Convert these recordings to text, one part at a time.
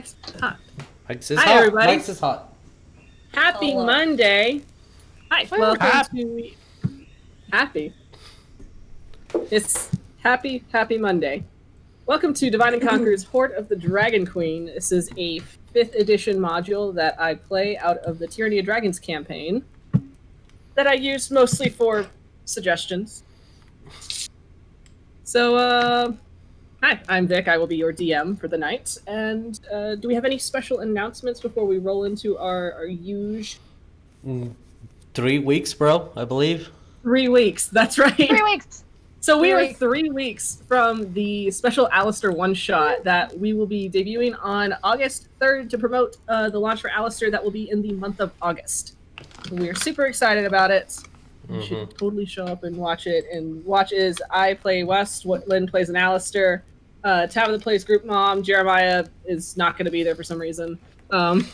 Mike's hot. Mike's is Hi, hot. everybody. Mike's is hot. Happy Monday. Hi, welcome to Happy. It's Happy Monday. Welcome to Divide and Conquer's Hoard of the Dragon Queen. This is a 5th edition module that I play out of the Tyranny of Dragons campaign that I use mostly for suggestions. So, hi, I'm Vic. I will be your DM for the night. And do we have any special announcements before we roll into our huge... 3 weeks, bro, I believe. 3 weeks, that's right. 3 weeks. So we are 3 weeks from the special Alistair one-shot that we will be debuting on August 3rd to promote the launch for Alistair that will be in the month of August. So we are super excited about it. You should totally show up and watch it. And watch is I play West, Lynn plays an Alistair, Tabatha plays Group Mom, Jeremiah is not going to be there for some reason. As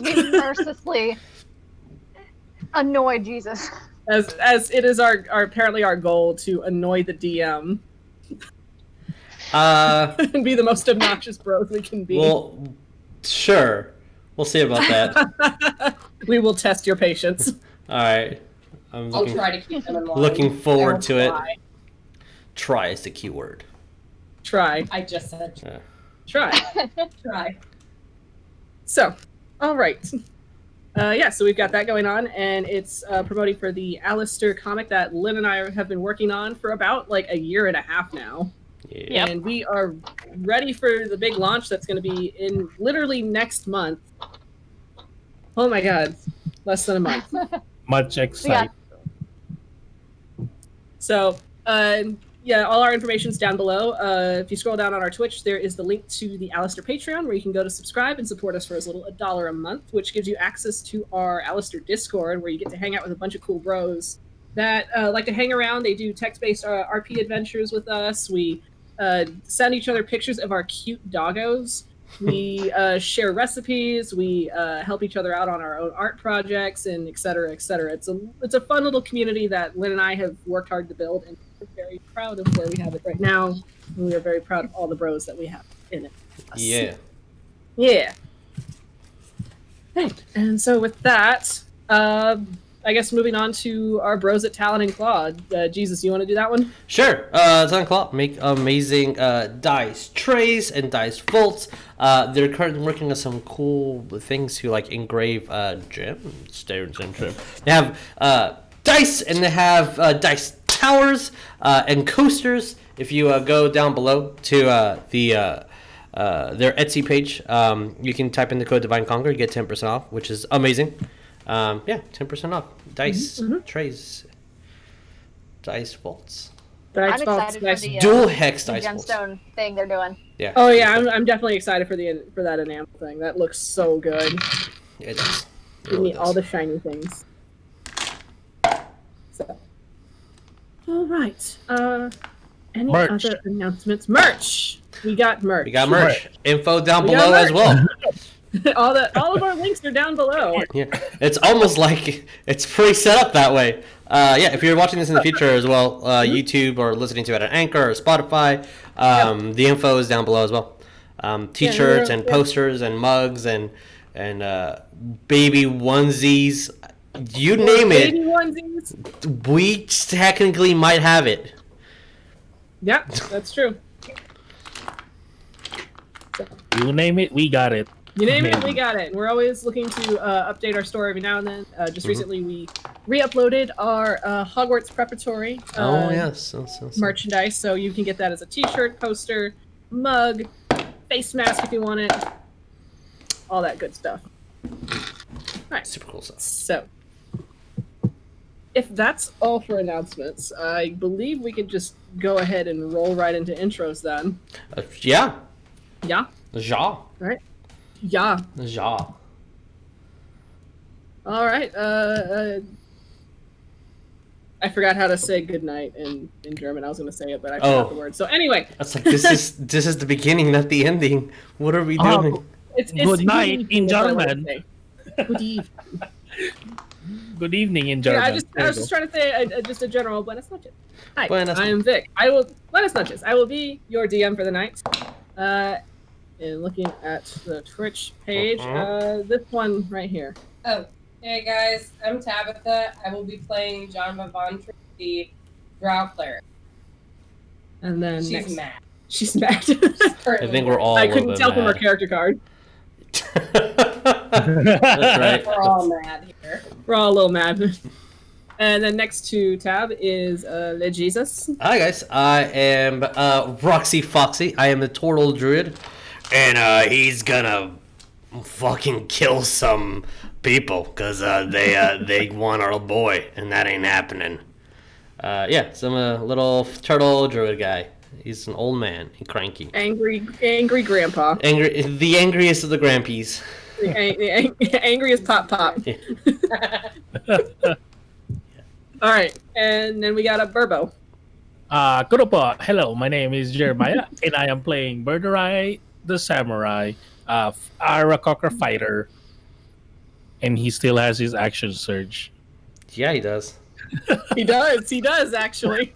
we mercilessly annoy Jesus. As it is our apparently our goal to annoy the DM. And be the most obnoxious bros we can be. Well, sure. We'll see about that. We will test your patience. All right. I'll try to keep them in line. Looking forward to it. Try. Try is the key word. Try. I just said Try. try. So, all right. So we've got that going on, and it's promoting for the Alistair comic that Lynn and I have been working on for about like a year and a half now. Yeah. And we are ready for the big launch that's going to be in literally next month. Oh my god. Less than a month. Much excited. So, all our information's down below. If you scroll down on our Twitch, there is the link to the Alistair Patreon where you can go to subscribe and support us for as little $1 a month, which gives you access to our Alistair Discord where you get to hang out with a bunch of cool bros that like to hang around. They do text-based RP adventures with us. We send each other pictures of our cute doggos. We share recipes. We help each other out on our own art projects, and et cetera, et cetera. It's a fun little community that Lynn and I have worked hard to build, and we're very proud of where we have it right now. And we are very proud of all the bros that we have in it. Yeah. Yeah. Right. And so with that, I guess moving on to our bros at Talon and Claw. Jesus, you want to do that one? Sure. Talon and Claw make amazing dice trays and dice vaults. They're currently working on some cool things to like engrave gemstones and trim. They have dice, and they have dice towers and coasters. If you go down below to their Etsy page, you can type in the code Divine Conquer, you get 10% off, which is amazing. 10% off. Dice trays, dice vaults. Dice I'm vaults, excited for the dual hex dice vaults. gemstone thing they're doing. Yeah. Oh yeah, I'm definitely excited for that enamel thing. That looks so good. It does. Give me all the shiny things. So, all right. Any Merch. other announcements? Merch. We got merch. We got merch. Info down We got below as well. all of our links are down below. Yeah, it's almost like it's pretty set up that way. If you're watching this in the future as well, YouTube or listening to it on Anchor or Spotify, the info is down below as well. T-shirts and posters and mugs and baby onesies, you name it. Baby onesies. We technically might have it. Yeah, that's true. You name it, we got it. You name it, we got it. And we're always looking to update our store every now and then. Just recently, we re-uploaded our Hogwarts Preparatory merchandise, so you can get that as a T-shirt, poster, mug, face mask if you want it, all that good stuff. All right, Super cool stuff. so if that's all for announcements, I believe we could just go ahead and roll right into intros then. Yeah. Yeah? Ja. Right? Yeah. Ja. All right. I forgot how to say goodnight in German. I was going to say it, but I forgot the word. So anyway, That's like this is the beginning, not the ending. What are we doing? it's Good night in that's what I wanted German. to say. Good evening. Good evening in German. Yeah, I was just trying to say just a general buenas noches. Hi, Buenas I am Vic. Buenas noches. I will be your DM for the night. And looking at the Twitch page, Uh-huh. this one right here. Oh, hey guys, I'm Tabatha. I will be playing Janva Vohntree, the Drow Cleric. And then She's next, mad. she's mad. I think we're all. I a little couldn't bit tell from her mad. character card. That's right. We're all mad here. We're all a little mad. And then next to Tab is Le Jesus. Hi guys, I am Roxy Foxy. I am a Tortle Druid, and he's gonna fucking kill some people because they want our boy, and that ain't happening. So I'm a little turtle druid guy. He's an old man, he's cranky, Angry grandpa. the angriest of the grampies. The angriest pop. All right, and then we got a Burbo. Hello, my name is Jeremiah, and I am playing Birdurai, the samurai, Aarakocra fighter, and he still has his action surge. Yeah, he does. He does actually.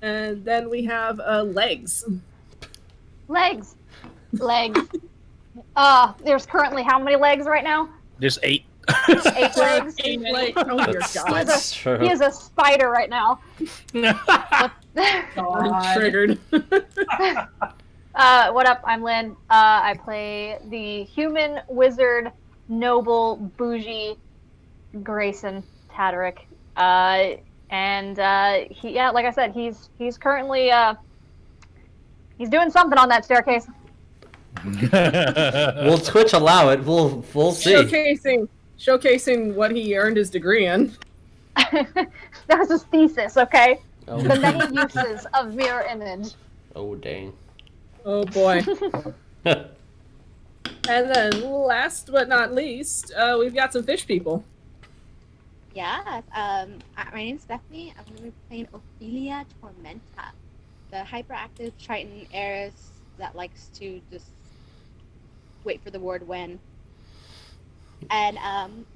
And then we have Legs. Legs. There's currently how many legs right now? There's 8. 8 legs. 8 legs. Oh dear God. That's true. He is a spider right now. I'm triggered. What up? I'm Lynn. I play the human wizard, noble, bougie, Greyson, Tataric. Like I said, he's currently he's doing something on that staircase. Will Twitch allow it? We'll see. Showcasing what he earned his degree in. That was his thesis, okay? Oh. The many uses of mirror image. Oh dang. Oh boy. And then last but not least, we've got some fish people. Yeah, my name's Stephanie. I'm going to be playing Ophelia Tormenta, the hyperactive Triton heiress that likes to just wait for the word when. And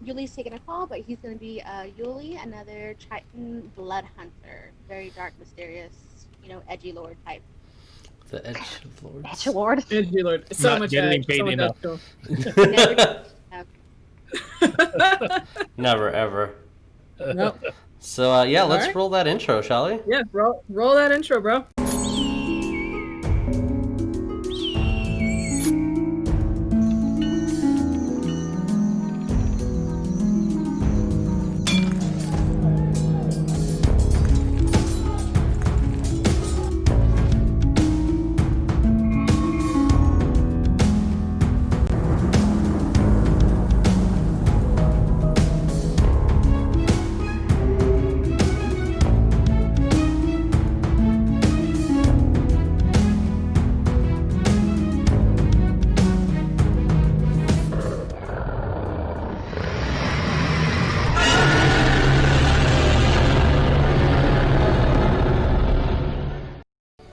Yuliy's taking a call, but he's going to be Yuliy, another Triton Bloodhunter. Very dark, mysterious, edgy lord type. The Edge Lord. Edge Lord. Edgy Lord. So Not much getting edge. paid So much enough. edge. Never ever. Nope. So let's right. roll that intro, shall we? Yeah, roll that intro, bro.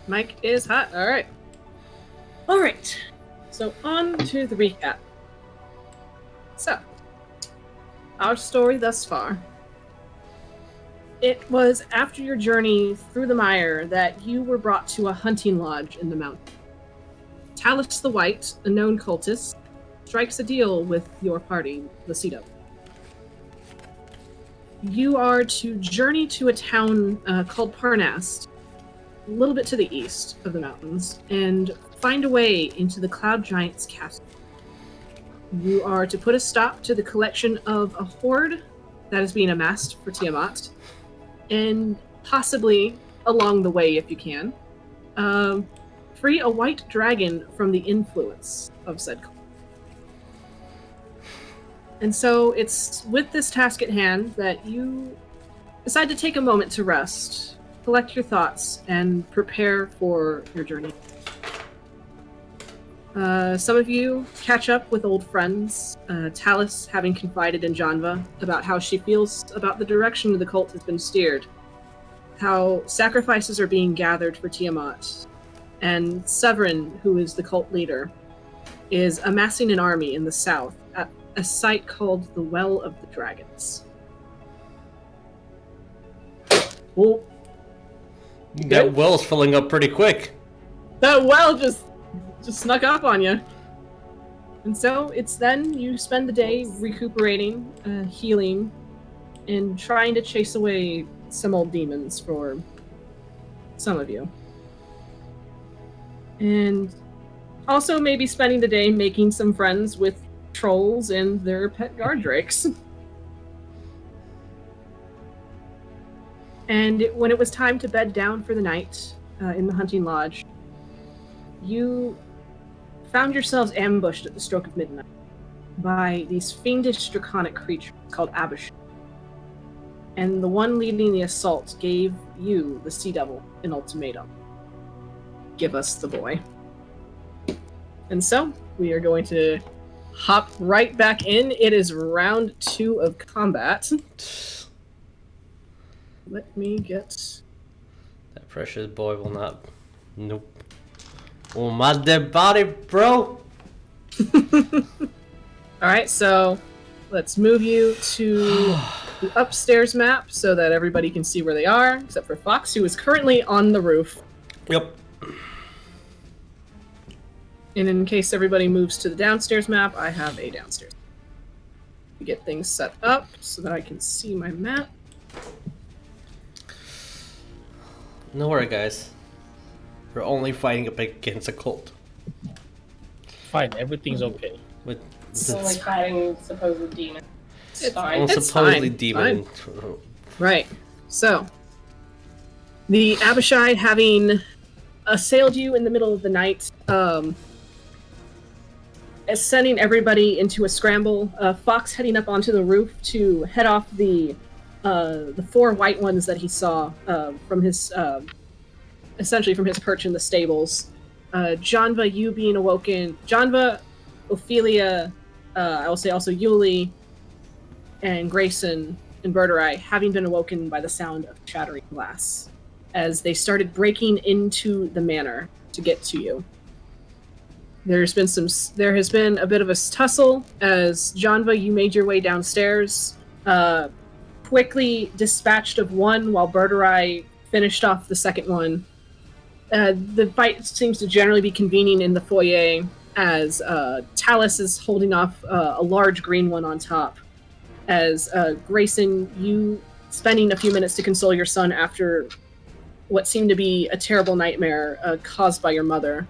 Mike is hot. All right. So on to the recap. So, our story thus far. It was after your journey through the mire that you were brought to a hunting lodge in the mountain. Talus the White, a known cultist, strikes a deal with your party, Lucido. You are to journey to a town called Parnast, a little bit to the east of the mountains, and find a way into the Cloud Giant's castle. You are to put a stop to the collection of a hoard that is being amassed for Tiamat, and possibly, along the way if you can, free a white dragon from the influence of said cult. And so it's with this task at hand that you decide to take a moment to rest, collect your thoughts, and prepare for your journey. Some of you catch up with old friends, Talus having confided in Janva about how she feels about the direction the cult has been steered, how sacrifices are being gathered for Tiamat, and Severin, who is the cult leader, is amassing an army in the south at a site called the Well of the Dragons. Well, That well's filling up pretty quick. that well just snuck up on you. And so it's then you spend the day recuperating, healing, and trying to chase away some old demons for some of you. And also maybe spending the day making some friends with trolls and their pet guard drakes. And when it was time to bed down for the night in the hunting lodge, you found yourselves ambushed at the stroke of midnight by these fiendish draconic creatures called Abishai. And the one leading the assault gave you, the Sea Devil, an ultimatum. Give us the boy. And so, we are going to hop right back in. It is round 2 of combat. Let me get... That precious boy will not... Nope. Oh, my dead body, bro! Alright, so let's move you to the upstairs map so that everybody can see where they are, except for Fox, who is currently on the roof. Yep. And in case everybody moves to the downstairs map, I have a downstairs. Get things set up so that I can see my map. No worry, guys. We're only fighting up against a cult. Fine, everything's okay. With So like fighting supposed demon. It's fine. It's supposedly fine, demon. Right. So, the Abishai having assailed you in the middle of the night, sending everybody into a scramble. Fox heading up onto the roof to head off the 4 white ones that he saw from his essentially from his perch in the stables. Janva, you being awoken. Janva, Ophelia, I will say also Yuliy, and Greyson and Birdurai having been awoken by the sound of shattering glass as they started breaking into the manor to get to you. There has been a bit of a tussle as Janva, you made your way downstairs, quickly dispatched of one while Birdurai finished off the second one. The fight seems to generally be convening in the foyer as Talus is holding off a large green one on top. As Greyson, you spending a few minutes to console your son after what seemed to be a terrible nightmare caused by your mother.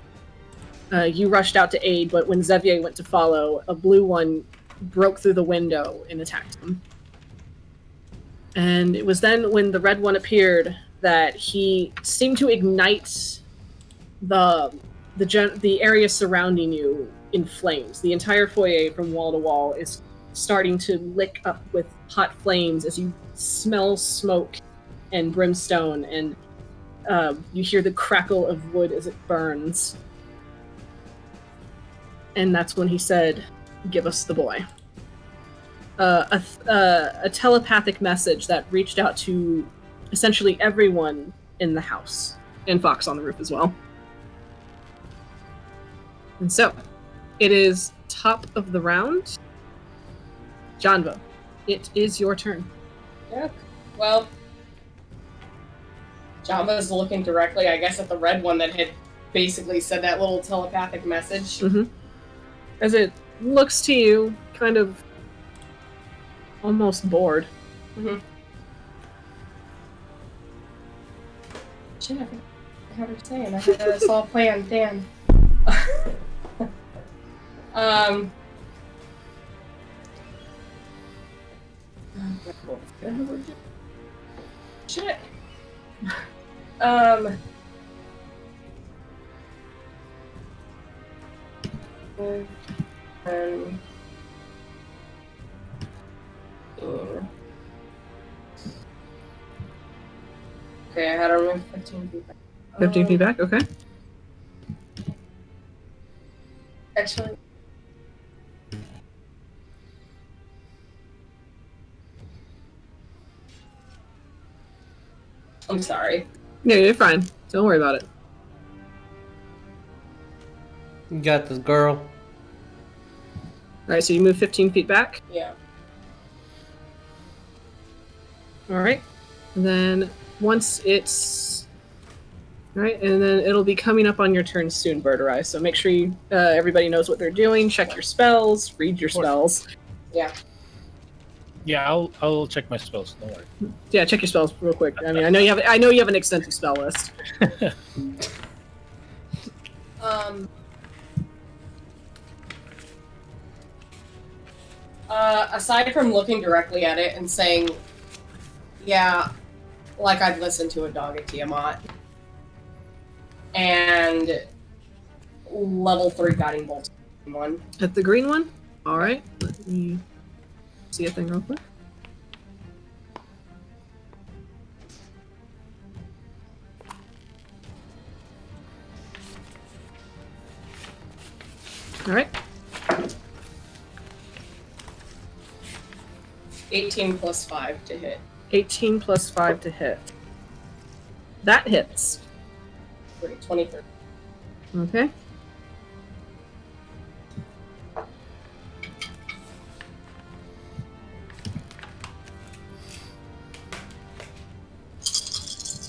You rushed out to aid, but when Xavier went to follow, a blue one broke through the window and attacked him. And it was then when the red one appeared that he seemed to ignite the area surrounding you in flames. The entire foyer from wall to wall is starting to lick up with hot flames as you smell smoke and brimstone, and you hear the crackle of wood as it burns. And that's when he said, "Give us the boy." A telepathic message that reached out to essentially everyone in the house, and Fox on the roof as well. And so, it is top of the round. Janva, it is your turn. Yeah. Well, Janva's looking directly, I guess, at the red one that had basically said that little telepathic message. Mm-hmm. As it looks to you, kind of almost bored. Mm-hmm. Shit, I heard her saying. I had this all planned, damn. Shit. Okay, I had to remove 15 feet back. 15 feet back, okay. Actually, I'm sorry. Yeah, you're fine. Don't worry about it. You got this, girl. Alright, so you move 15 feet back. Yeah. Alright. And then once it's All right, and then it'll be coming up on your turn soon, Birdurai. So make sure you, everybody knows what they're doing. Check your spells. Read your spells. Yeah. Yeah, I'll check my spells. Don't worry. Yeah, check your spells real quick. I mean, I know you have an extensive spell list. Aside from looking directly at it and saying, yeah, like I'd listen to a dog at Tiamat, and level 3 guiding bolt one. At the green one. All right. Let me see a thing real quick. All right. 18 plus 5 to hit. 18 plus 5 to hit. That hits. 23. Okay.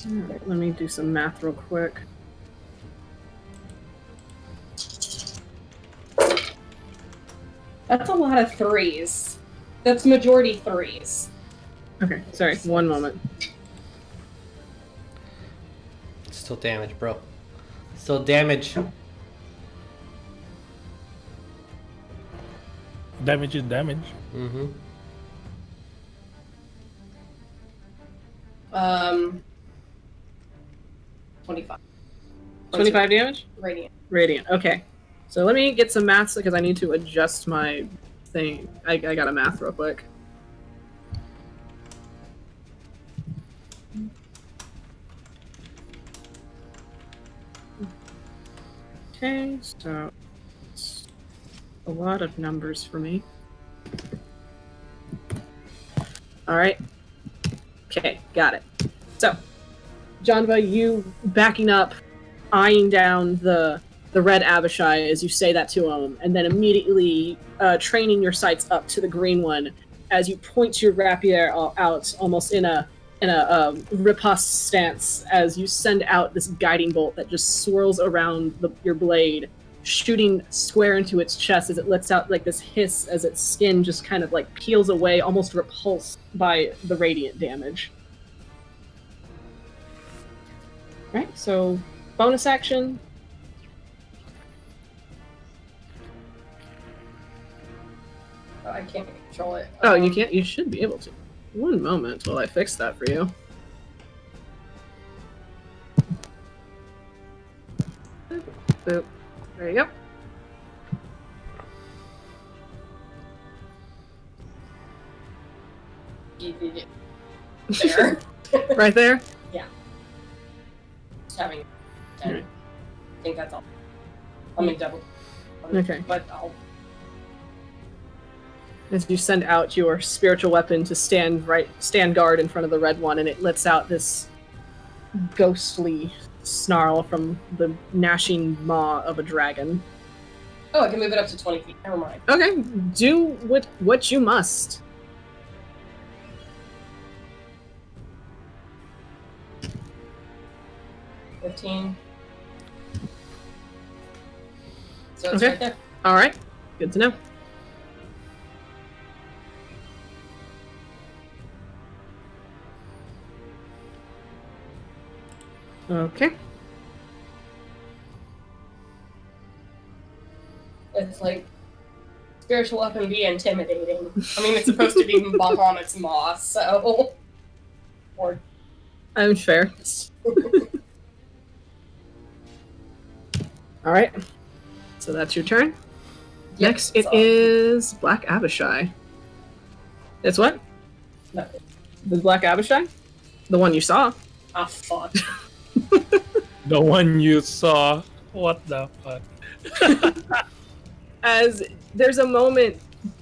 Alright, let me do some math real quick. That's a lot of 3s. That's majority 3s. Okay, sorry, one moment. Still damage, bro. Still damage. Damage is damage. Mm-hmm. 25. 25 damage? Radiant. Radiant, okay. So let me get some maths because I need to adjust my thing. I got a math real quick. Okay, so it's a lot of numbers for me. All right. Okay, got it. So, Janva, you backing up, eyeing down the red Abishai as you say that to him, and then immediately training your sights up to the green one as you point your rapier out, almost in a riposte stance, as you send out this guiding bolt that just swirls around your blade, shooting square into its chest as it lets out like this hiss as its skin just kind of like peels away, almost repulsed by the radiant damage. Right, so bonus action. Oh, I can't control it. Oh, you can't? You should be able to. One moment while I fix that for you. Boop. There you go. There. Right there? Just having 10. I think that's all. Let me double. Okay. But I'll. As you send out your spiritual weapon to stand guard in front of the red one, and it lets out this ghostly snarl from the gnashing maw of a dragon. Oh, I can move it up to 20 feet. Never mind. Okay, do what you must. $15. So it's Okay. right there. All right, good to know. Okay. It's like spiritual weapon be intimidating. I mean, it's supposed to be Bahamut's maw, so. Or. I'm fair. All right. So that's your turn. Yep, Next, it so- is Black Abishai. It's what? Nothing. The Black Abishai? The one you saw. Ah, fuck. The one you saw. What the fuck? As there's a moment,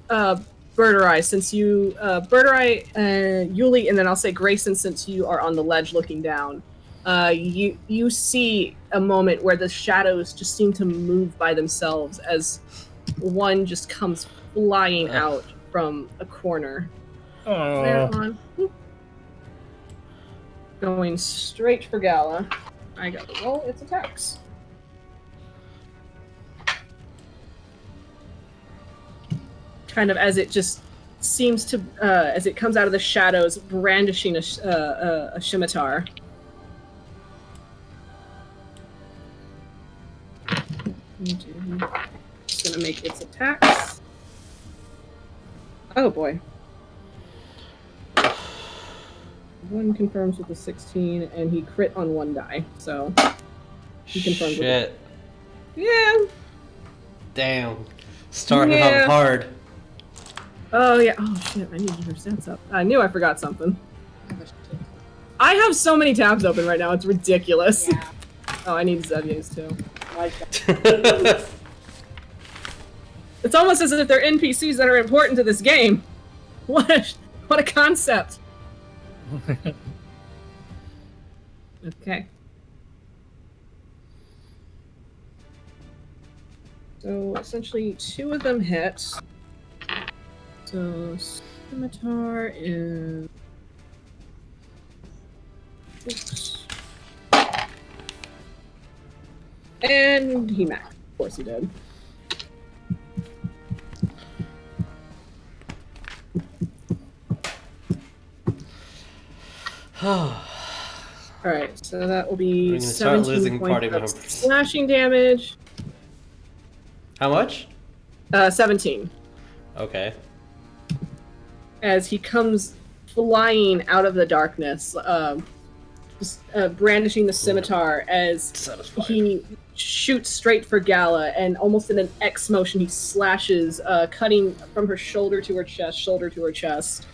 Birdurai, since you, Birdurai, Yuliy, and then I'll say Greyson, since you are on the ledge looking down, you see a moment where the shadows just seem to move by themselves as one just comes flying out from a corner. There Oh, on. Going straight for Gala. I got to roll its attacks. Kind of as it just seems to, as it comes out of the shadows, brandishing a scimitar. Just gonna make its attacks. Oh boy. One confirms with a 16, and he crit on one die, so he confirms with it. Yeah. Damn. Starting off hard. Oh yeah. Oh shit, I need to get her stats up. I knew I forgot something. I have so many tabs open right now, it's ridiculous. Yeah. Oh, I need Xevier's too. It's almost as if they're NPCs that are important to this game. What a concept. Okay. So essentially 2 of them hit. So scimitar is... Oops. And he maxed. Of course he did. Alright, so that will be 17 points of slashing damage. How much? 17. Okay. As he comes flying out of the darkness, brandishing the scimitar as he shoots straight for Gala, and almost in an X motion he slashes, cutting from her shoulder to her chest,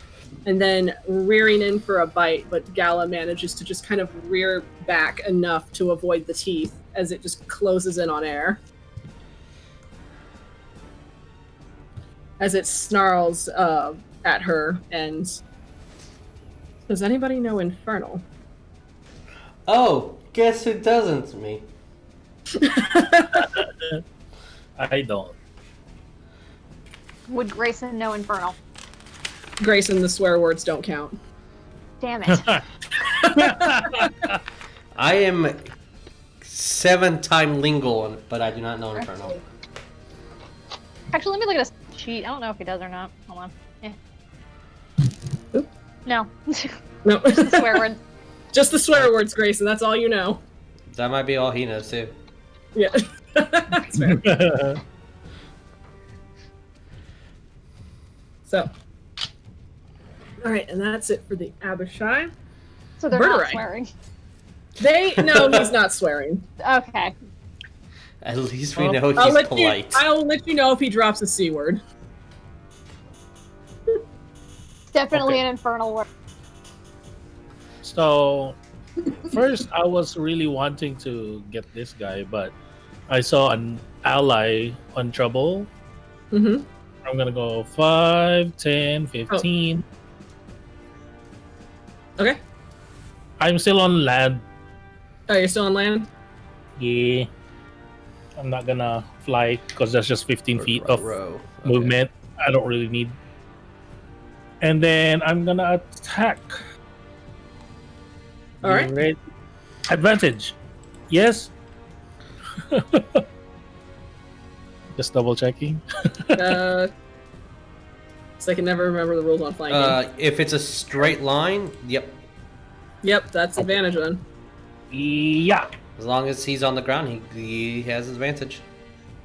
and then rearing in for a bite, but Gala manages to just kind of rear back enough to avoid the teeth as it just closes in on air. As it snarls at her, and does anybody know Infernal? Oh, guess who doesn't? Me. I don't. Would Greyson know Infernal? Greyson, the swear words don't count. Damn it. I am 7-time lingual, but I do not know Infernal. Actually, let me look at a sheet. I don't know if he does or not. Hold on. Yeah. Oop. No. No. Just the swear word. Just the swear words, Grayson. That's all you know. That might be all he knows too. Yeah. That's fair. So. Alright, and that's it for the Abishai. So they're Birdurai. not swearing. No, he's not swearing. Okay. At least we know he's polite. I'll let you know if he drops a C word. Definitely an infernal word. So, first I was really wanting to get this guy, but I saw an ally on trouble. Mm-hmm. I'm gonna go 5, 10, 15. Okay. I'm still on land. Oh, you're still on land? Yeah. I'm not gonna fly because that's just 15 feet of movement. I don't really need. And then I'm gonna attack. All right. Ready? Advantage. Yes. Just double checking. So I can never remember the rules on flying game. If it's a straight line, yep. Yep, that's advantage then. Yeah. As long as he's on the ground, he has advantage.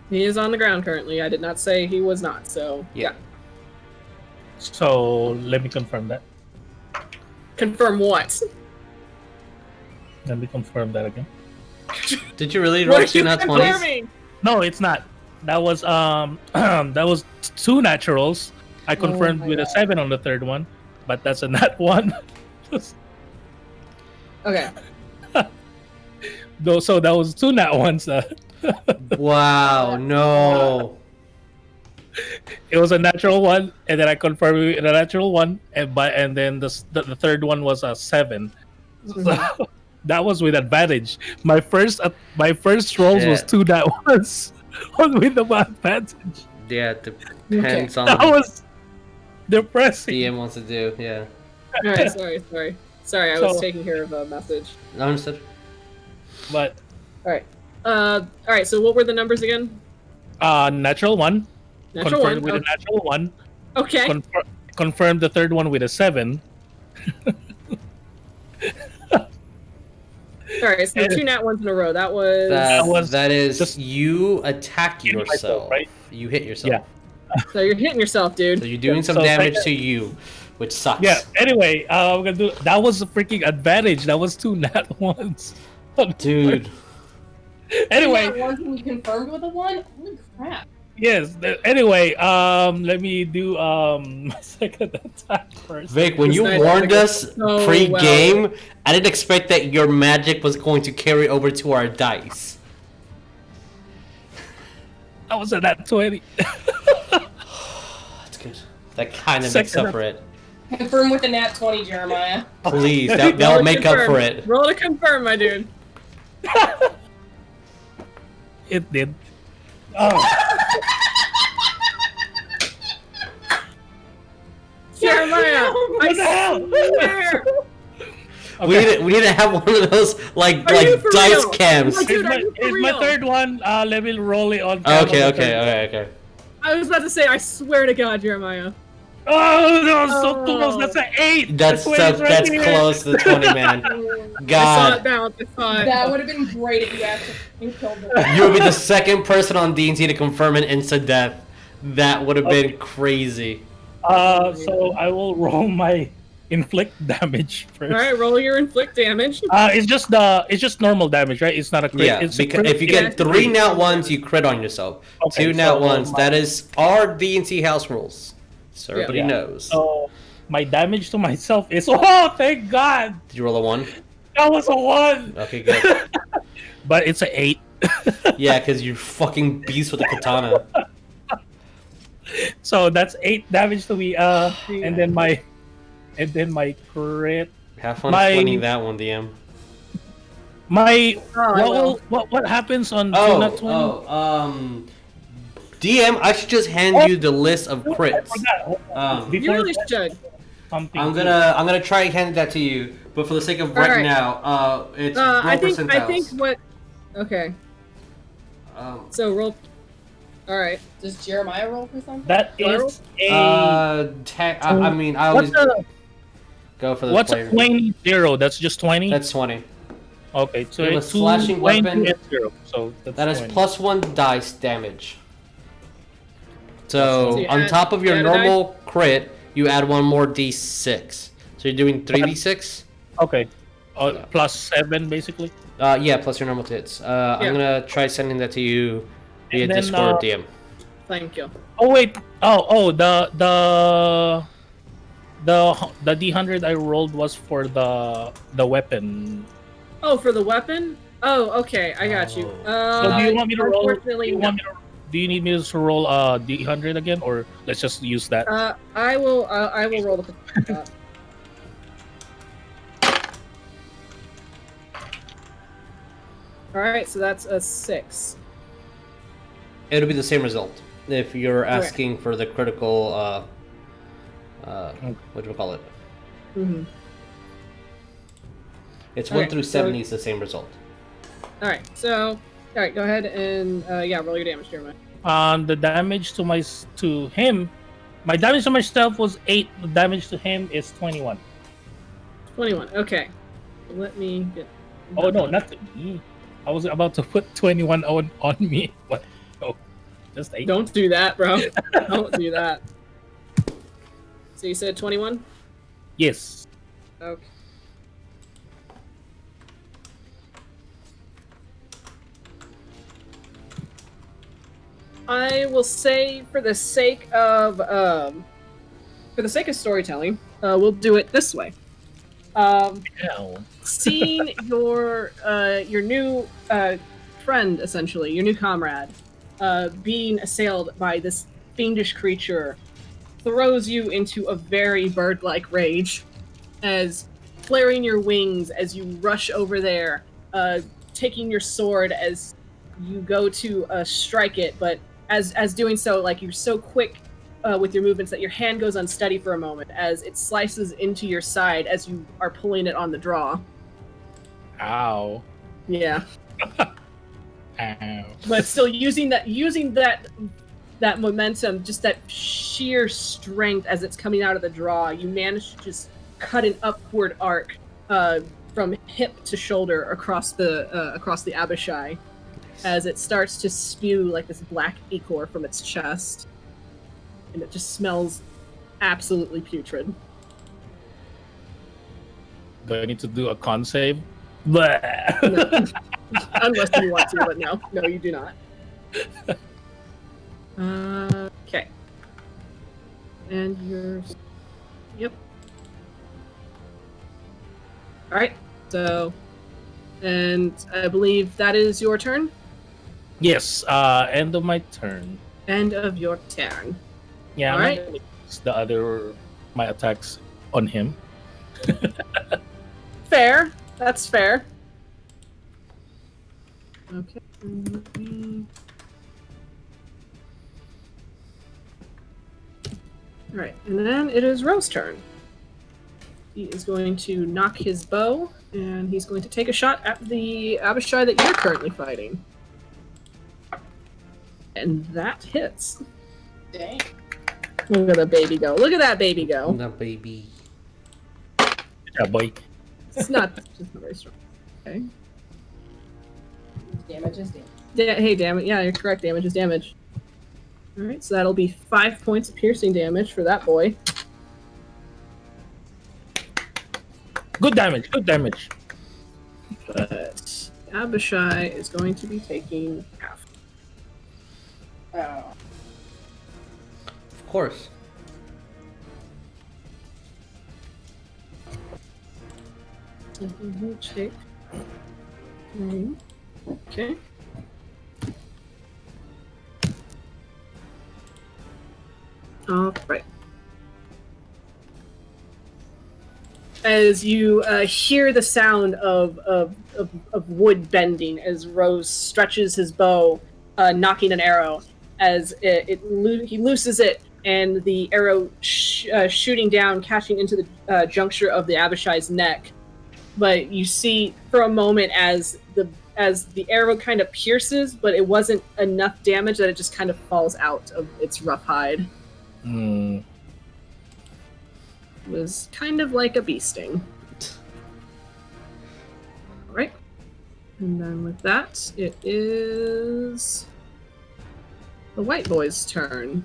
He is on the ground currently. I did not say he was not, so yeah. So let me confirm that. Confirm what? Let me confirm that again. Did you really What roll are you 2 nat 20s? confirming? No, it's not. That was that was 2 naturals. I confirmed my with a God. 7 on the third one, but that's a nat 1. Okay. Though, so that was 2 nat 1s. Wow, no. It was a natural 1, and then I confirmed with a natural 1, and then the third one was a 7. So that was with advantage. My first rolls was 2 nat 1s with the advantage. Yeah, it depends on That what was depressing. DM wants to do. Yeah. All right. Sorry. I was taking care of a message. Understood. But All right. So what were the numbers again? natural 1. Natural Confirmed one. with a natural 1. Okay. Confirmed the third one with a 7. All right. So 2 nat ones in a row. That was. That is just you attack hitting yourself. myself, right? You hit yourself. Yeah. So you're hitting yourself, dude. So you're doing some So, damage to you, which sucks. Yeah. Anyway, I'm gonna do. That was a freaking advantage. That was 2 nat 1s. Dude. Anyway, That one we confirmed with a 1? Holy crap. yes. Anyway, let me do my second attack first. Vic, when you This warned night us so pre-game, I didn't expect that your magic was going to carry over to our dice. I was at that 20. That's good. That kind of makes up for it. Confirm with a nat 20, Jeremiah. Please, Roll that'll to make up confirm. for it. Roll to confirm, my dude. It did. Oh, Jeremiah, what the hell? swear. We need to have one of those like Are you for dice real? cams. Like, dude, It's are you for my real? third one. Let me roll it on. cam Okay, on the third one. okay. I was about to say, I swear to God, Jeremiah. Oh, that was so Oh. close. That's an 8. That's That's right close to the 20, man. I saw it God, bounce. I saw it. That would have been great if you actually killed them. you would be the second person on D&T to confirm an instant death. That would have been crazy. So I will roll my inflict damage first. All right, roll your inflict damage. It's just normal damage, right? It's not a crit. Yeah, it's a because crit. if you Yeah. get 3 nat ones, you crit on yourself. Okay, 2 nat so ones, my- that is our D&T house rules. So everybody Yeah. knows. So my damage to myself is thank God, Did you roll a 1? that was a 1. Okay, good. But it's an 8. Yeah, because you're fucking beast with a katana. So that's 8 damage to me. And then my crit. Have fun My- explaining that one, DM. My I will. what happens on 2 nat 20? DM, I should just hand you the list of I crits. forgot. You Before really that, should. something. I'm gonna try handing that to you, but for the sake of right Alright. now, it's roll I think percentiles. what. Okay, so roll. All right. Does Jeremiah roll for something? That Plural? is a. I mean, I always go for the What's player. a 20 0? That's just 20. That's 20. Okay. So You have a it's slashing 20 weapon. and 0. So that's That is 20. +1 dice damage. So So you on add- top of your you add a normal crit, you add 1 more d6. So you're doing 3d6. Okay. Plus 7 basically. Yeah, plus your normal hits. I'm gonna try sending that to you via And then, Discord DM. Thank you. Oh wait. The D100 I rolled was for the weapon. Oh, for the weapon? Oh, okay. I got you. So do you want me to roll? Unfortunately, no. Do you need me to roll D100 again, or let's just use that? I will roll the. All right, so that's a 6. It'll be the same result if you're asking for the critical. What do we call it? Mm-hmm. It's 1 Okay, through so- 70 is the same result. All right, so all right, go ahead and roll your damage, Jeremiah. The damage to him, my damage to myself was 8. The damage to him is 21. 21. Okay, let me get. Oh no, not to me. I was about to put 21 on me. What? No, just 8. Don't do that, bro. Don't do that. So you said 21? Yes. Okay. I will say, for the sake of storytelling, we'll do it this way. Hell. Seeing your new friend, essentially, your new comrade, being assailed by this fiendish creature, throws you into a very bird-like rage, as flaring your wings as you rush over there, taking your sword as you go to strike it, but as doing so, like, you're so quick with your movements that your hand goes unsteady for a moment as it slices into your side as you are pulling it on the draw. Ow. Yeah. Ow. But still using that momentum, just that sheer strength as it's coming out of the draw, you manage to just cut an upward arc from hip to shoulder across the Abishai, as it starts to spew like this black ichor from its chest, and it just smells absolutely putrid. Do I need to do a con save? Bleh. No. Unless you want to, but no, you do not. Okay. And yours. Yep. All right. So, and I believe that is your turn. Yes, end of my turn. End of your turn. Yeah, All I'm right. not gonna use my attacks on him. Fair. That's fair. Okay. All right, and then it is Ro's turn. He is going to knock his bow, and he's going to take a shot at the Abishai that you're currently fighting. And that hits. Dang. Look at the baby go. Look at that baby go. No, baby. Yeah, boy. It's not just not very strong. Okay. Damage is damage. Hey, damage. Yeah, you're correct. Damage is damage. All right, so that'll be 5 points of piercing damage for that boy. Good damage, good damage. But Abishai is going to be taking half. Oh. Of course. So he will take 9. Okay. All right. As you hear the sound of wood bending as Rose stretches his bow, knocking an arrow, as he looses it, and the arrow shooting down, catching into the juncture of the Abishai's neck. But you see for a moment as the arrow kind of pierces, but it wasn't enough damage that it just kind of falls out of its rough hide. Mm. It was kind of like a bee sting. All right. And then with that, it is the white boy's turn.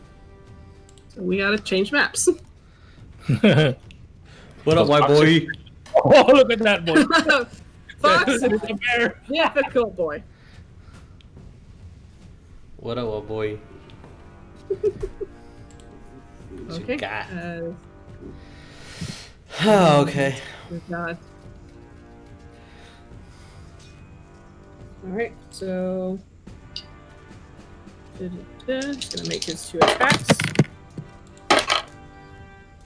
So we gotta change maps. What up, white boy? Oh, look at that boy. Fox, It's a bear. difficult boy. What up, white boy? What Okay. you got? Oh, Okay. God. All right. So, just gonna make his 2 attacks.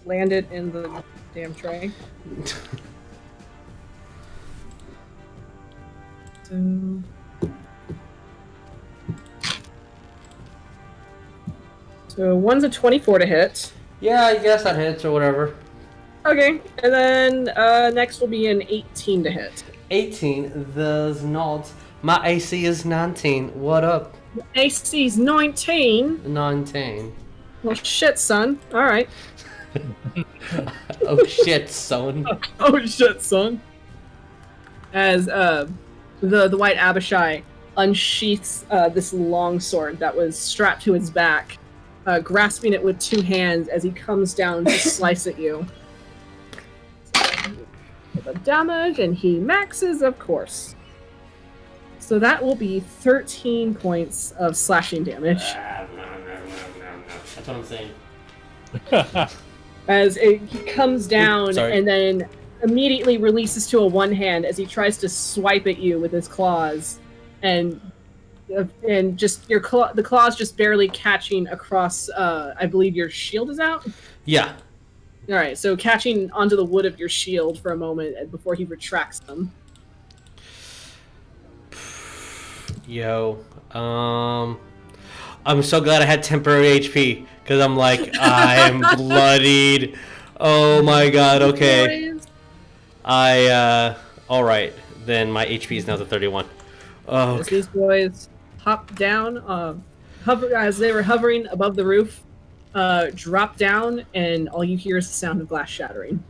Landed in the damn tray. So one's a 24 to hit. Yeah, I guess that hits or whatever. Okay, and then next will be an 18 to hit. 18 does not. My AC is 19. What up? AC's 19. 19. Well, shit, son. All right. Oh shit, son. Oh shit, son. As the white Abishai unsheaths this long sword that was strapped to his back, grasping it with 2 hands as he comes down to slice at you. The damage, and he maxes, of course. So that will be 13 points of slashing damage. That's what I'm saying. As he comes down Sorry. and then immediately releases to a one hand as he tries to swipe at you with his claws, and just the claws just barely catching across. I believe your shield is out. Yeah. All right, so catching onto the wood of your shield for a moment before he retracts them. Yo. I'm so glad I had temporary HP because I'm like I am bloodied. Oh my god. Okay. All right. then my HP is now to 31. Oh, As these boys hop down, hover as they were hovering above the roof, drop down, and all you hear is the sound of glass shattering.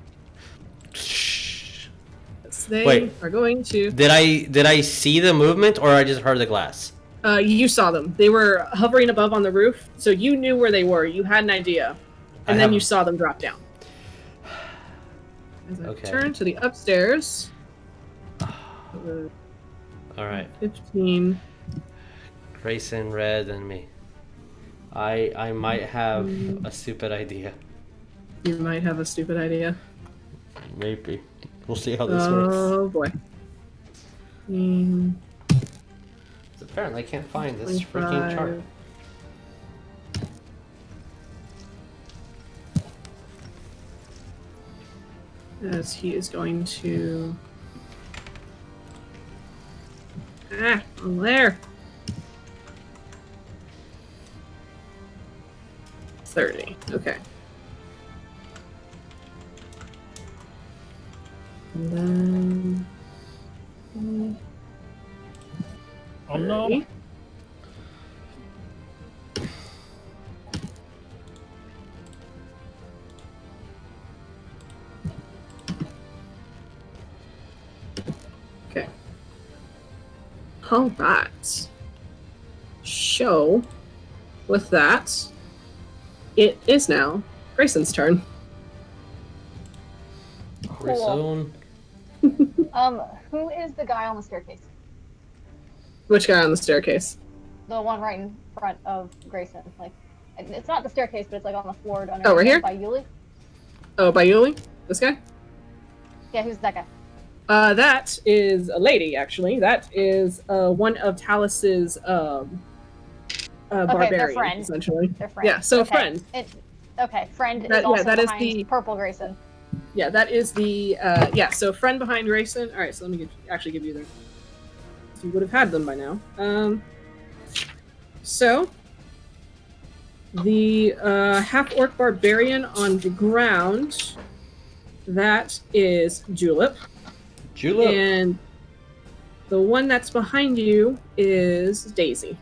As they Wait. are going to. Did I see the movement, or I just heard the glass? You saw them. They were hovering above on the roof, so you knew where they were. You had an idea, and then you saw them drop down. As I turn to the upstairs. All right. 15. Greyson, Red, and me. I might have a stupid idea. You might have a stupid idea. Maybe. We'll see how this works. Oh boy. Apparently, I can't find this freaking chart. As he is going to... Ah, I'm there. 30. Okay. And then... Oh no. Okay. All right. So, with that, it is now Greyson's turn. Greyson. Who is the guy on the staircase? Which guy on the staircase? The one right in front of Greyson. Like, it's not the staircase, but it's like on the floor. Oh, right here? By Yuliy. Oh, by Yuliy? This guy? Yeah, who's that guy? That is a lady, actually. That is one of Talus's barbarians, friend. essentially. Their friend. Yeah, so okay. friend. Friend That- is also that is behind the- purple Greyson. Yeah, that is the so friend behind Greyson. All right, so let me actually give you the. You would have had them by now. So the half-orc barbarian on the ground. That is Julep. Julep. And the one that's behind you is Daisy.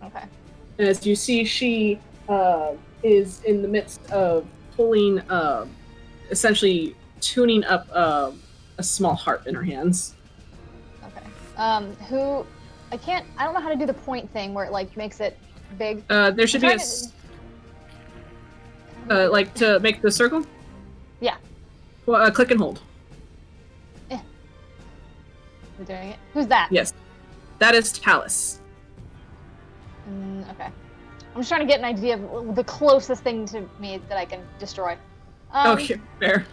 Okay. As you see, she is in the midst of pulling, essentially tuning up a small harp in her hands. Okay. I don't know how to do the point thing where it like makes it big. There should be like to make the circle? Yeah. Well, click and hold. We're doing it. Who's that? Yes. That is Talus. Okay. I'm just trying to get an idea of the closest thing to me that I can destroy. Okay, fair.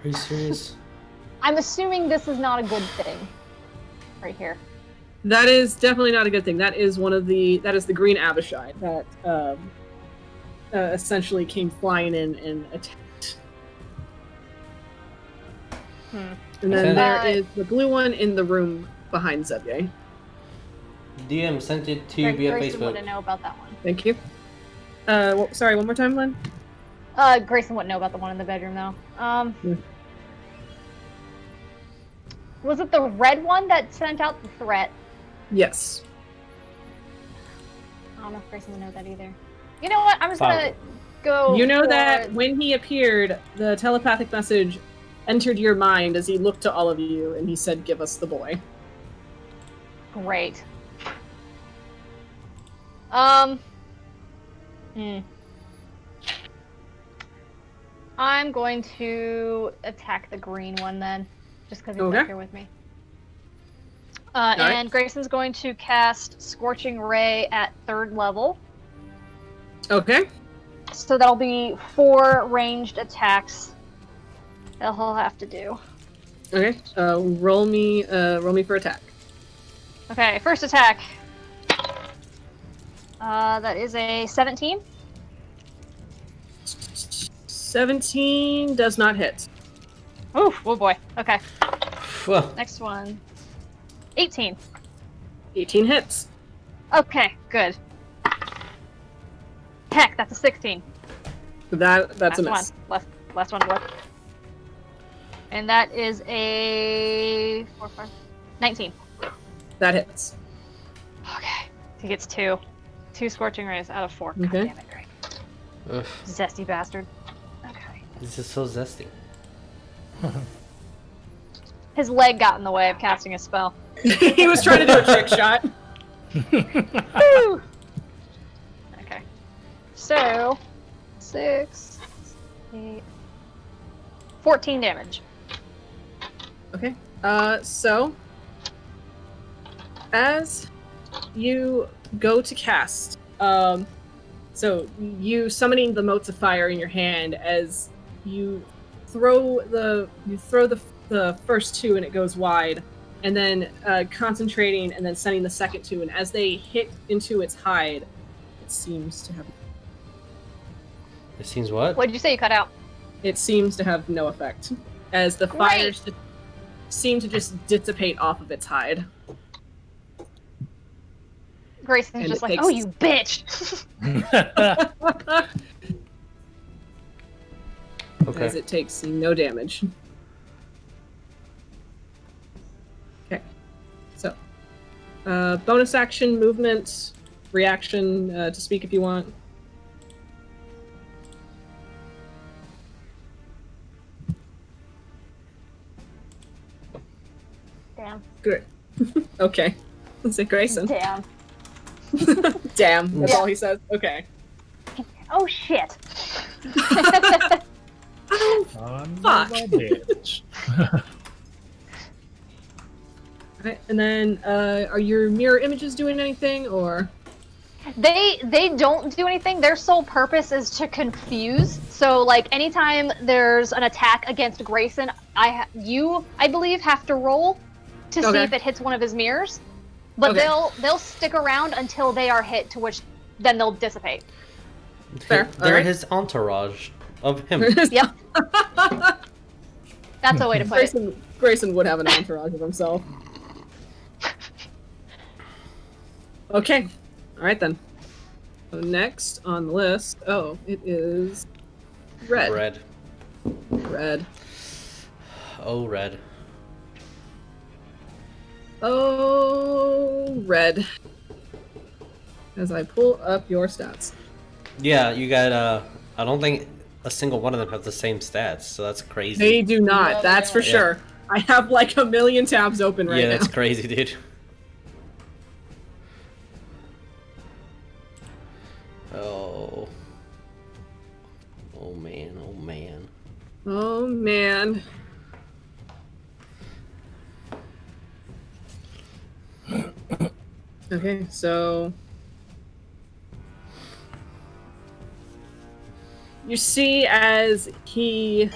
Are you serious? I'm assuming this is not a good thing. Right here. That is definitely not a good thing. That is that is the green Abishai that essentially came flying in and attacked. And then there is the blue one in the room behind Zebye. DM sent it to via Greyson Facebook. wouldn't know about that one. Thank you. Sorry, one more time, Len? Greyson wouldn't know about the one in the bedroom, though. Was it the red one that sent out the threat? Yes. I don't know if Greyson would know that either. You know what? I'm just gonna go. You know for... that when he appeared, the telepathic message entered your mind as he looked to all of you and he said, "Give us the boy." Great. I'm going to attack the green one then, just because he's back here with me. And Greyson's going to cast Scorching Ray at 3rd level. Okay. So that'll be 4 ranged attacks that he'll have to do. Okay. Roll me for attack. Okay, first attack. That is a 17. 17 does not hit. Oof, oh boy. Okay. Well, Next one. 18. 18 hits. Okay, good. Heck, that's a 16. That's a miss. Last one left. And that is a 4, 5, 19. That hits. Okay. He gets 2. 2 scorching rays out of 4. God Okay. damn it, great. Ugh, Zesty bastard. Okay. this is so zesty. His leg got in the way of casting a spell. He was trying to do a trick shot. Woo! Okay. So, 6, 8, 14 damage. Okay. So as you go to cast, so you summoning the motes of fire in your hand as you throw the first 2 and it goes wide, and then concentrating and then sending the second 2, and as they hit into its hide, it seems to have It seems what? What did you say you cut out? no effect, as the Great. fires seem to just dissipate off of its hide. Grayson's And just it like, takes- oh, you bitch! Okay. As it takes no damage. Okay. So, bonus action, movement, reaction to speak if you want. Damn. Good. Okay. Is it Greyson? Damn. Damn. That's Yeah. all he says. Okay. Oh, shit. Fuck. Bitch. Alright, and then, are your mirror images doing anything, or? They don't do anything. Their sole purpose is to confuse. So like anytime there's an attack against Greyson, I believe have to roll to see Okay. if it hits one of his mirrors. But Okay. they'll stick around until they are hit, to which then they'll dissipate. Fair, They're alright. his entourage of him. Yep. That's a way to put it. Greyson would have an entourage of himself. Okay. Alright then. So next on the list, it is Red. Red. Red. Oh, red. Oh, Red. As I pull up your stats. Yeah, you got, I don't think a single one of them have the same stats, so that's crazy. They do not, No, that's for they don't. sure. I have like a million tabs open right yeah, now. that's crazy, dude. Oh. Oh man, oh man. Oh man. Okay, so you see as he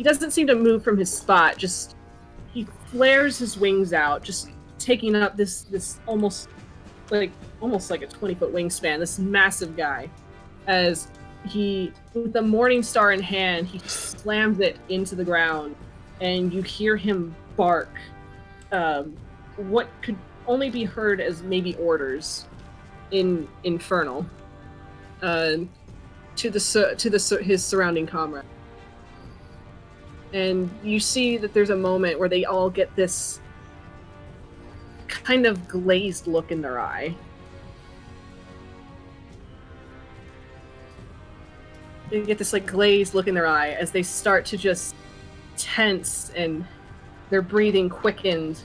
doesn't seem to move from his spot, just he flares his wings out, just taking up this almost like a 20-foot wingspan, this massive guy, as he, with the morning star in hand, he slams it into the ground, and you hear him bark what could only be heard as maybe orders in Infernal to his surrounding comrade. And you see that there's a moment where they all get this kind of glazed look in their eye. They get this like glazed look in their eye as they start to just tense, and their breathing quickened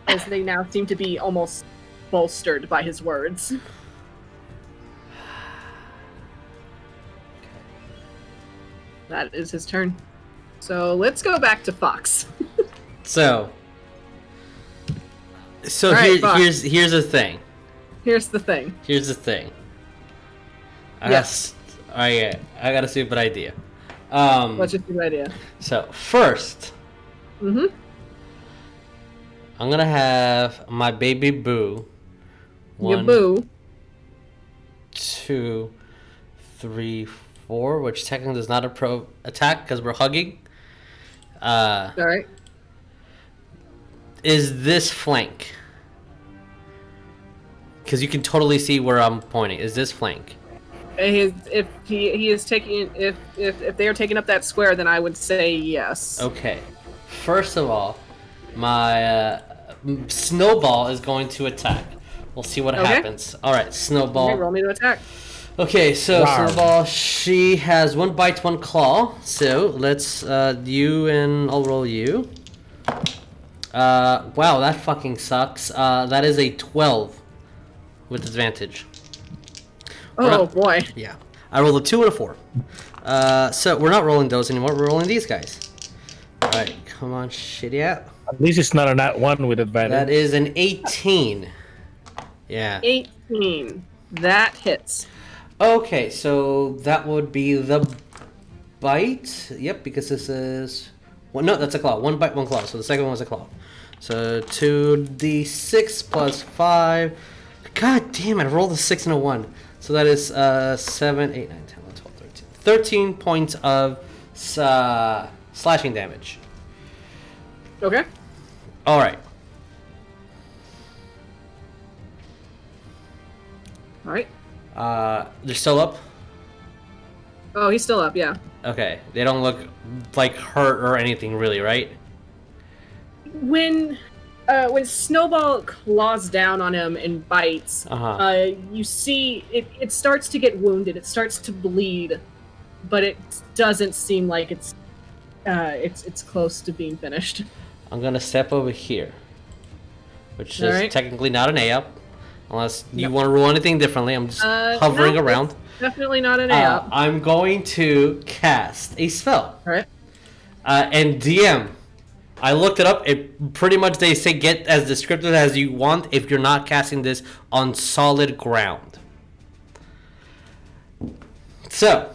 as they now seem to be almost bolstered by his words. That is his turn. So let's go back to Fox. So All right, here's the thing. Here's the thing. Here's the thing. Yes. I got a stupid idea. What's your good idea? So first, Mm-hmm. I'm gonna have my baby boo. Your 1, boo. 2, 3, 4, which technically is not a attack because we're hugging. All right. Is this flank? Because you can totally see where I'm pointing. Is this flank? If he is taking if they are taking up that square, then I would say yes. Okay. First of all, my snowball is going to attack. We'll see what happens. All right, snowball. Okay, roll me to attack. Okay, so Wow. snowball. She has 1 bite, 1 claw. So let's you and I'll roll you. Wow, that fucking sucks. That is a 12 with advantage. Oh boy. Yeah, I rolled a 2 and a 4. So we're not rolling those anymore. We're rolling these guys. All right, come on, shit out. At least it's not a nat 1 with advantage. That is an 18. Yeah. 18. That hits. Okay, so that would be the bite. Yep, because this is... Well, no, that's a claw. 1 bite, 1 claw. So the second one was a claw. So 2d6 plus 5. God damn it, I rolled a 6 and a 1. So that is 7, 8, 9, 10, 11, 12, 13. 13 points of slashing damage. Okay. Alright. Alright. They're still up? Oh, he's still up, yeah. Okay. They don't look like hurt or anything really, right? When Snowball claws down on him and bites, you see it starts to get wounded. It starts to bleed, but it doesn't seem like it's close to being finished. I'm gonna step over here, which is technically not an A up, unless you want to rule anything differently. I'm just hovering around. Definitely not an A up. I'm going to cast a spell. All right. And DM, I looked it up. It pretty much they say get as descriptive as you want if you're not casting this on solid ground. So,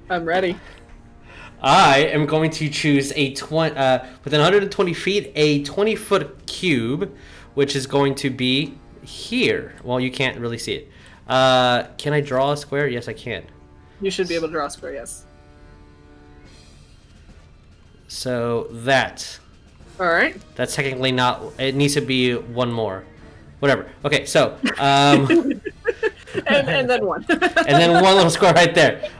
I'm ready. I am going to choose a within 120 feet, a 20-foot cube, which is going to be here. Well, you can't really see it. Can I draw a square? Yes, I can. You should be able to draw a square, yes. So that. All right. That's technically not. It needs to be 1 more. Whatever. Okay, so. And then 1. and then 1 little square right there.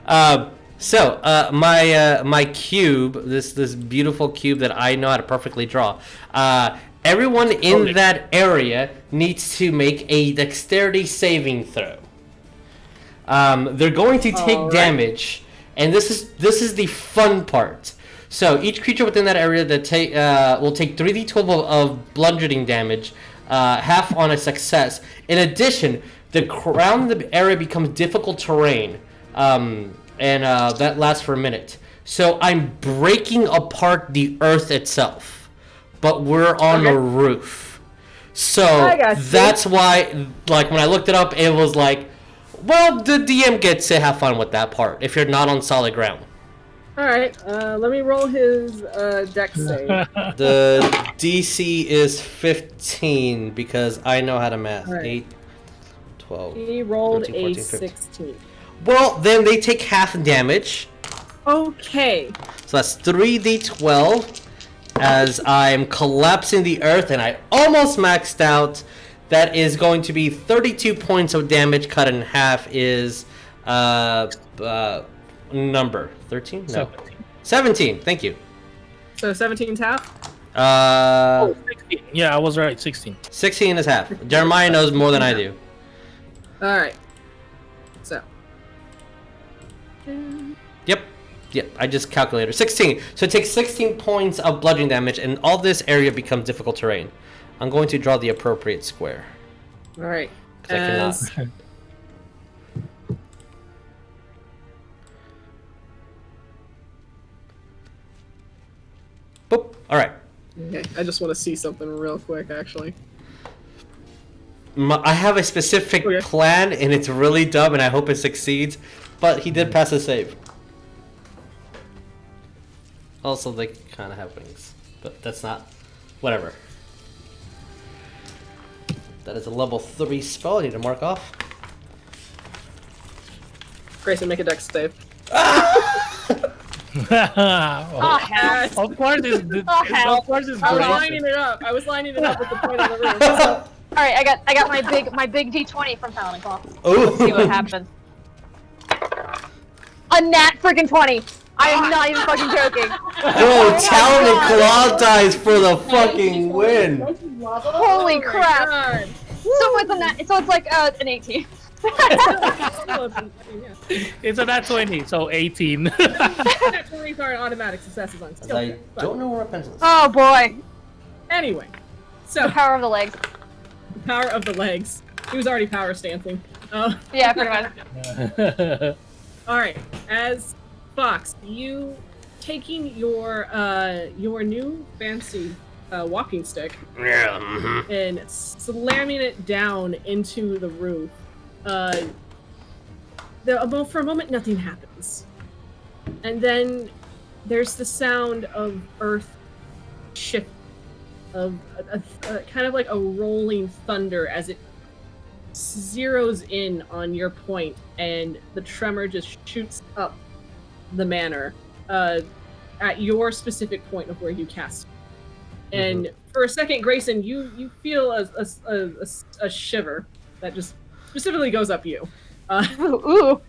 So my cube, this beautiful cube that I know how to perfectly draw. Everyone in that area needs to make a dexterity saving throw. They're going to take damage, and this is the fun part. So each creature within that area that will take 3d12 of bludgeoning damage, half on a success. In addition, the around the area becomes difficult terrain. And that lasts for a minute. So I'm breaking apart the earth itself, but we're on a roof. So that's why, like, when I looked it up, it was like, well, the DM gets to have fun with that part if you're not on solid ground. All right, let me roll his dex save. The DC is 15 because I know how to math. 8, 12. He rolled 13, 14, a 15. 16. Well, then they take half damage. Okay. So that's 3d12 as I'm collapsing the earth, and I almost maxed out. That is going to be 32 points of damage cut in half is number 13? No. 17. Thank you. So 17's half? 16. Yeah, I was right. 16. 16 is half. Jeremiah knows more than I do. All right. So. Yep, I just calculated 16. So it takes 16 points of bludgeoning damage, and all this area becomes difficult terrain. I'm going to draw the appropriate square. All right. Because I cannot. Boop. All right. Okay, I just want to see something real quick, actually. I have a specific plan, and it's really dumb, and I hope it succeeds. But he did pass a save. Also, they kind of have wings, but that's not. Whatever. That is a level 3 spell. I need to mark off. Grayson, make a dex save. Of course, it's I was lining it up. I was lining it up at the point of the room. So. All right, I got my big D20 from Paladin Claw. Oh. Let's see what happens. a nat freaking 20. I am not even fucking joking. Bro, Talon Claw dies for the fucking win. Holy crap. God. So it's like an 18. It's a nat 20, so 18. Nat 20s are automatic successes on skill I check, but don't know where my pencil is. Oh boy. anyway. So The power of the legs. the power of the legs. He was already power stancing. Yeah, pretty much. All right. As Fox, you taking your new fancy walking stick Yeah. Mm-hmm. and slamming it down into the roof. For a moment, nothing happens, and then there's the sound of earth shift, of a kind of like a rolling thunder as it zeroes in on your point, and the tremor just shoots up the manor at your specific point of where you cast. And for a second, Greyson, you feel a shiver that just specifically goes up you. Ooh. Ooh.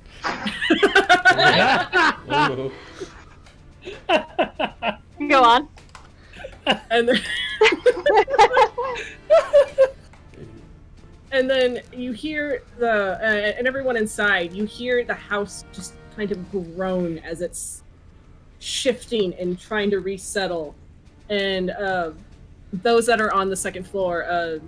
Go on. And then, and then you hear and everyone inside, you hear the house just kind of groan as it's shifting and trying to resettle. And those that are on the second floor,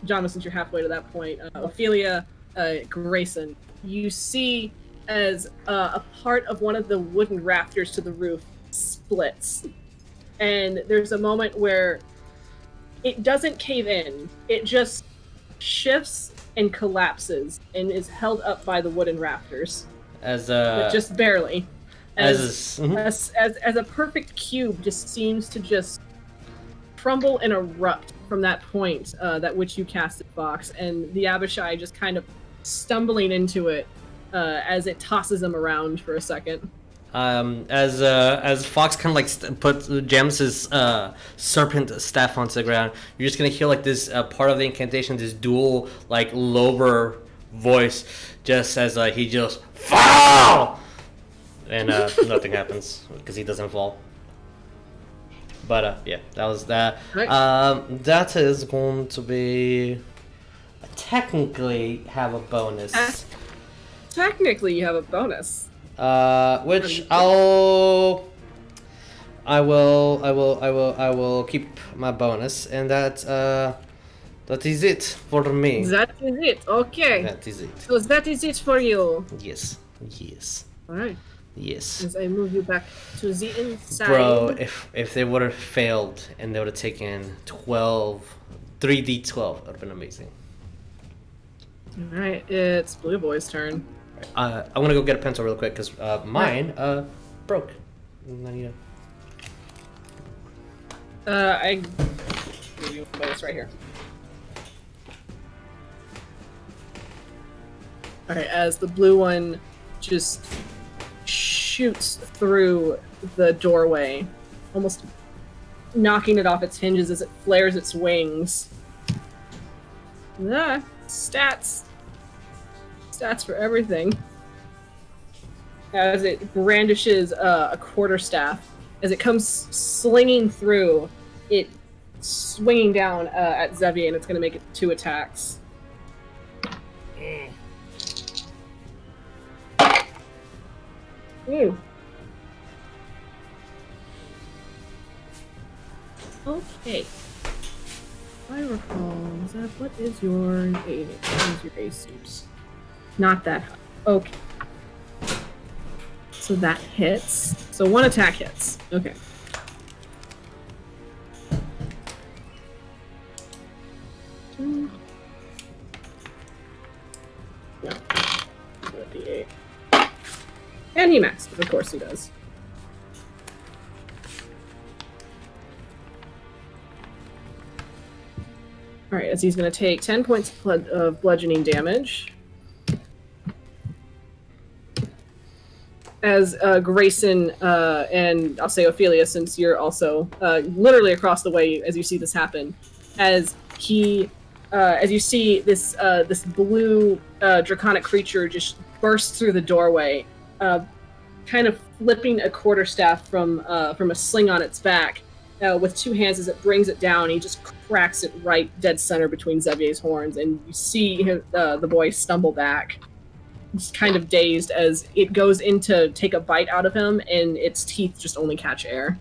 Janva, since you're halfway to that point, Ophelia, Greyson, you see as a part of one of the wooden rafters to the roof splits. And there's a moment where it doesn't cave in. It just shifts and collapses and is held up by the wooden rafters. But just barely. As a perfect cube just seems to just crumble and erupt from that point that which you casted, Fox, and the Abishai just kind of stumbling into it as it tosses him around for a second. As Fox kind of jams his serpent staff onto the ground, you're just gonna hear like this part of the incantation, this dual like lower voice, just as he just fall, and nothing happens because he doesn't fall. But yeah, that was that. Right. That is going to be technically have a bonus. Technically, you have a bonus. Which I will keep my bonus, and that is it for me. That is it. Okay. That is it. So that is it for you. Yes. All right. Yes. As I move you back to the inside. Bro, if they would have failed and they would have taken 3d12, it would have been amazing. All right, it's Blue Boy's turn. I'm gonna go get a pencil real quick because mine broke. And I need I give you a bonus right here. All right, as the blue one just shoots through the doorway, almost knocking it off its hinges as it flares its wings. Stats for everything. As it brandishes a quarterstaff, as it comes slinging through, it swinging down at Xavier, and it's going to make it 2 attacks. Ooh. Okay. I recall, what is your AC? Not that high. Okay. So that hits. So 1 attack hits. Okay. No. D8. And he maxes, of course he does. Alright, as he's going to take 10 points of bludgeoning damage. As Greyson and I'll say Ophelia, since you're also literally across the way as you see this happen, as you see this blue draconic creature just burst through the doorway, kind of flipping a quarterstaff from a sling on its back with two hands as it brings it down. He just cracks it right dead center between Xevier's horns, and you see the boy stumble back. He's kind of dazed as it goes in to take a bite out of him, and its teeth just only catch air.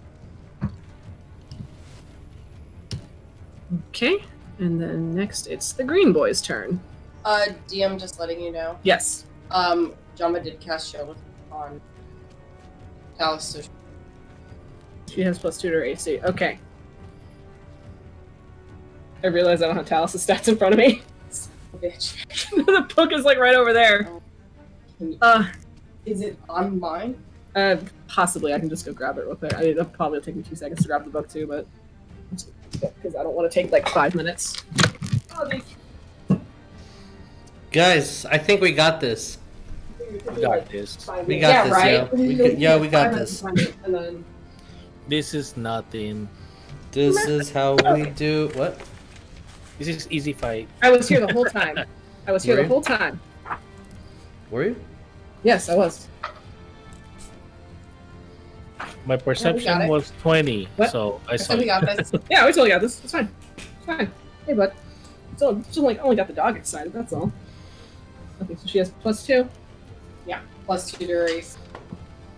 Okay, and then next it's the green boy's turn. DM, just letting you know. Yes. Janva did cast Shield on Alice, so She has +2 to her AC. Okay. I realize I don't have Talis' stats in front of me. bitch. The book is like right over there. Is it on mine? Possibly. I can just go grab it real quick. I mean, it'll probably take me 2 seconds to grab the book too, but because I don't want to take like 5 minutes. Guys, I think we got this. We got this. We got this, right? yo. We got this. And then This is nothing. This is how we do. What? This is easy fight. I was here the whole time. I was here Were the you? whole time. Were you? Yes, I was. My perception it. was 20, What? so I saw So we it. got this. Yeah, we totally got this. It's fine. It's fine. Hey, bud. So just like only got the dog excited. That's all. Okay, so she has +2. +2 to her AC.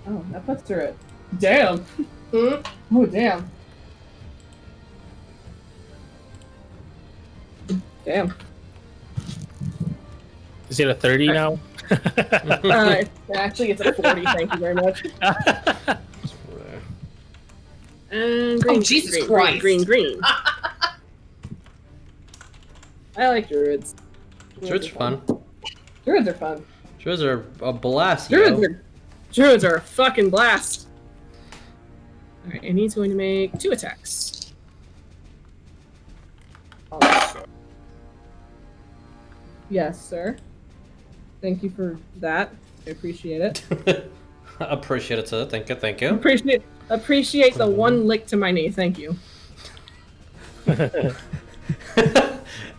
Oh, that puts her at. Damn. Hmm? Oh, damn. Damn. Is it a 30 now? Actually, it's a 40. Thank you very much. And green, Jesus green, Christ. green. I like druids. Druids are fun. Druids are fun. Druids are a blast, yo. Druids are a fucking blast. Alright, and he's going to make 2 attacks. Yes, sir. Thank you for that. I appreciate it. Appreciate it, sir. Thank you, thank you. Appreciate the one lick to my knee. Thank you.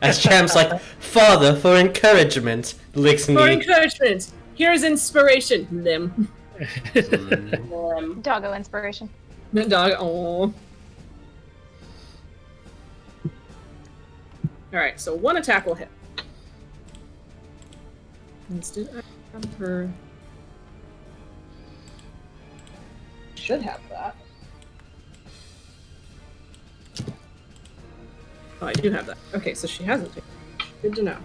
As Champ's like, Father, for encouragement, licks For knee. encouragement, here's inspiration. Limb. Doggo inspiration. That dog. Oh. Alright, so 1 attack will hit. Let's do that. Her. Should have that. Oh, I do have that. Okay, so she hasn't taken it. Good to know.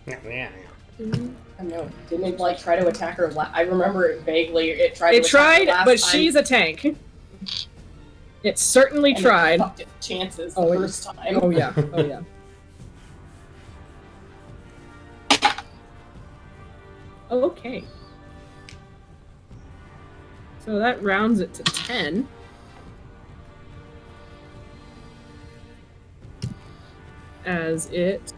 I know. Didn't it like try to attack her? I remember it vaguely. It tried. It to attack her tried, last but time, she's a tank. It certainly and it tried. fucked its chances Oh, the it- first time. Oh yeah. Oh yeah. Okay. So that rounds it to 10. As it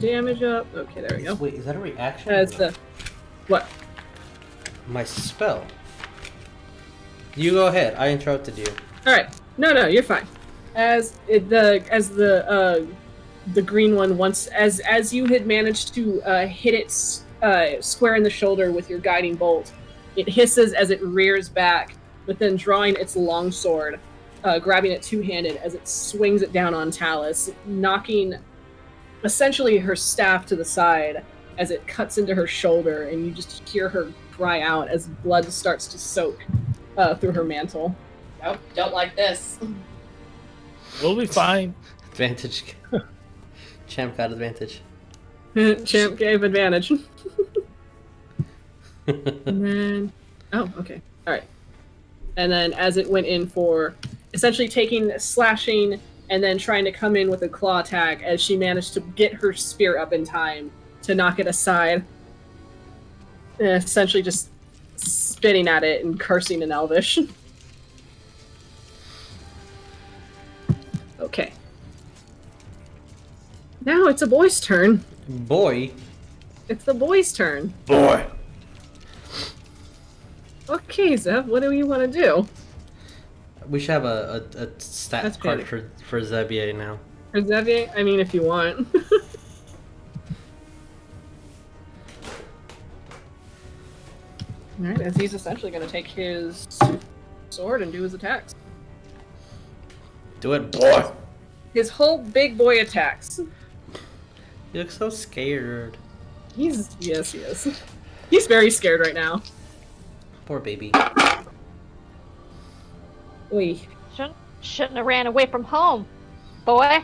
damage up. Okay, there we go. Wait, is that a reaction? As the what? My spell. You go ahead. I interrupted you. All right. No, you're fine. As the green one once as you had managed to hit it square in the shoulder with your guiding bolt, it hisses as it rears back, but then drawing its long sword, grabbing it two-handed as it swings it down on Talus, knocking essentially her staff to the side as it cuts into her shoulder, and you just hear her cry out as blood starts to soak through her mantle. Nope, don't like this. We'll be fine. Advantage. Champ got advantage. Champ gave advantage. And then, oh, okay, all right. And then as it went in for essentially taking slashing and then trying to come in with a claw attack, as she managed to get her spear up in time to knock it aside, and essentially just spitting at it and cursing in Elvish. Okay. Now it's a boy's turn. Boy. It's the boy's turn. Boy. Okay, Zev, what do you want to do? We should have a stat That's card panic. for Xavier now. For Xavier? I mean, if you want. Alright, as he's essentially going to take his sword and do his attacks. Do it, boy! His whole big boy attacks. You look so scared. Yes, he is. He's very scared right now. Poor baby. Oy. Shouldn't have ran away from home, boy.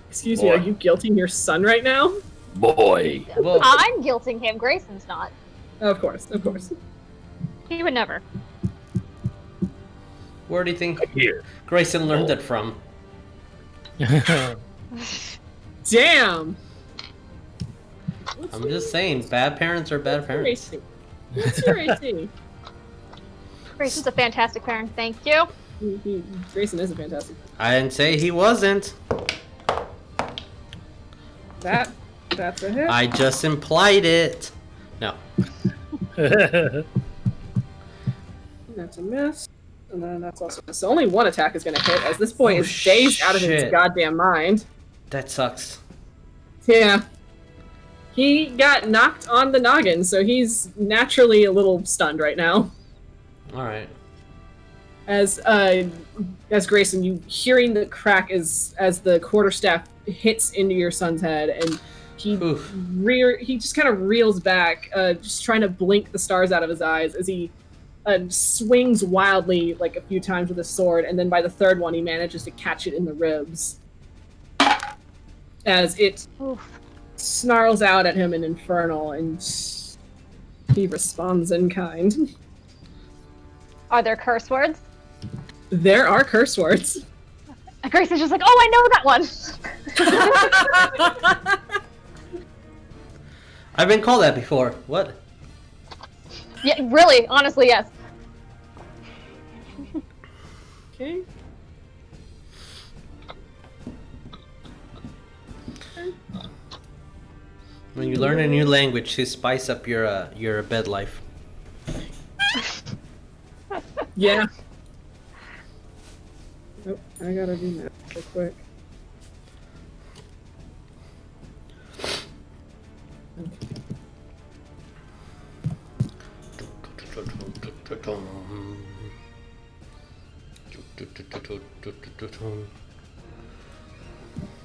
Excuse me, are you guilting your son right now? Boy. Whoa. I'm guilting him. Grayson's not. Of course. He would never. Where do you think Here. Greyson learned it from? Damn! I'm just saying, bad parents are bad parents. What's your AC? Grayson's a fantastic parent. Thank you. Greyson is a fantastic. I didn't say he wasn't. That's a hit. I just implied it. No. That's a miss. And then that's also a miss. So only one attack is going to hit, as this boy is dazed out of his shit. goddamn mind. That sucks. Yeah. He got knocked on the noggin, so he's naturally a little stunned right now. Alright. As Grayson, you hearing the crack as the quarterstaff hits into your son's head, and he just kind of reels back, just trying to blink the stars out of his eyes as he swings wildly like a few times with his sword, and then by the third one he manages to catch it in the ribs as it snarls out at him in Infernal, and he responds in kind. Are there curse words? There are curse words. Grayson's just like, oh, I know that one. I've been called that before. What? Yeah, really, honestly, yes. Okay. When you learn a new language, you spice up your bed life. Yeah. Nope, I gotta do that real quick.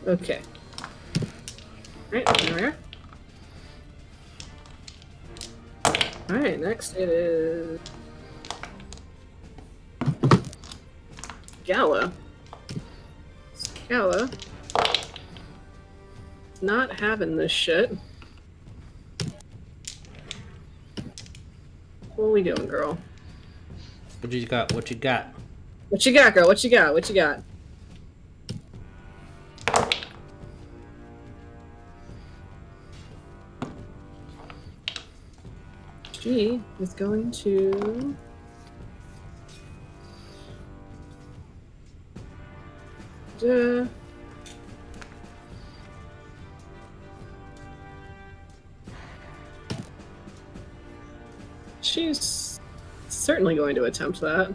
Okay. Alright, there we are. Alright, next it is Gala. Gala. Not having this shit. What are we doing, girl? What you got? What you got? What you got, girl? What you got? What you got? She is going to... She's certainly going to attempt that.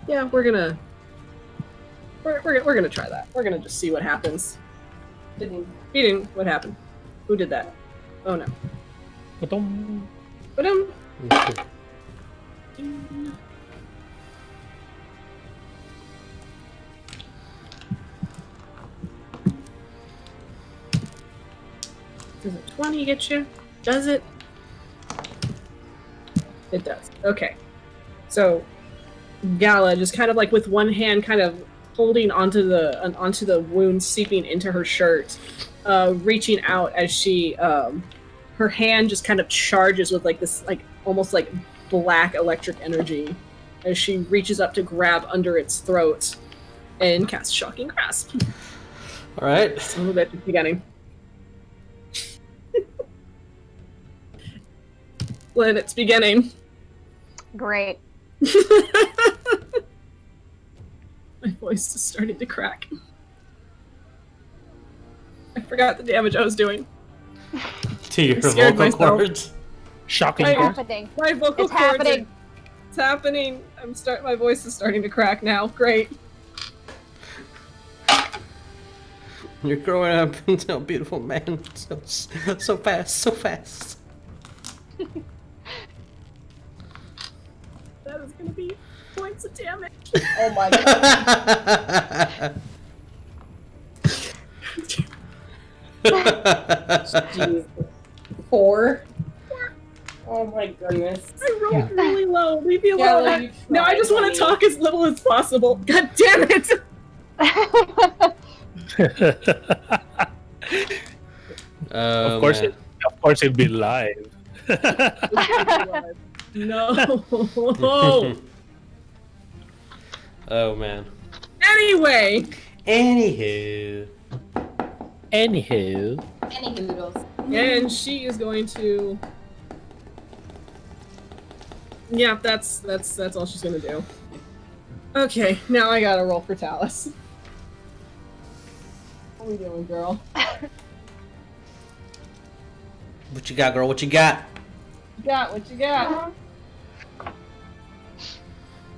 Yeah, we're gonna try that. We're gonna just see what happens. He didn't. What happened? Who did that? Oh no. Ba-dum. Ba-dum. Does a 20 get you? Does it? It does. Okay. So Gala just kind of like with one hand kind of holding onto the wound seeping into her shirt, reaching out as she her hand just kind of charges with like this like almost like black electric energy as she reaches up to grab under its throat and cast Shocking Grasp. All right. A little bit at the beginning. When it's beginning. Great. My voice is starting to crack. I forgot the damage I was doing. To your scared vocal myself. cords. Shocking. Right. It's happening. My vocal It's cords. happening. It's happening. My voice is starting to crack now. Great. You're growing up into a beautiful man so fast, so fast. That is gonna be points of damage. Oh my god. Jeez. 4. Oh my goodness. I rolled really low. Leave me Yeah, alone. well, you No, I just want tried, to talk as little as possible. God damn it! Of course, man. of course, it'd be live. No. Oh man. Anyway. Anywho. Anywho, Any noodles. And she is going to. Yeah, that's all she's gonna do. Okay, now I gotta roll for Talus. What are we doing, girl? What you got, girl? What you got? What you got?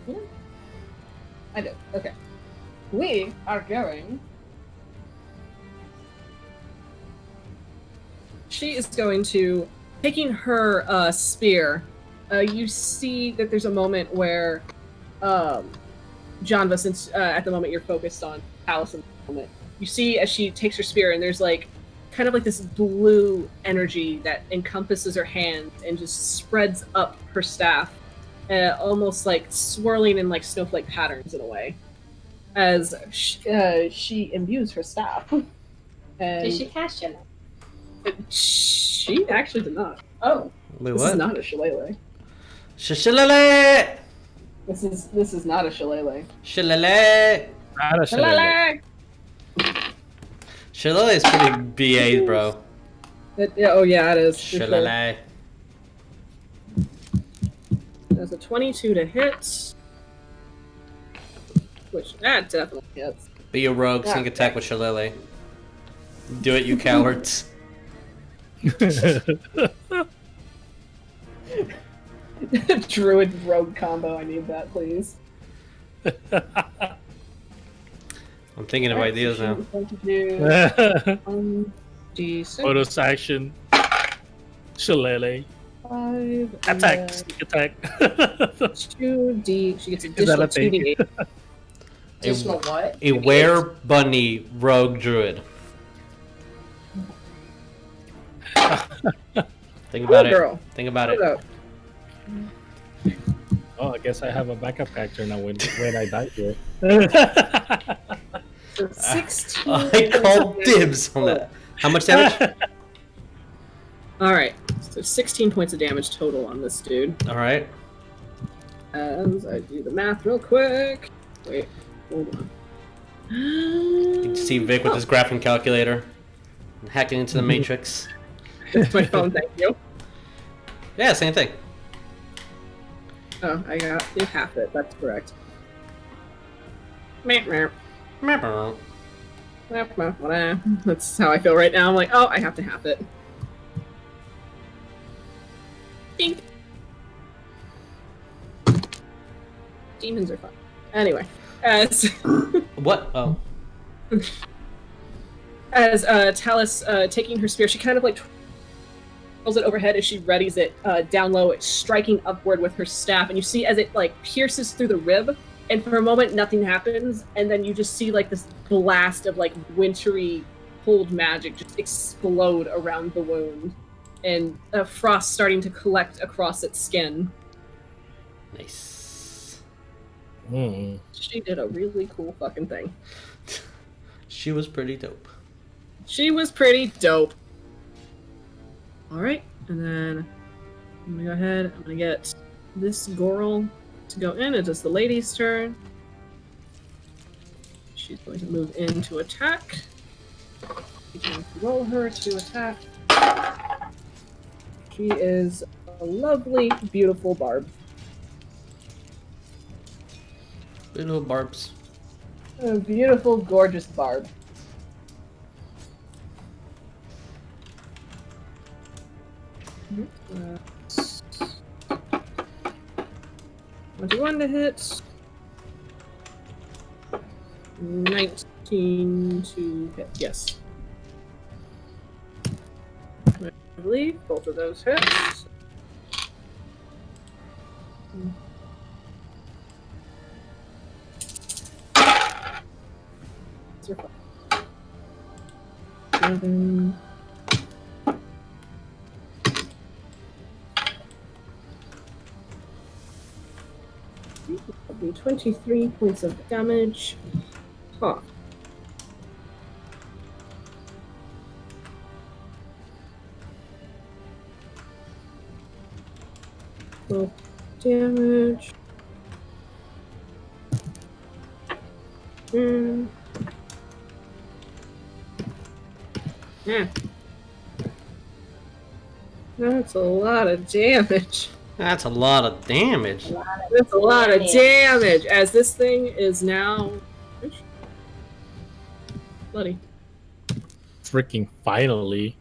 Yeah. I do. Okay. We are going. She is going to, taking her spear. You see that there's a moment where Janva, since at the moment you're focused on Talus in the moment, you see as she takes her spear and there's like kind of like this blue energy that encompasses her hand and just spreads up her staff, almost like swirling in like snowflake patterns in a way, as she imbues her staff. And Did she cast Janva? she actually did not. Oh. Wait, This what? is not a shillelagh. Shillelagh! This is not a shillelagh. Shillelagh! not a shillelagh. Shillelagh is pretty BA, bro. Oh yeah, it is. for sure. Shillelagh. That's a 22 to hit. Which, that definitely hits. Be a rogue, sneak attack with Shillelagh. Do it, you cowards. Druid rogue combo, I need that, please. I'm thinking of ideas now. Going to do D6, Bonus action. Shillelagh. 5, Attack. Sneak attack. 2D. She gets Is additional that a thing? 2D8. Additional what? A were-bunny rogue druid. Think about it. Girl. Think about it. Hold up. Oh, I guess I have a backup character now when I die here. So 16. I called dibs on that. How much damage? Alright, so 16 points of damage total on this dude. Alright. As I do the math real quick. Wait, hold on. You can see Vic with his graphing calculator. Hacking into the matrix. My phone, thank you. Yeah, same thing. Oh, I got you half it. That's correct. Meh, meh. That's how I feel right now. I'm like, oh, I have to half it. Ding. Demons are fun. Anyway, as What? Oh. as Talus taking her spear, she kind of like twirls it overhead as she readies it down low, it's striking upward with her staff, and you see as it like pierces through the rib, and for a moment nothing happens, and then you just see like this blast of like wintry cold magic just explode around the wound, and frost starting to collect across its skin. Nice. Hmm. She did a really cool fucking thing. She was pretty dope. She was pretty dope. Alright, and then I'm gonna go ahead, I'm gonna get this Goral to go in. It is the lady's turn. She's going to move in to attack. She's going to roll her to attack. She is a lovely, beautiful barb. Little barbs. A beautiful, gorgeous barb. 21 to hit. 19 to hit. Yes. I believe both of those hits. Seven. That'll be 23 points of damage. Huh. Well, damage. Yeah. That's a lot of damage. That's a lot of damage. That's a lot of damage. As this thing is now bloody. Freaking finally.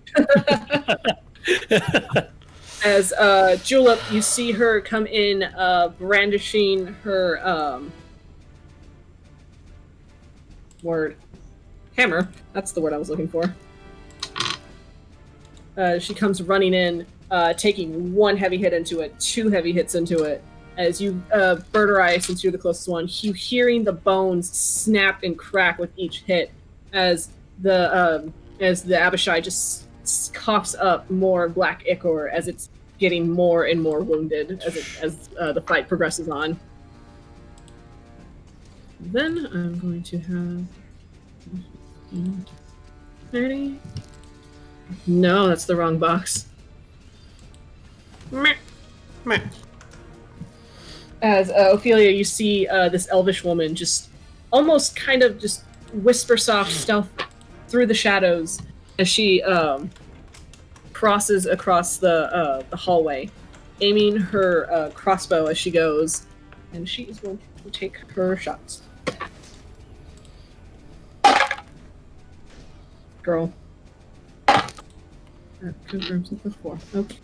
As Julep, you see her come in, brandishing her hammer. That's the word I was looking for. She comes running in, taking one heavy hit into it, 2 heavy hits into it. As you, Birdurai, since you're the closest one, you hearing the bones snap and crack with each hit, as the Abishai just coughs up more black ichor as it's getting more and more wounded as the fight progresses on. Then I'm going to have 30. No, that's the wrong box. Meh. Meh. As Ophelia, you see this elvish woman just almost kind of just whisper soft stealth through the shadows as she crosses across the hallway, aiming her crossbow as she goes, and she is going to take her shots. Girl. That confirms it before. Okay.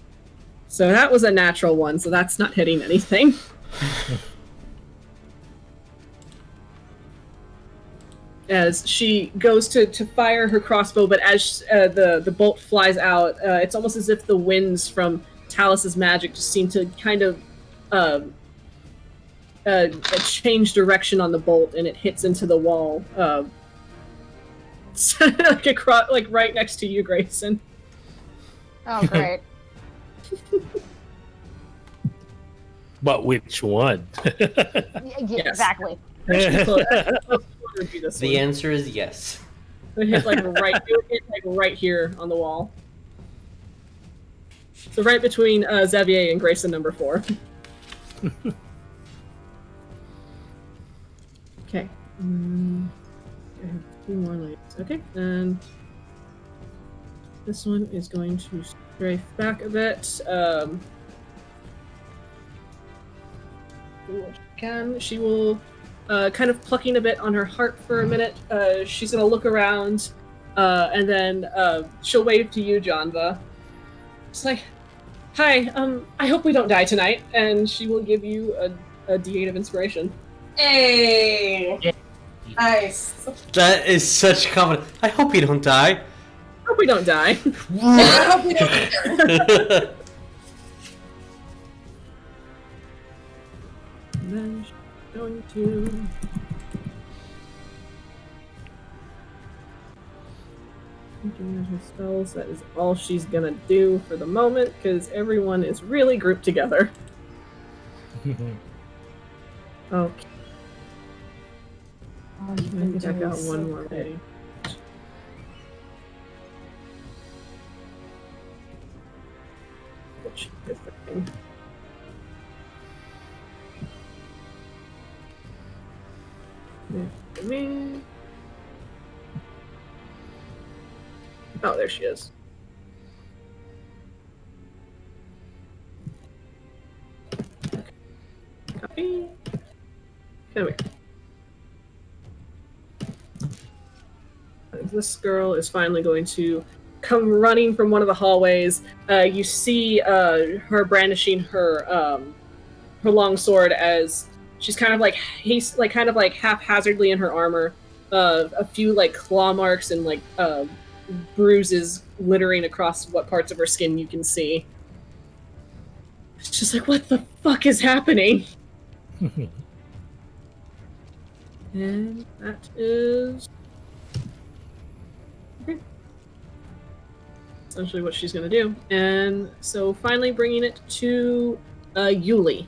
So that was a natural one, so that's not hitting anything. As she goes to fire her crossbow, but as the bolt flies out, it's almost as if the winds from Talus's magic just seem to kind of change direction on the bolt, and it hits into the wall, like right next to you, Greyson. Oh, great. But which one? Yeah, exactly. The answer is yes. It hit right here on the wall. So right between Xavier and Greyson number 4. Okay. I have 2 more lights. Okay, and this one is going to strafe back a bit. She will kind of plucking a bit on her heart for a minute. She's gonna look around, and then she'll wave to you, Janva. It's like, "Hi, I hope we don't die tonight." And she will give you a D8 of inspiration. Hey! Yeah. Nice. That is such confidence. I hope you don't die. Hope we don't die. I hope we don't. And then she's going to looking at her spells. That is all she's gonna do for the moment, because everyone is really grouped together. Okay. I think I got one more lady. Which is the thing. Me. Oh, there she is. Copy. Come here. This girl is finally going to come running from one of the hallways. You see her brandishing her long sword as she's kind of like haphazardly in her armor, a few like claw marks and like bruises littering across what parts of her skin you can see. It's just like, what the fuck is happening? And that is essentially what she's going to do. And so finally bringing it to Yuliy.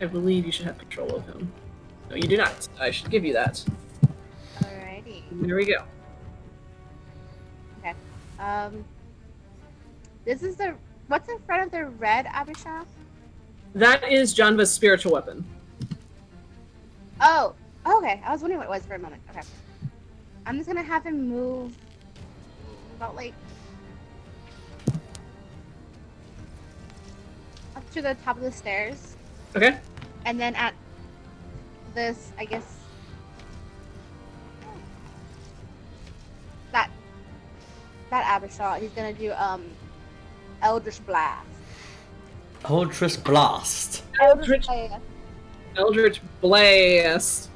I believe you should have control of him. No, you do not. I should give you that. Alrighty. There we go. Okay. This is the what's in front of the red Abishai? That is Janva's spiritual weapon. Oh, okay. I was wondering what it was for a moment. Okay. I'm just gonna have him move about like up to the top of the stairs. Okay. And then at this, I guess that Abishai, he's gonna do Eldritch Blast. Eldritch Blast. Eldritch Blast. Eldritch Blast.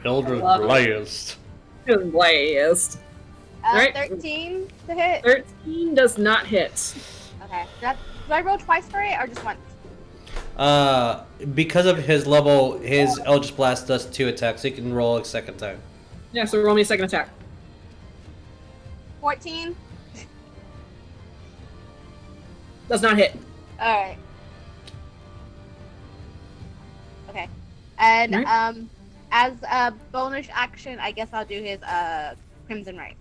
Eldritch love it. Blast. Blast. Alright. 13 to hit. 13 does not hit. Okay. Do I roll twice for it or just once? Because of his level, his Eldritch Blast does 2 attacks. So he can roll a second time. Yeah, so roll me a second attack. 14. Does not hit. Alright. Okay. And Alright. as a bonus action, I guess I'll do his Crimson Right.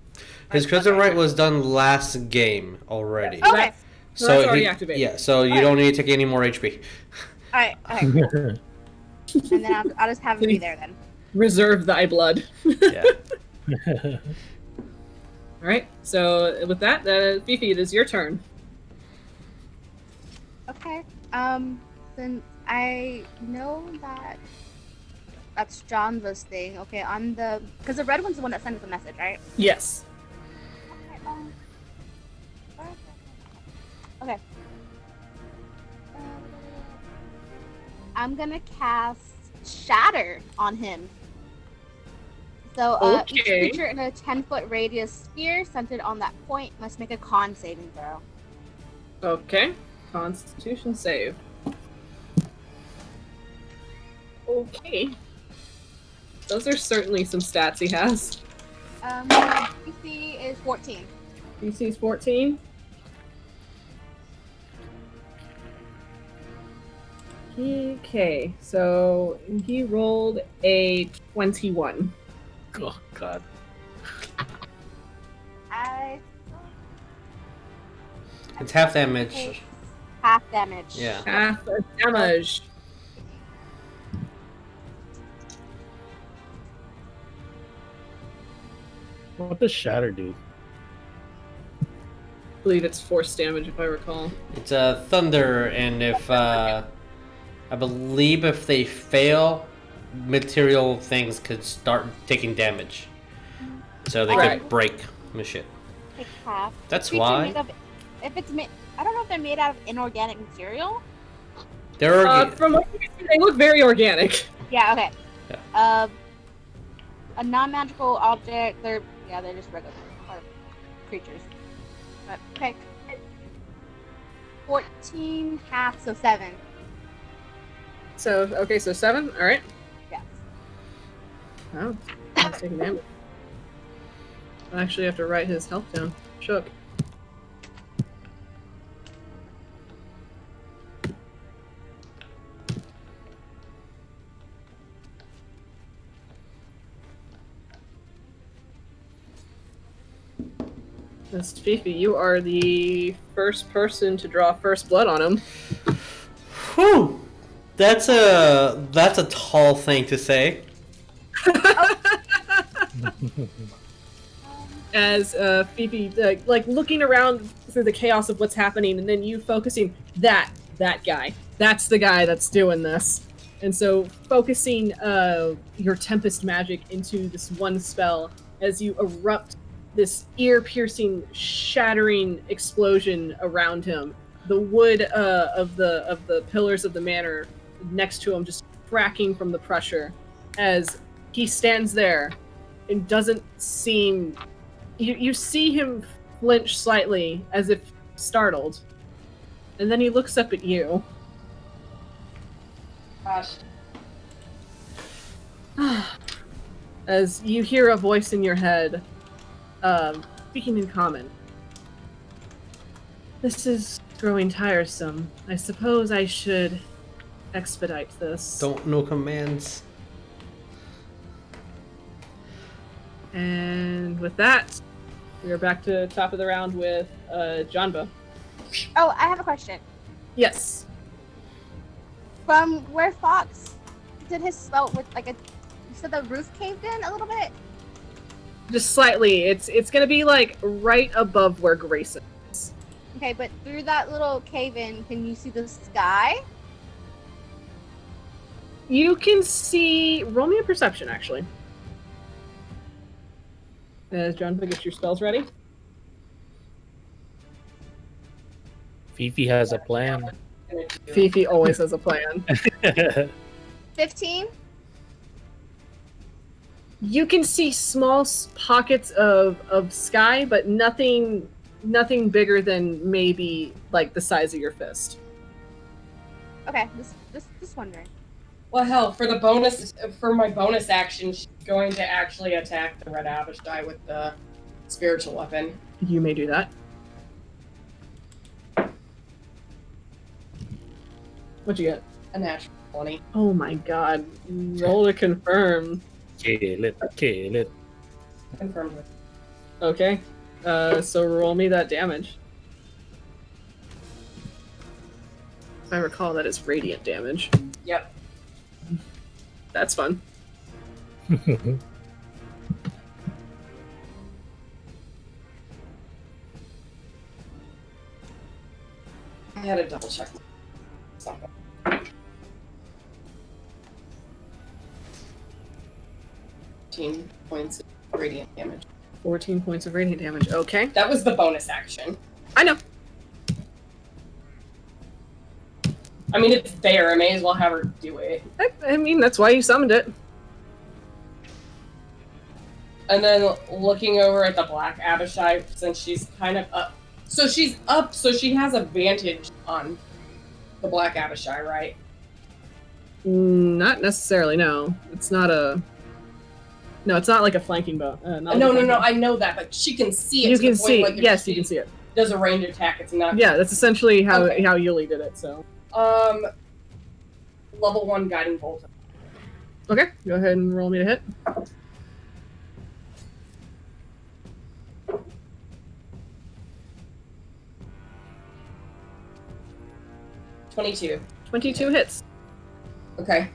His Crimson Right was done last game already. Okay. So that's already activated. Yeah, so you don't need to take any more HP. Alright. Okay. Cool. And then I'll just have him be there then. Reserve thy blood. Yeah. Alright, so with that, Fifi, it is your turn. Okay. Since I know that that's Janva's thing. Okay, on the because the red one's the one that sends the message, right? Yes. Okay. I'm gonna cast Shatter on him. So each Okay. creature in a 10-foot radius sphere centered on that point must make a con saving throw. Okay. Constitution save. Okay. Those are certainly some stats he has. DC is 14. DC is 14. Okay, so he rolled a 21. Oh God. It's half damage. Half damage. Yeah. Half damage. What does Shatter do? I believe it's force damage, if I recall. It's thunder, and if I believe if they fail, material things could start taking damage, so they Right. could break and shit. Take half. That's Creature why made of- if it's made, I don't know if they're made out of inorganic material. they're From what you can see, they look very organic. Yeah. Okay. Yeah. A non-magical object. They're just regular creatures. But, okay. 14 half, so 7. So, okay, so 7? Alright. Yes. Oh, he's taking damage. I actually have to write his health down. Shook. Miss Fifi, you are the first person to draw first blood on him. Whew. That's a tall thing to say. As Fifi, like looking around through the chaos of what's happening, and then you focusing that guy. That's the guy that's doing this. And so focusing your Tempest magic into this one spell as you erupt this ear-piercing, shattering explosion around him. the wood of the pillars of the manor next to him just cracking from the pressure as he stands there and doesn't seem. You see him flinch slightly as if startled, and then he looks up at you. Gosh. As you hear a voice in your head, speaking in common. This is growing tiresome. I suppose I should expedite this. Don't know commands. And with that, we are back to top of the round with Janva. Oh, I have a question. Yes. From where Fox did his spell with like a, you said the roof caved in a little bit? Just slightly. It's gonna be like right above where Greyson is. Okay, but through that little cave in, can you see the sky? You can see. Roll me a perception, actually. As Janva gets your spells ready. Fifi has a plan. Fifi always has a plan. 15? You can see small pockets of sky, but nothing bigger than maybe like the size of your fist. Okay, just wondering. Well, hell, for my bonus action, she's going to actually attack the Red Abishai with the spiritual weapon. You may do that. What'd you get? A natural 20. Oh my god. Roll to confirm. Kill it. Confirmed with. Okay. So roll me that damage. If I recall, that is radiant damage. Yep. That's fun. I had to double check something. 14 points of radiant damage. 14 points of radiant damage. Okay. That was the bonus action. I know. I mean, it's there. I may as well have her do it. I mean, that's why you summoned it. And then looking over at the Black Abishai, since she's kind of up. So she's up, so she has advantage on the Black Abishai, right? Not necessarily, no. It's not a... No, it's not like a flanking bow. No, I know that, but she can see it. You to can the point, see like, it. if Yes, she you can see it. Does a ranged attack, it's not... Yeah, that's essentially how Okay. how Yuliy did it, so... Level 1 Guiding Bolt. Okay, go ahead and roll me to hit. $22. 22 hits. Okay.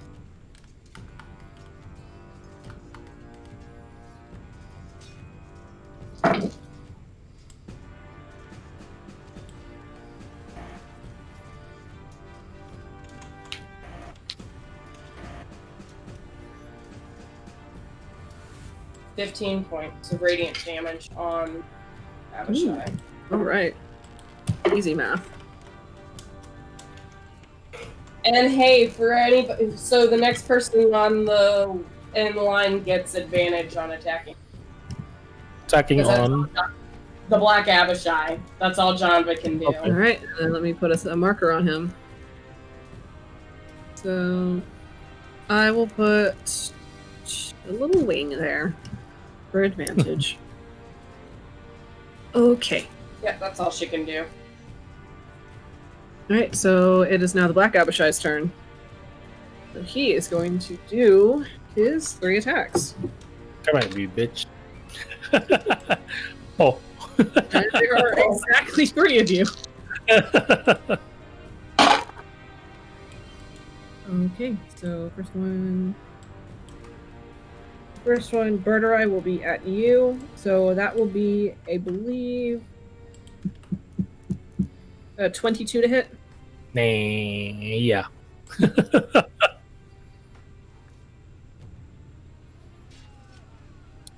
$15 points of radiant damage on Abishai. Alright. Easy math. And hey, for anybody, so the next person in the line gets advantage on attacking. Attacking Is that- on. The Black Abishai. That's all Janva can do. Okay. Alright, and then let me put a marker on him. So... I will put a little wing there for advantage. Okay. Yeah, that's all she can do. Alright, so it is now the Black Abishai's turn. So he is going to do his 3 attacks. Come at me, bitch. Oh. And there are exactly 3 of you. Okay, so first one, Birdurai will be at you. So that will be, I believe, 22 to hit. Nah, yeah.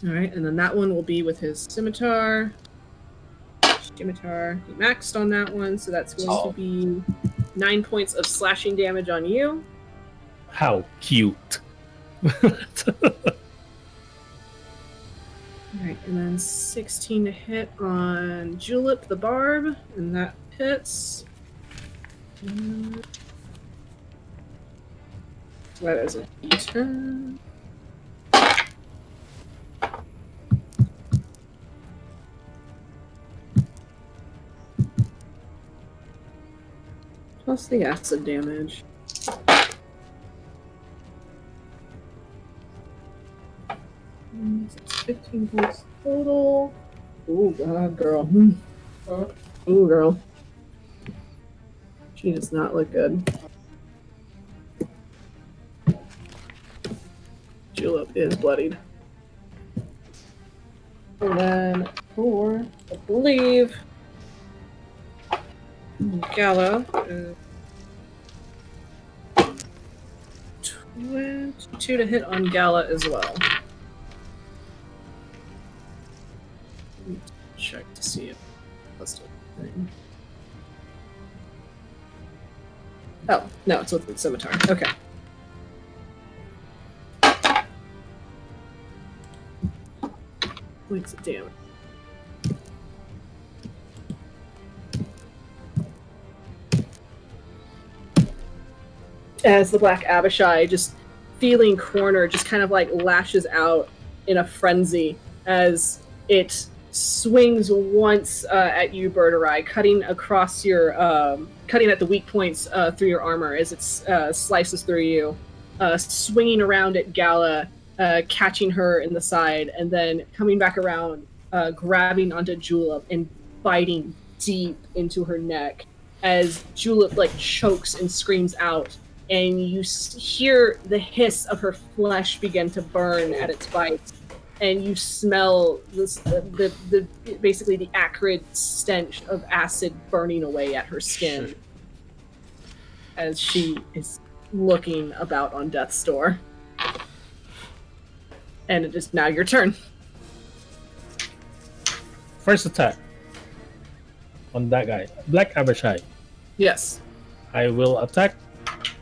All right, and then that one will be with his scimitar. Scimitar, you maxed on that one, so that's going to be 9 points of slashing damage on you. How cute. Alright, and then 16 to hit on Julep the Barb, and that hits. That is a D10. Plus the acid damage. It's 15 points total. Ooh, God, girl. Ooh, girl. She does not look good. Julep is bloodied. And then for, I believe, Gala. 22 to hit on Gala as well. Check to see if that's the thing. Oh, no, it's with the scimitar. Okay. Points of damage. As the Black Abishai, just feeling cornered, just kind of like lashes out in a frenzy as it swings once at you, Birdurai, cutting across your, cutting at the weak points through your armor as it slices through you, swinging around at Gala, catching her in the side, and then coming back around, grabbing onto Julep and biting deep into her neck as Julep like chokes and screams out, and you hear the hiss of her flesh begin to burn at its bite. And you smell this, the basically the acrid stench of acid burning away at her skin as she is looking about on death's door. And it is now your turn. First attack on that guy, Black Abishai. Yes. I will attack.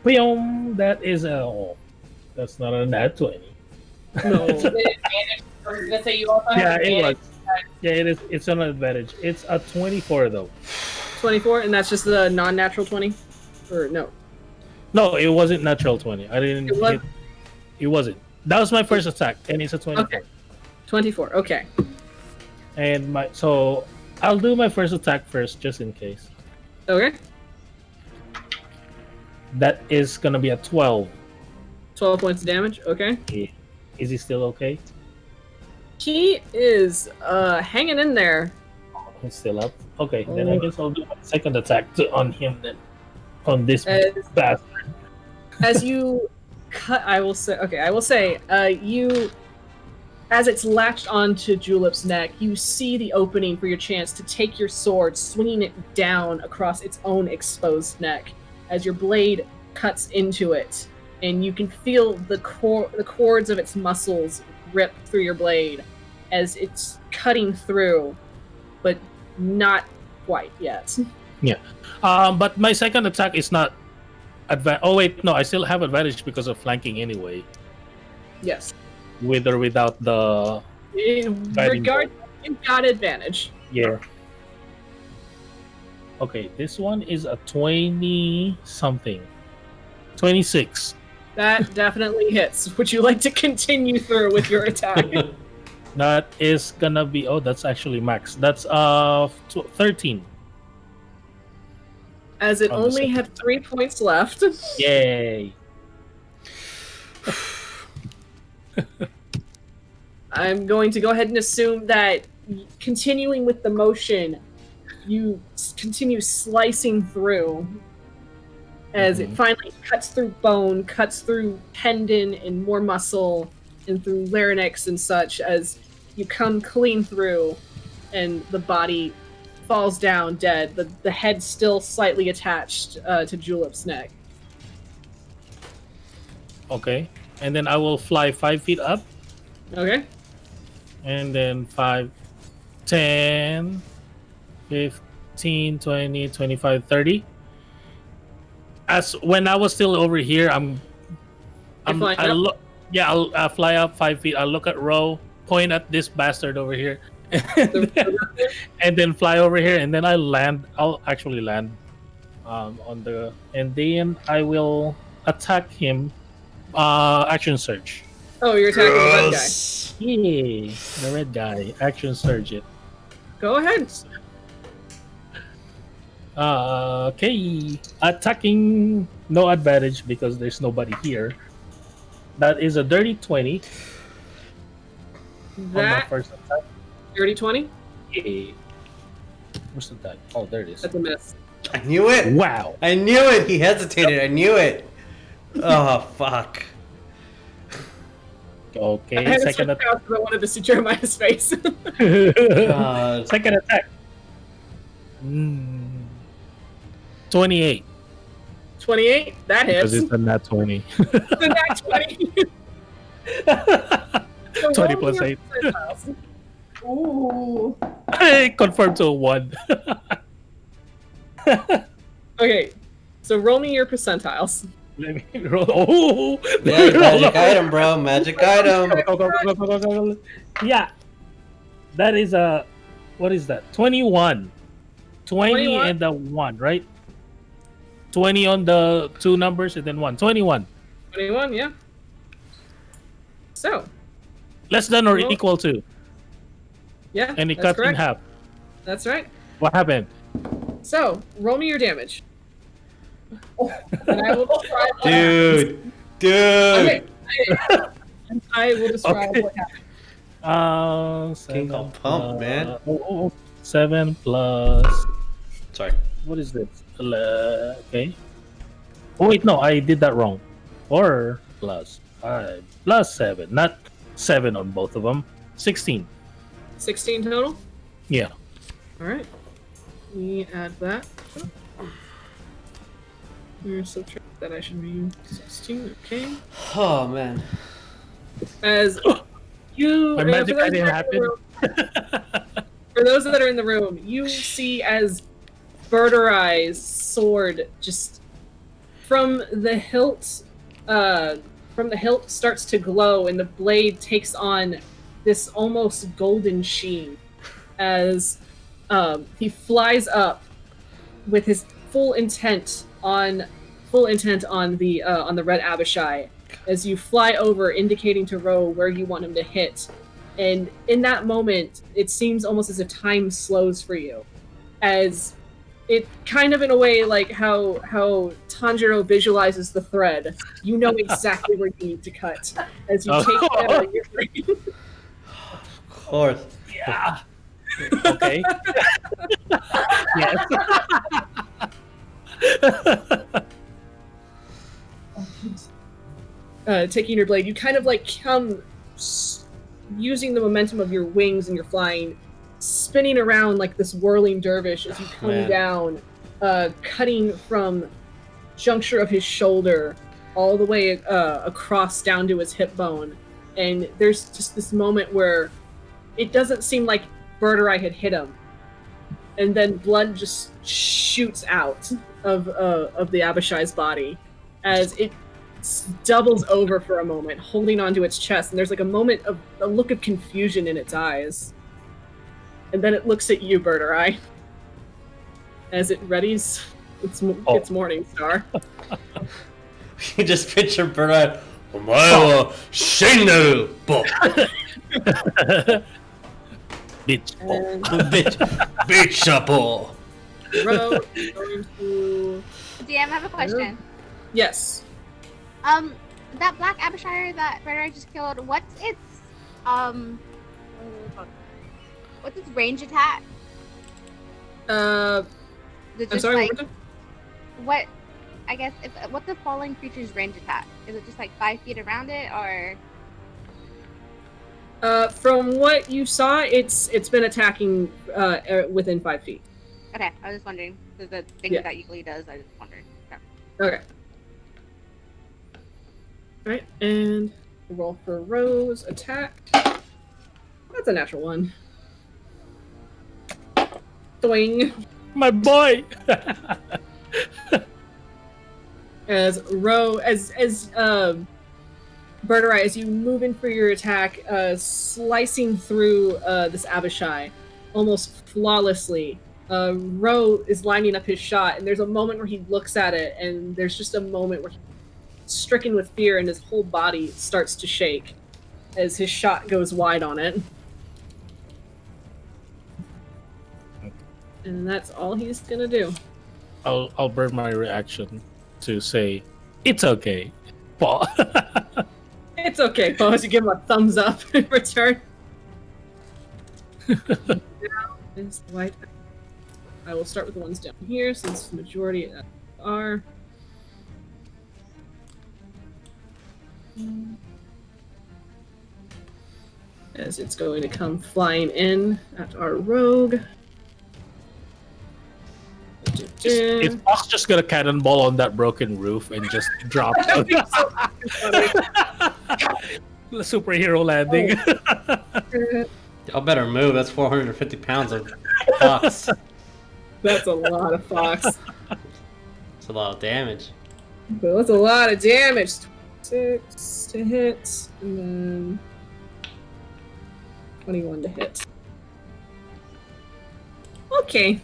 Boom! That is that's not a nat 20. No. I was gonna say you also have Yeah, it advantage. was. Yeah, it is. It's an advantage. It's a 24 though. 24, and that's just the non-natural 20? Or no? No, it wasn't natural 20. I didn't. It was? It wasn't. That was my first attack, and it's a 24. Okay. 24, okay. And so I'll do my first attack first, just in case. Okay. That is gonna be a 12. 12 points of damage, okay. Is he still okay? He is hanging in there. He's still up. Okay, then I guess I'll do my second attack on him then. On this bastard. As you cut, I will say, you, as it's latched onto Julep's neck, you see the opening for your chance to take your sword, swinging it down across its own exposed neck, as your blade cuts into it, and you can feel the cords of its muscles rip through your blade as it's cutting through, but not quite yet. Yeah. But my second attack is not oh wait, no, I still have advantage because of flanking anyway. Yes. With or without the You've got advantage. Yeah. Okay, this one is a 20 something. 26. That definitely hits. Would you like to continue through with your attack? That is gonna be that's actually max. That's 13. As it On the only second. had 3 points left. Yay. I'm going to go ahead and assume that continuing with the motion, you continue slicing through as it finally cuts through bone, cuts through tendon and more muscle, and through larynx and such, as you come clean through, and the body falls down dead, the head still slightly attached to Julep's neck. Okay. And then I will fly 5 feet up. Okay. And then 5, 10, 15, 20, 25, 30. As when I was still over here, flying I up? look. Yeah, I'll fly up 5 feet. I'll look at Ro, point at this bastard over here, and then fly over here, and then I land. I'll actually land on the, and then I will attack him. Action surge. Oh, you're attacking the red guy. Gross. Yeah, the red guy. Action surge it. Go ahead. Okay, attacking, no advantage because there's nobody here. That is a dirty 20 on my That first attack. dirty 20. Yeah. Where's the die? Oh, there it is. That's a miss. I knew it. Wow. I knew it. He hesitated. I knew it. Oh fuck. I Okay, had to second switch attack. out because I wanted to see Jeremiah's face. God. Second attack. 28. 28. That hits. Because it's a nat 20. The nat 20. So 20 roll plus your 8. percentiles. Ooh. I confirmed to a 1. Okay, so roll me your percentiles. Let me roll. Oh! Yeah, magic item, bro. Magic item. Go. Yeah. That is a. What is that? 21. 20 21? and the 1, right? 20 on the 2 numbers and then 1. 21. 21, yeah. So, Less than or Well, equal to. yeah, And it that's cuts in correct. half. That's right. What happened? So, roll me your damage. And I will describe what Dude. Okay. Dude. I will describe Okay. what happened. King of pump, man. 7 plus. Sorry. What is this? Okay. Oh, wait, no, I did that wrong. Or plus 5 plus 7. Not 7 on both of them. 16. 16 total? Yeah. Alright. We add that. Here's subtract that I should be 16, okay. Oh man. As you My for magic those item that are in the happened. room- For those that are in the room, you see as Birdurai's sword just from the hilt starts to glow and the blade takes on this almost golden sheen as he flies up with his full intent on the red Abishai as you fly over, indicating to Ro where you want him to hit. And in that moment, it seems almost as if time slows for you, as it kind of in a way like how Tanjiro visualizes the thread. You know exactly where you need to cut as you take that out of your brain. Of course. Yeah. Okay. Yes. Taking your blade, you kind of like come using the momentum of your wings and your flying, spinning around like this whirling dervish as you come Man. down, cutting from juncture of his shoulder all the way across down to his hip bone. And there's just this moment where it doesn't seem like Birdurai had hit him, and then blood just shoots out of the Abishai's body as it doubles over for a moment, holding onto its chest, and there's like a look of confusion in its eyes. And then it looks at you, Birdurai, as it readies its morning star. You just picture Bird. Omae wa shinnu bo. Bitch. And Bitch shapo. Ro is going to... DM, I have a question. Yes. That black Abishai that Birdurai just killed, what's its range attack? I'm Is it just sorry, like what was it? what? I guess what's the falling creature's range attack? Is it just like 5 feet around it, or? From what you saw, it's been attacking within 5 feet. Okay, I was just wondering. Because the thing Yeah. that usually does, I just wondered. Okay. Okay. Alright, and roll for Rose attack. That's a natural one. Doing. My boy. As Birdurai, as you move in for your attack, slicing through this Abishai almost flawlessly. Ro is lining up his shot, and there's a moment where he looks at it, and there's just a moment where he's stricken with fear, and his whole body starts to shake as his shot goes wide on it. And that's all he's gonna do. I'll burn my reaction to say, it's okay, Paul. It's okay, Paul, as you give him a thumbs up in return. Now is the white. I will start with the ones down here, since the majority are. As it's going to come flying in at our rogue. Is Fox just gonna cannonball on that broken roof and just drop the superhero landing? Y'all better move. That's 450 pounds of fox. That's a lot of fox. It's a lot of damage. But that's a lot of damage. 6 to hit, and then 21 to hit. Okay.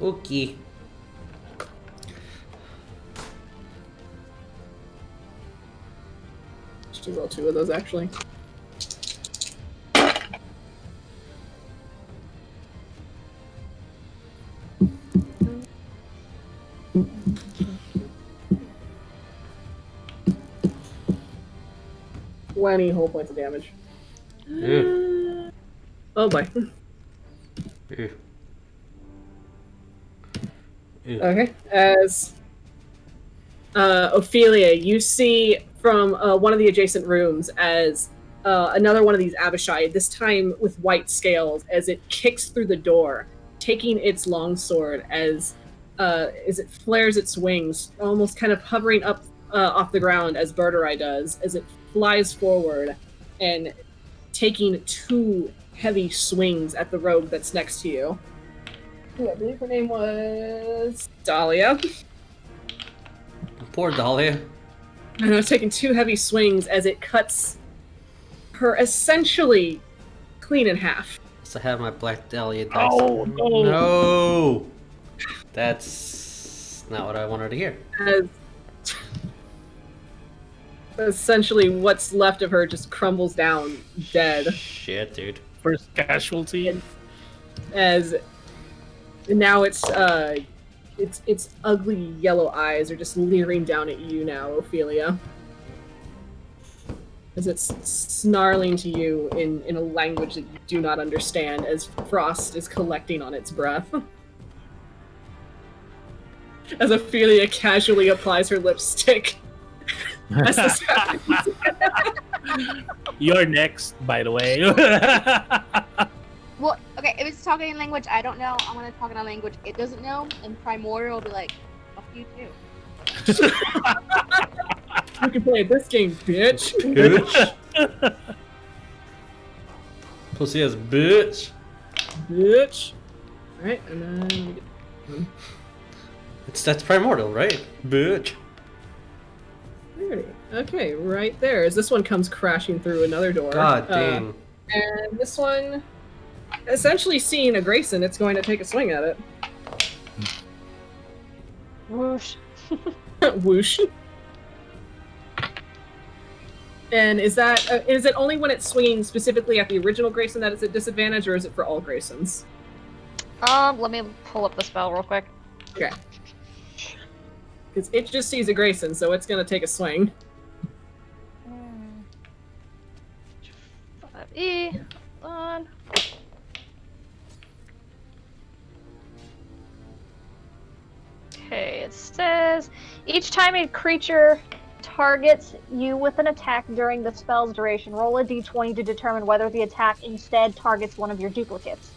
Okay. Should roll 2 of those, actually. Twenty whole points of damage. Ew. Oh boy. Ew. Ew. Okay. As Ophelia, you see from one of the adjacent rooms as another one of these Abishai, this time with white scales, as it kicks through the door, taking its longsword as it flares its wings, almost kind of hovering up off the ground as Birdurai does, as it flies forward and taking 2 heavy swings at the rogue that's next to you. Ooh, I believe her name was Dahlia. Poor Dahlia. And I was taking 2 heavy swings as it cuts her essentially clean in half. So I have my Black Dahlia dice. Oh, no. No! That's not what I wanted to hear. As essentially what's left of her just crumbles down dead. Shit, dude. First casualty. As now its ugly yellow eyes are just leering down at you now, Ophelia. As it's snarling to you in a language that you do not understand, as frost is collecting on its breath. As Ophelia casually applies her lipstick. As this happens. You're next, by the way. Well, okay, if it's talking in language I don't know, I'm gonna talk in a language it doesn't know, and Primordial will be like, fuck you too. You can play this game, bitch. Bitch. Pussy ass bitch. Bitch. Alright, and then we get That's primordial, right? Bitch. 30. Okay, right there. As this one comes crashing through another door. God damn. And this one, essentially seeing a Greyson, it's going to take a swing at it. Whoosh. Whoosh. And is it only when it's swinging specifically at the original Greyson that it's at disadvantage, or is it for all Greysons? Let me pull up the spell real quick. Okay. Because it just sees a Greyson, so it's going to take a swing. 5E. On. Okay, it says each time a creature targets you with an attack during the spell's duration, roll a d20 to determine whether the attack instead targets one of your duplicates.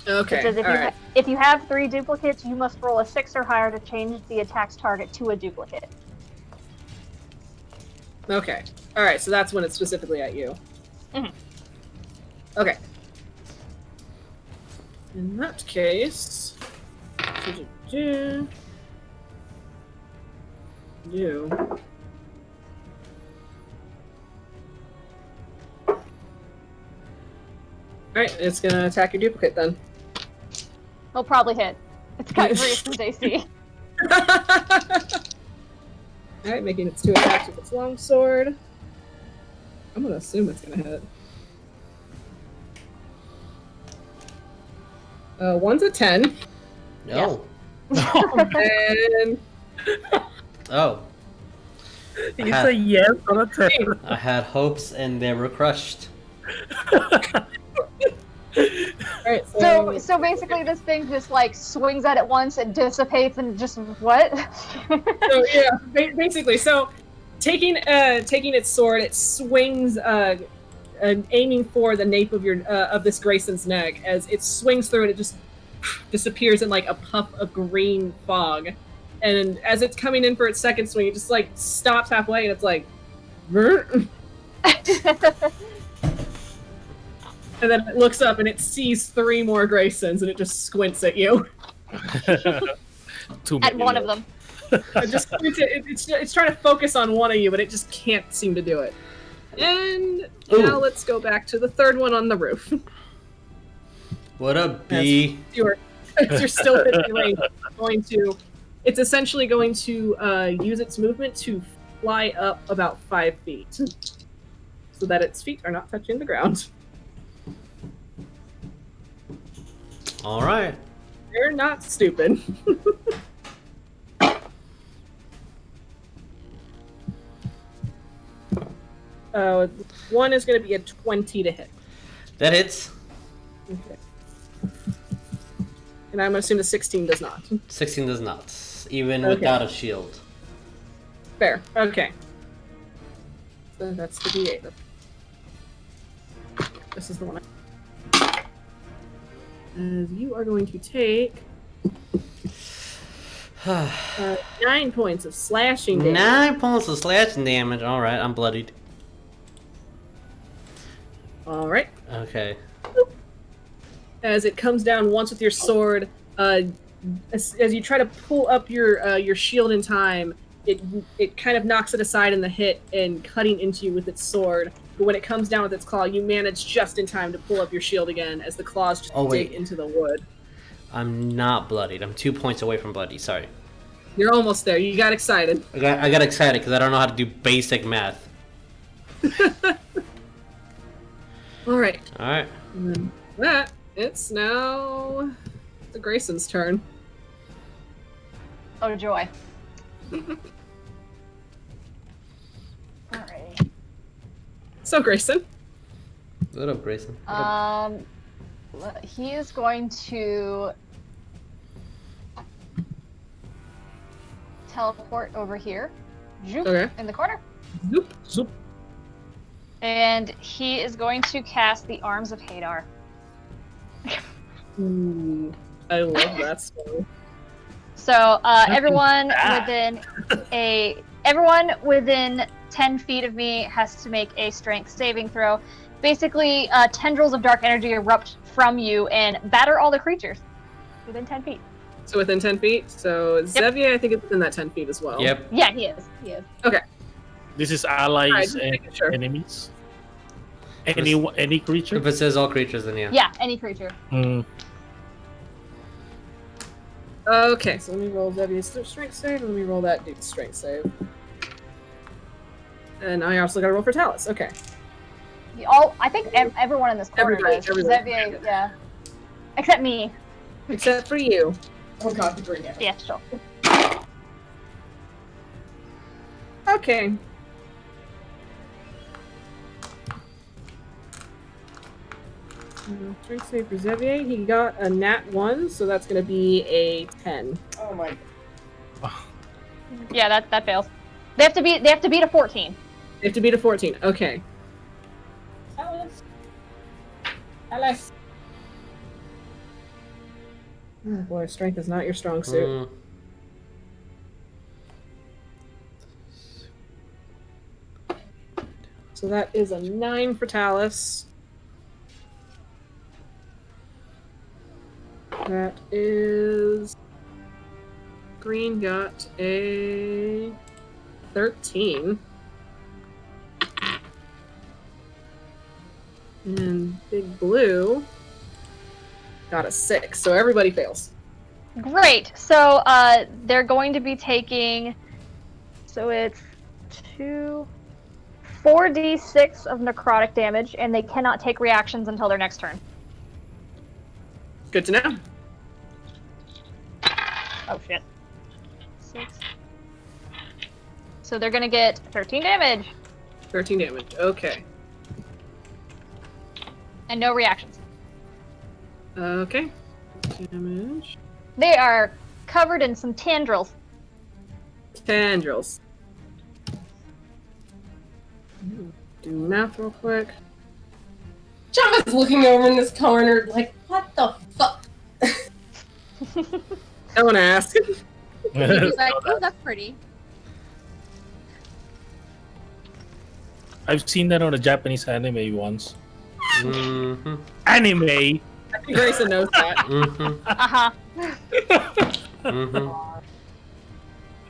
Okay, It says if you have 3 duplicates, you must roll a 6 or higher to change the attack's target to a duplicate. Okay. Alright, so that's when it's specifically at you. Mhm. Okay. In that case, you. Alright, it's gonna attack your duplicate then. He'll probably hit. It's got Grayson's AC. Alright, making its 2 attacks with its longsword. I'm gonna assume it's gonna hit. One's a 10. No. And Oh. You say yes on a 10. I had hopes and they were crushed. alright, So basically, this thing just like swings at it once and dissipates and just what? So yeah, basically, so taking its sword, it swings, aiming for the nape of your of this Greyson's neck. As it swings through, it just disappears in like a puff of green fog. And as it's coming in for its second swing, it just like stops halfway, and it's like, "Vrr." And then it looks up and it sees 3 more Greysons, and it just squints at you. Too At many one of left. them. It's trying to focus on one of you, but it just can't seem to do it. And Ooh. now let's go back to the third one on the roof. What a bee. You're still within range. It's essentially going to use its movement to fly up about 5 feet, so that its feet are not touching the ground. All right. You're not stupid. One is going to be a 20 to hit. That hits. Okay. And I'm going to assume the 16 does not. 16 does not, even Okay. without a shield. Fair. Okay. So that's the D8. This is the one. You are going to take 9 points of slashing damage. 9 points of slashing damage. All right, I'm bloodied. All right. Okay. As it comes down once with your sword, as you try to pull up your shield in time, it kind of knocks it aside in the hit and cutting into you with its sword. But when it comes down with its claw, you manage just in time to pull up your shield again as the claws just dig into the wood. I'm not bloodied. I'm 2 points away from bloody. Sorry. You're almost there. You got excited. I got excited because I don't know how to do basic math. All right. All right. And then that, it's now the Greyson's turn. Oh joy. Alrighty. So Greyson. What up, Greyson? What up? He is going to teleport over here. Zoop, Okay. in the corner. Zoop. Zoop. And he is going to cast the Arms of Hadar. Ooh, I love that spell. So everyone within 10 feet of me has to make a strength saving throw. Basically, tendrils of dark energy erupt from you and batter all the creatures within 10 feet. So within 10 feet. So Xavier, I think it's within that 10 feet as well. Yep. Yeah, he is. He is. This is Alright, allies just and making sure. enemies. Any creature? If it says all creatures, then yeah. Yeah, any creature. Mm. Okay, so let me roll Xavier's strength save, and let me roll that dude's strength save. And I also got to roll for Talus. Okay. I think everyone in this corner Everybody, does. everybody. Xavier, yeah. Except me. Except for you. Oh god, the green arrow. Yeah, sure. Okay. Strength save for Xavier. He got a nat 1, so that's going to be a 10. Oh my. Yeah, that fails. They have to beat a 14. They have to beat a 14. Okay. Alice. Alice. Oh boy, strength is not your strong suit. Mm. So that is a 9 for Talus. That is... Green got a 13. And Big Blue got a 6. So everybody fails. Great. So they're going to be taking. So it's 4d6 of necrotic damage, and they cannot take reactions until their next turn. Good to know. Oh shit. 6. So they're gonna get 13 damage 13 damage. Okay. and no reactions. Okay. Damage. They are covered in some tendrils. Tendrils. Do math real quick. Janva's looking over in this corner like, what the fuck? Don't ask. He's like, oh, that's pretty. I've seen that on a Japanese anime once. Mm-hmm. Anime! I think Greyson knows that. Mm-hmm. Uh-huh.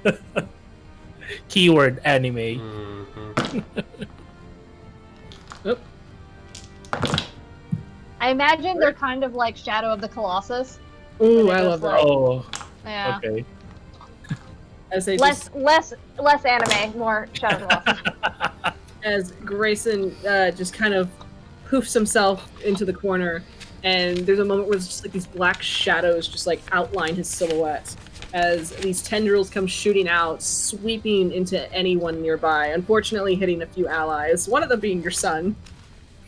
Mm-hmm. Keyword anime. Mm-hmm. Oop. I imagine they're kind of like Shadow of the Colossus. Ooh, They I just love that. Oh, Yeah. okay. As they Less just, anime, more Shadow of the Colossus. as Greyson just kind of poofs himself into the corner, and there's a moment where it's just like these black shadows just like outline his silhouette as these tendrils come shooting out, sweeping into anyone nearby, unfortunately hitting a few allies, one of them being your son.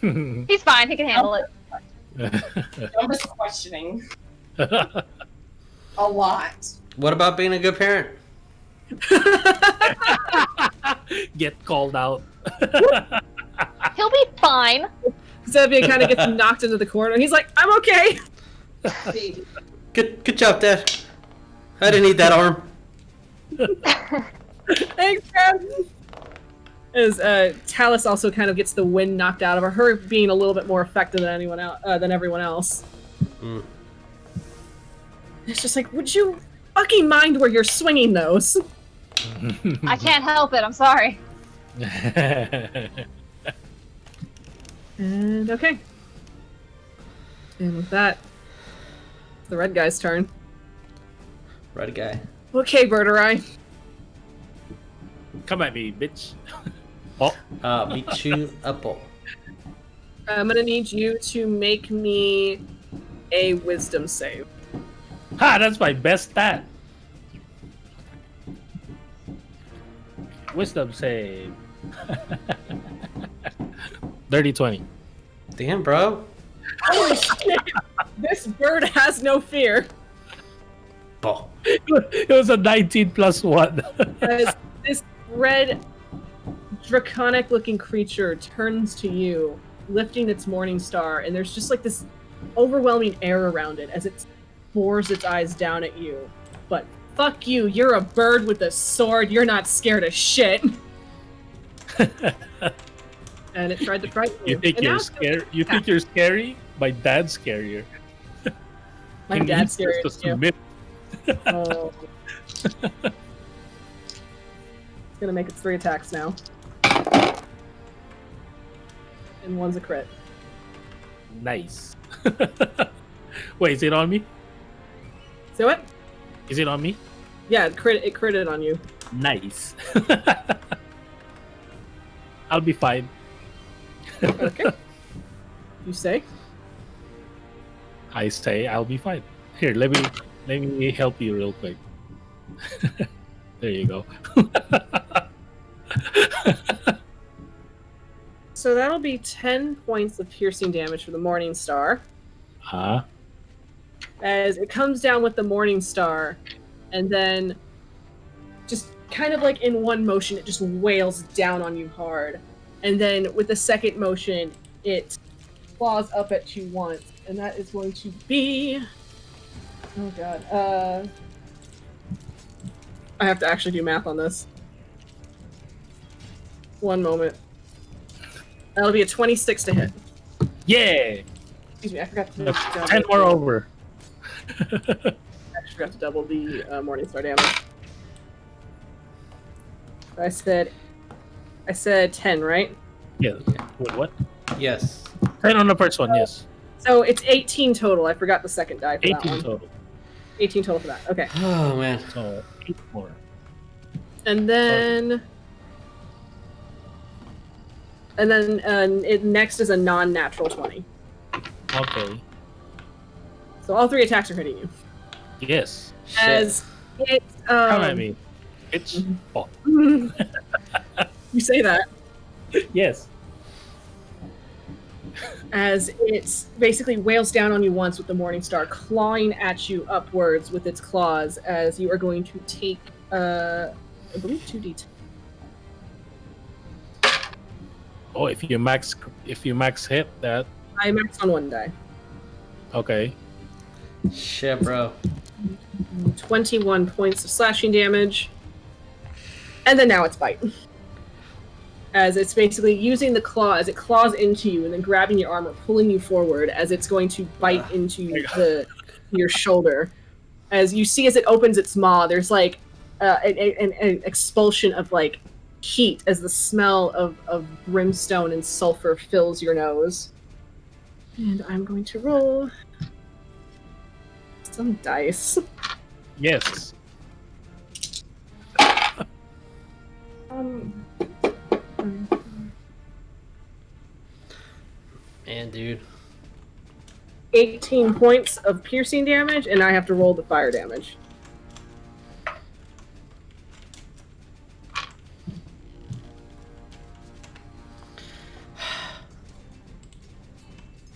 He's fine. He can handle it. Janva's questioning a lot. What about being a good parent? Get called out. He'll be fine. Zebia kind of gets knocked into the corner. He's like, I'm okay. Baby. Good job, Dad. I didn't need that arm. Thanks, Dad. As Talus also kind of gets the wind knocked out of her, her being a little bit more effective than anyone else, than everyone else. Mm. It's just like, would you fucking mind where you're swinging those? I can't help it. I'm sorry. And okay. And with that, it's the red guy's turn. Red guy. Okay, Birdurai. Come at me, bitch. Meet you apple. I'm gonna need you to make me a wisdom save. Ha! That's my best stat. Wisdom save. Dirty 20. Damn, bro. Holy shit! This bird has no fear. Oh. It was a 19 plus 1. As this red, draconic-looking creature turns to you, lifting its morning star, and there's just like this overwhelming air around it as it bores its eyes down at you. But fuck you, you're a bird with a sword, you're not scared of shit. And it tried to frighten you. You think And you're now- scary? You think you're scary? My dad's scarier. My And dad's he's scarier just than you. submit. Oh. It's gonna make its 3 attacks now. And one's a crit. Nice. Wait, is it on me? So what? Is it on me? Yeah, it critted on you. Nice. I'll be fine. Okay. You say? I say I'll be fine. Here, let me help you real quick. There you go. So that'll be 10 points of piercing damage for the Morning Star. Huh? As it comes down with the Morning Star, and then just kind of like in one motion, it just wails down on you hard. And then with the second motion, it claws up at you once. And that is going to be... Oh god. I have to actually do math on this. One moment. That'll be a 26 to hit. Yeah. Excuse me, I forgot to... That's 10 more over. I forgot to double the Morningstar damage. I said 10, right? Yeah. Wait, what? Yes. 10 on the first one, yes. So it's 18 total. I forgot the second die for 18 that one. total. 18 total for that. Okay. Oh man. So 8 more. And then it next is a non-natural 20. Okay. So all 3 attacks are hitting you. Yes. As it Come at me. It's oh. You say that. Yes. As it basically wails down on you once with the Morningstar, clawing at you upwards with its claws, as you are going to take, I believe 2d10. Oh, if you max hit that. I max on 1 die. Okay. Shit, bro. 21 points of slashing damage. And then now it's bite. As it's basically using the claw, as it claws into you and then grabbing your armor, pulling you forward as it's going to bite into your shoulder. As you see as it opens its maw, there's like an expulsion of like heat as the smell of brimstone and sulfur fills your nose. And I'm going to roll some dice. Yes. Man, dude. 18 points of piercing damage, and I have to roll the fire damage.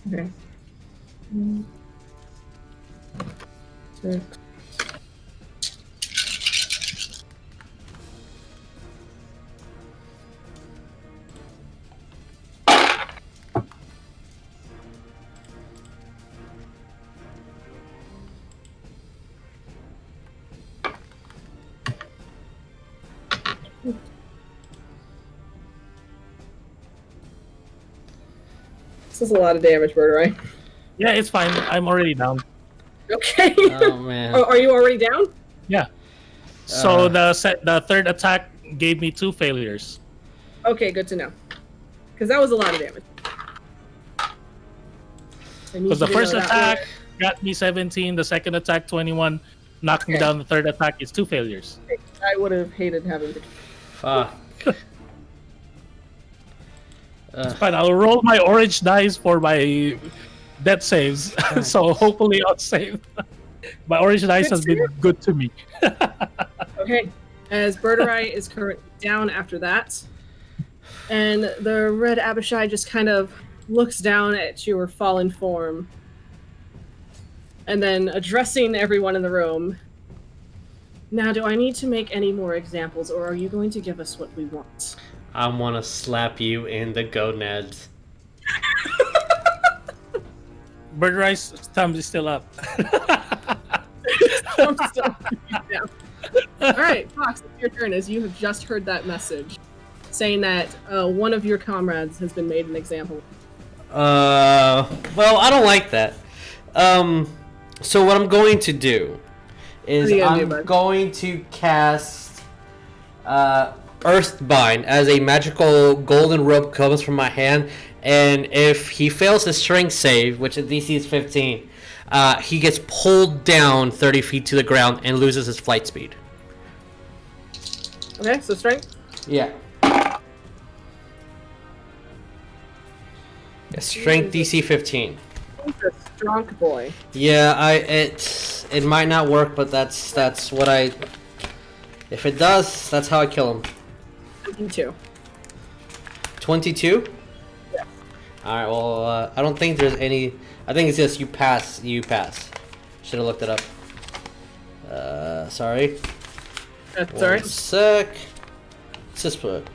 Okay. 6. This is a lot of damage, Birdurai. Yeah, it's fine. I'm already down. Okay. Oh man. Are you already down? Yeah. So the third attack gave me 2 failures. Okay, good to know. Because that was a lot of damage. Because the first attack got me 17, the second attack 21, knocked me down. The third attack is 2 failures. I would have hated having to. Fuck. It's fine. I'll roll my orange dice for my death saves, so hopefully I'll save. My orange dice has been good to me. Okay, as Birdurai is currently down after that, and the red Abishai just kind of looks down at your fallen form, and then addressing everyone in the room. Now, do I need to make any more examples, or are you going to give us what we want? I want to slap you in the gonads. Birdrice thumb is still up. I'm still down. All right, Fox, it's your turn. As you have just heard that message, saying that one of your comrades has been made an example. Well, I don't like that. So what I'm going to do is I'm going to cast Earthbind as a magical golden rope comes from my hand, and if he fails his strength save, which at DC is 15, he gets pulled down 30 feet to the ground and loses his flight speed. Okay, so strength? Yeah. Strength DC 15. He's a strong boy. Yeah, it might not work, but that's what I. If it does, that's how I kill him. 22. 22? Yeah. Alright, well, I don't think there's any... I think it's just you pass. Should have looked it up. Sorry. That's alright. Sec. Let's just put...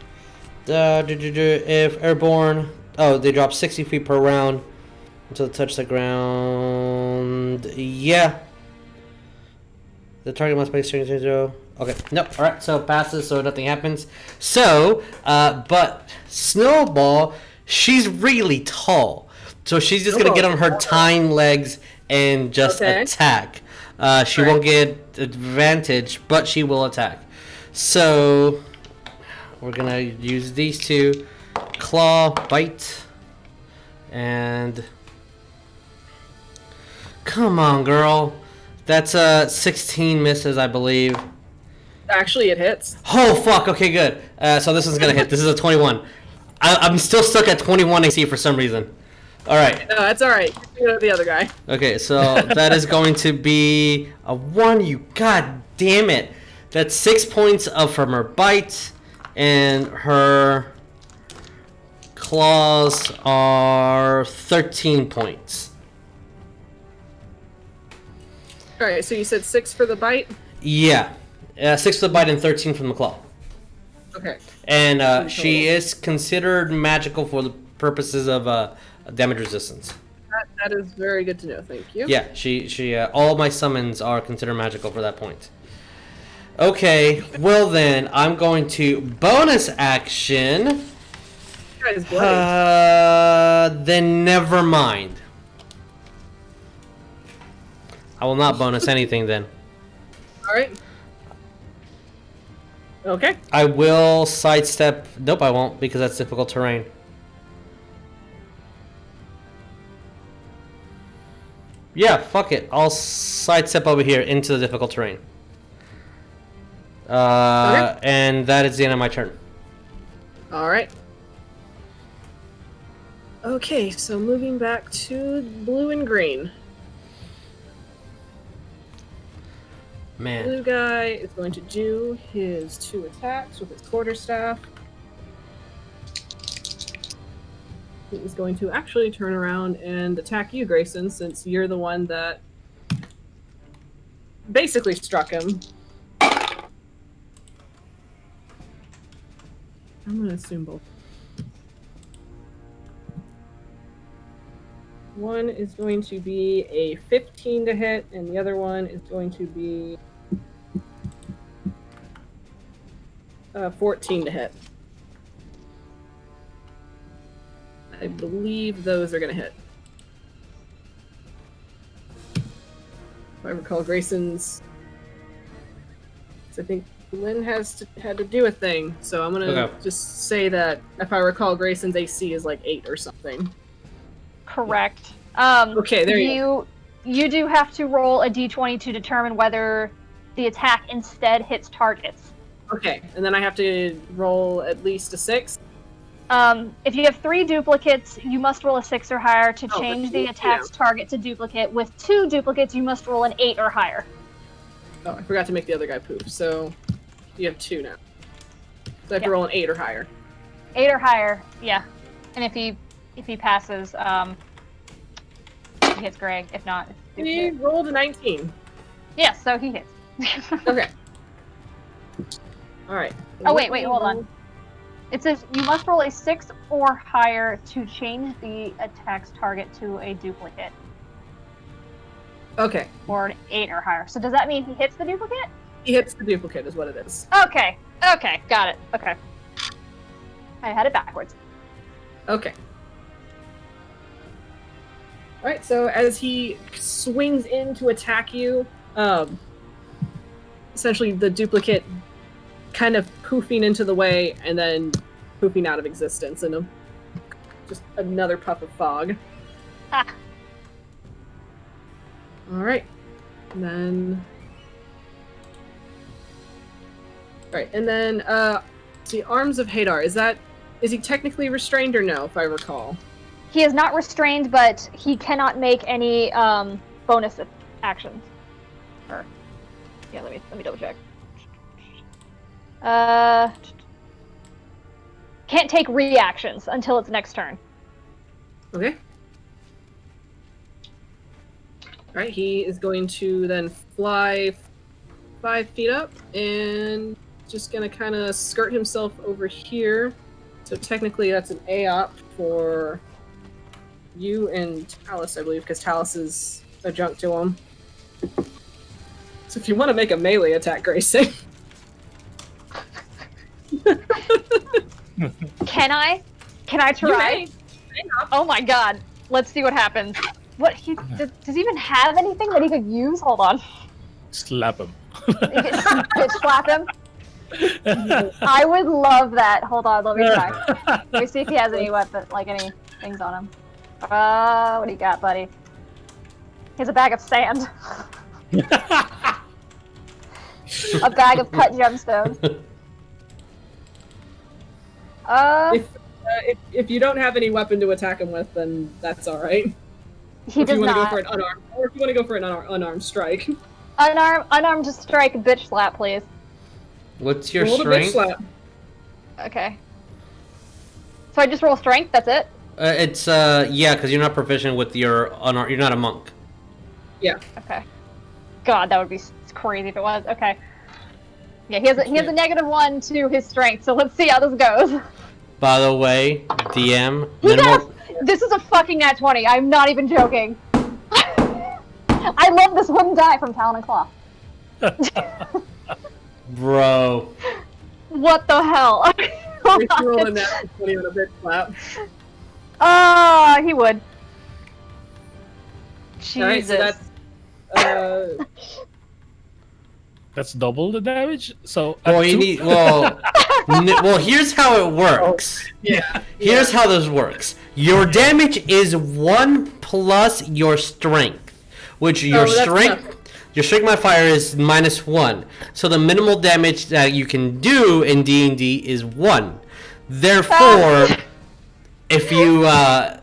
if airborne... Oh, they drop 60 feet per round until they touch the ground. Yeah. The target must make strength 0. Okay, no, alright, so it passes, so nothing happens. So, but Snowball, she's really tall. So she's just gonna get on her tiny legs and just attack. She won't get advantage, but she will attack. So we're gonna use these two: claw, bite, and come on, girl. That's 16 misses, I believe. Actually, it hits. Oh fuck! Okay, good. So this is gonna hit. This is a 21. I'm still stuck at 21 AC for some reason. All right. No, that's all right. You know the other guy. Okay, so that is going to be a 1. You god damn it! That's 6 points from her bite, and her claws are 13 points. All right. So you said 6 for the bite. Yeah, 6 for the bite and 13 from the claw. Okay. And she is considered magical for the purposes of damage resistance. That is very good to know. Thank you. Yeah, she all of my summons are considered magical for that point. Okay, well then I'm going to bonus action. That is bloody. Then never mind. I will not bonus anything then. All right. Okay. I will sidestep. Nope, I won't because that's difficult terrain. Yeah, fuck it. I'll sidestep over here into the difficult terrain. Okay. And that is the end of my turn. All right. Okay, so moving back to blue and green. Man. Blue guy is going to do his 2 attacks with his quarterstaff. He is going to actually turn around and attack you, Greyson, since you're the one that basically struck him. I'm going to assume both. One is going to be a 15 to hit, and the other one is going to be 14 to hit. I believe those are going to hit. If I recall Greyson's... I think Lynn had to do a thing, so I'm going to just say that if I recall Greyson's AC is like 8 or something. Correct. Okay, there you go. You do have to roll a d20 to determine whether the attack instead hits targets. Okay, and then I have to roll at least a 6? If you have 3 duplicates, you must roll a 6 or higher to Oh, change that's the attack's target to duplicate. With 2 duplicates, you must roll an 8 or higher. Oh, I forgot to make the other guy poop, so you have 2 now. So I have to roll an 8 or higher. 8 or higher, yeah. And if he passes, he hits Greg. If not, it's He duplicate. rolled a 19. Yeah, so he hits. Okay. Alright. Oh, wait, hold on. It says you must roll a 6 or higher to change the attack's target to a duplicate. Okay. Or an 8 or higher. So does that mean he hits the duplicate? He hits the duplicate is what it is. Okay, got it. Okay. I had it backwards. Okay. Alright, so as he swings in to attack you, essentially the duplicate kind of poofing into the way and then poofing out of existence in just another puff of fog. Ha! Alright. And then... Alright, and then, see, Arms of Hadar, is he technically restrained or no, if I recall? He is not restrained, but he cannot make any bonus actions. Or, yeah, let me double check. Can't take reactions until its next turn. Okay. Alright, he is going to then fly 5 feet up and just gonna kind of skirt himself over here. So technically that's an AOP for you and Talus, I believe, because Talus is adjunct to him. So if you want to make a melee attack, Greyson. Can I try? Oh my god. Let's see what happens. What does he even have anything that he could use? Hold on. Slap him. Bitch slap him. I would love that. Hold on, let me try. Let me see if he has any weapon, like any things on him. What do you got, buddy? He has a bag of sand. A bag of cut gemstones. If you don't have any weapon to attack him with, then that's all right. He if does you want to not. go for an unarmed, or if you want to go for an unarmed strike. Unarmed to strike, bitch slap, please. What's your Roll the bitch strength? slap. Okay. So I just roll strength. That's it. It's yeah, because you're not proficient with your unarmed. You're not a monk. Yeah. Okay. God, that would be crazy if it was. Okay. Yeah, he has a -1 to his strength. So let's see how this goes. By the way, DM. He does. This is a fucking nat 20. I'm not even joking. I love this wooden die from Talon and Claw. Bro. What the hell? If you roll a nat 20 on a bitch slap. He would. Jesus. Alright, so that's That's double the damage. So Well, at you two- need. Well, well. Here's how it works. yeah. Here's how this works. Your damage is 1 plus your strength, which your that's strength. nothing. Your strength modifier is -1. So the minimal damage that you can do in D&D is 1. Therefore, if you,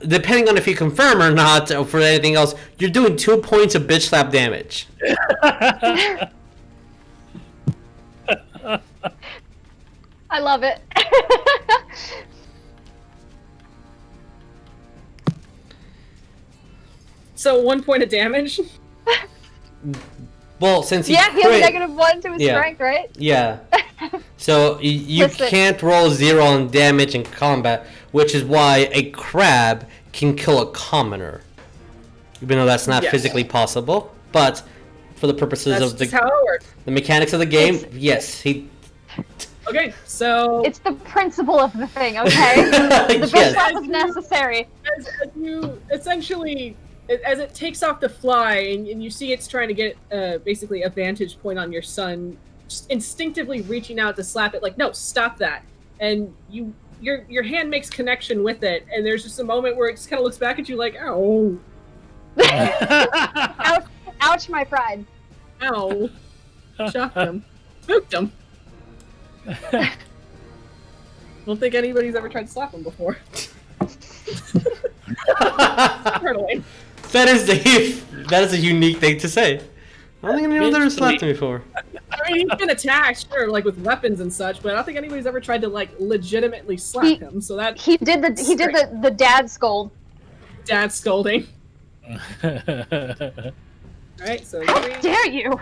depending on if you confirm or not, or for anything else, you're doing 2 points of bitch slap damage. I love it. So 1 point of damage. Well, since Yeah, he has crit- a -1 to his Yeah. strength, right? Yeah. So you Listen. can't roll 0 on damage in combat, which is why a crab can kill a commoner. Even though that's not Yes. physically possible, but for the purposes That's of just how it works. the mechanics of the game, yes, he. Okay, so It's the principle of the thing, okay? The bitch Yes. slap was necessary. as you essentially, as it takes off to fly, and you see it's trying to get basically a vantage point on your son, just instinctively reaching out to slap it, like, no, stop that. And your hand makes connection with it, and there's just a moment where it just kind of looks back at you like, ow, Ouch, ouch, my pride. ow, shocked him, spooked him. I don't think anybody's ever tried to slap him before. Certainly. That is a unique thing to say. I don't think anyone's ever slapped me before. I mean, he's been attacked, sure, like with weapons and such, but I don't think anybody's ever tried to like legitimately slap He- him. So that He did the dad scold. dad scolding. All right, so How three. dare you?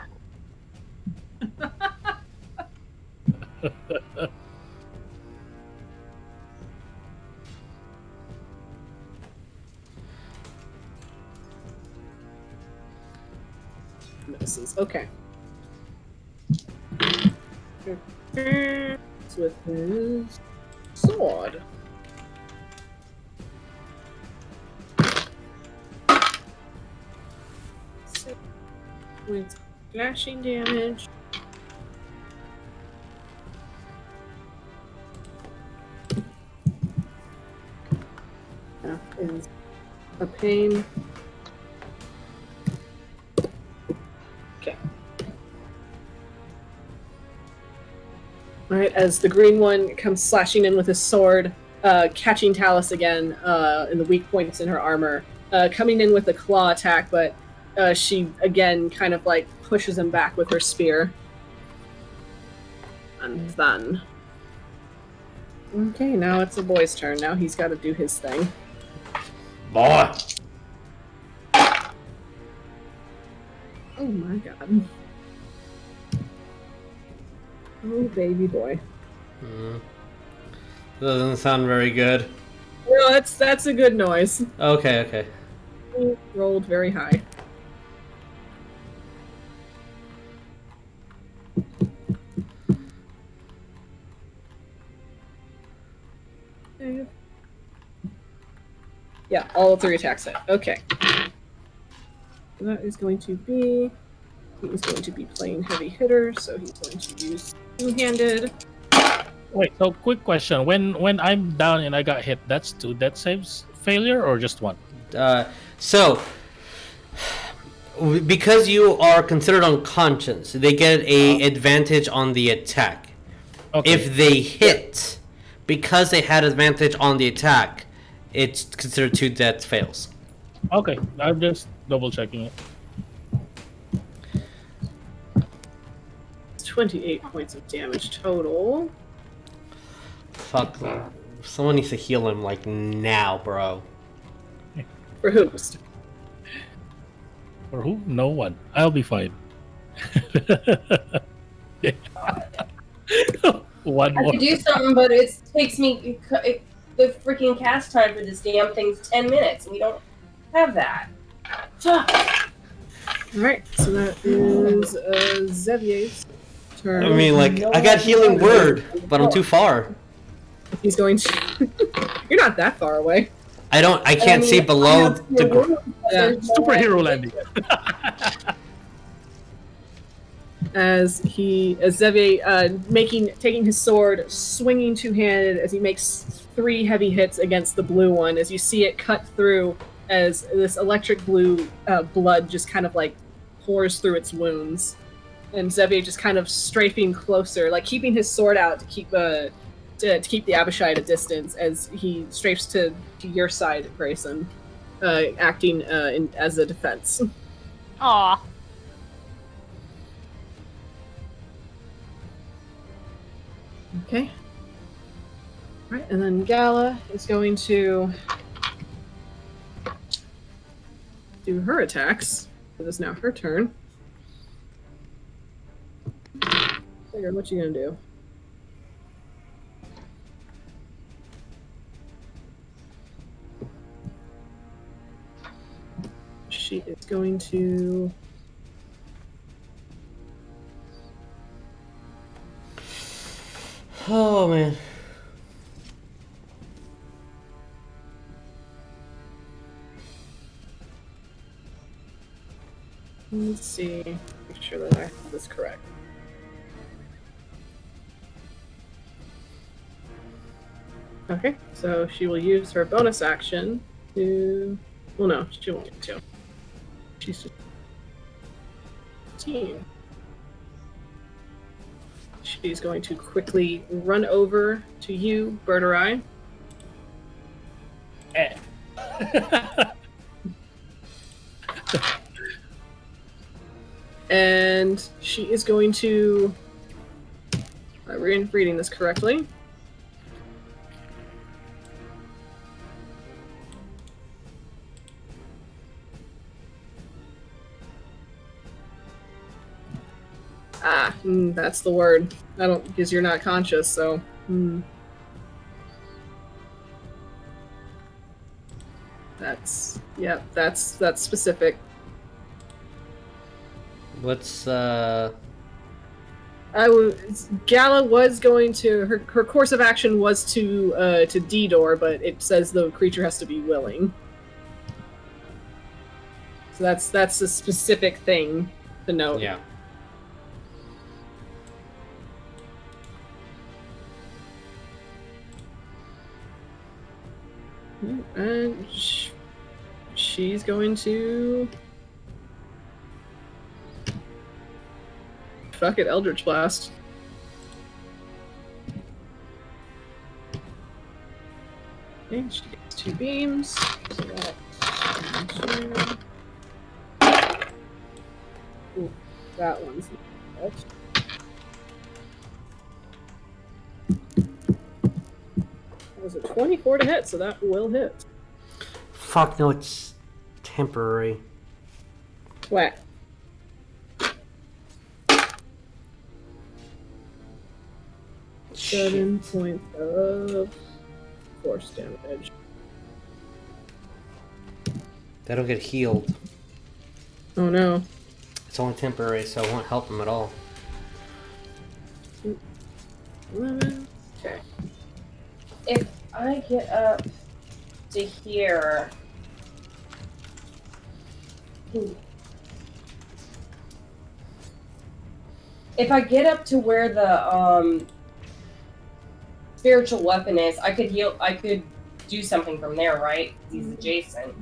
Misses. Okay. With his sword. With slashing damage. That is a pain. Okay. Alright, as the green one comes slashing in with his sword, catching Talus again in the weak points in her armor, coming in with a claw attack, but she again kind of like pushes him back with her spear. And then. Okay, now it's the boy's turn. Now he's got to do his thing. Boy. Oh my god. Oh, baby boy. Doesn't sound very good. No, that's a good noise. Okay. He rolled very high. Yeah, all 3 attacks hit. Okay. That is going to be He's going to be playing heavy hitter, so he's going to use two-handed. Wait, so quick question. When I'm down and I got hit, that's 2 death saves failure or just 1? So, because you are considered unconscious, they get a advantage on the attack. Okay. If they hit, because they had advantage on the attack, it's considered 2 death fails. Okay, I'm just double checking it. 28 points of damage total. Fuck. Someone needs to heal him, like, now, bro. For who? For who? No one. I'll be fine. One I more. could do something, but it takes me the freaking cast time for this damn thing's 10 minutes. We don't have that. Fuck. Alright, so that is Xavier's turn. I mean, like, I got healing word, but I'm too far. He's going to... You're not that far away. I can't see below the ground. Yeah. Superhero landing. As Xavier taking his sword, swinging two-handed as he makes 3 heavy hits against the blue one, as you see it cut through as this electric blue blood just kind of like pours through its wounds, and Xavier just kind of strafing closer, like keeping his sword out to keep the Abishai at a distance as he strafes to your side, Greyson, acting as a defense. Aw. Okay. Right, and then Gala is going to do her attacks. It is now her turn. Figure, what you gonna do? She is going to... Oh, man. Let's see. Make sure that I have this correct. Okay, so she will use her bonus action to... Well, no, she won't get to. She's just... 15. She's going to quickly run over to you, Birdurai. And she is going to... reading this correctly. That's the word. I don't, because you're not conscious, so. That's specific. What's Gala was going to her course of action was to D-door, but it says the creature has to be willing. So that's a specific thing to note. Yeah. And she's going to... Fuck it, Eldritch Blast. Okay, she gets 2 beams. So that's... Ooh, that one's not touched. Was it 24 to hit, so that will hit. Fuck, no, it's temporary. Whack. Shit. 7 points of force damage. That'll get healed. Oh no. It's only temporary, so it won't help him at all. 11. Okay. If I get up to here... If I get up to where the spiritual weapon is, I could heal. I could do something from there, right? He's adjacent.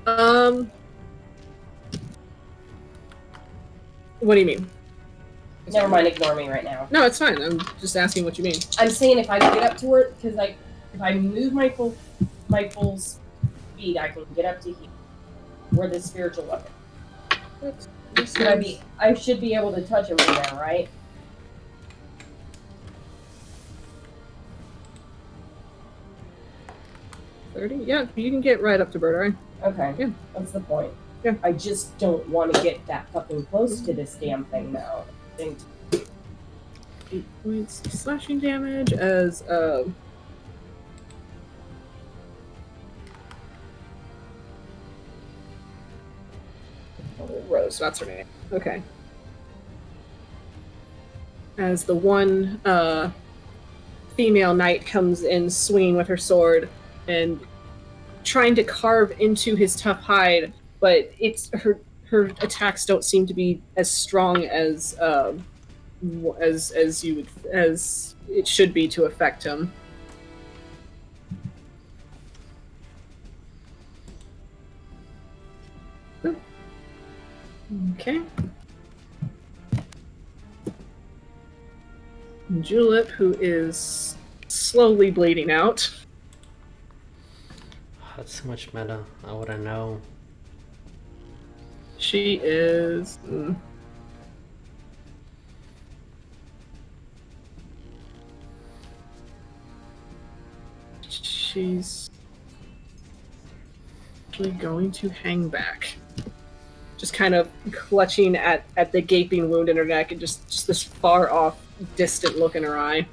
What do you mean? Never mind, ignore me right now. No, it's fine. I'm just asking what you mean. I'm saying if I get up to where, because if I move my full speed, I can get up to here, where the spiritual weapon. I should be able to touch him from there, right? $30? Yeah, you can get right up to Birdurai. Okay. Yeah. That's the point. Yeah. I just don't want to get that fucking close to this damn thing now. 8 points slashing damage as Rose, that's her name. Okay. As the one female knight comes in swinging with her sword and trying to carve into his tough hide, but it's her attacks don't seem to be as strong as it should be to affect him. Okay. Julep, who is slowly bleeding out. That's so much meta. I wouldn't know. She is. She's actually going to hang back. Just kind of clutching at the gaping wound in her neck and just this far off, distant look in her eye.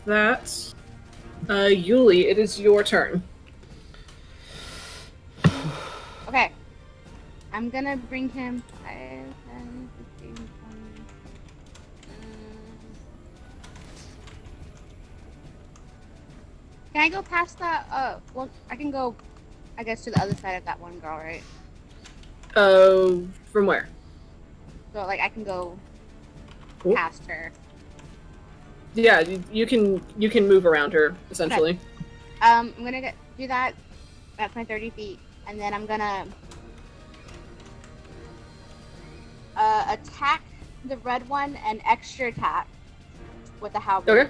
That's Yuliy, it is your turn. Okay. I'm gonna bring him 5, 10, 15, 20. Can I go past that? Well, I can go, I guess, to the other side of that one girl, right? From where? So, like, I can go Cool. past her. Yeah, you can move around her essentially. I'm gonna do that. That's my 30 feet, and then I'm gonna attack the red one and extra attack with the halberd. Okay.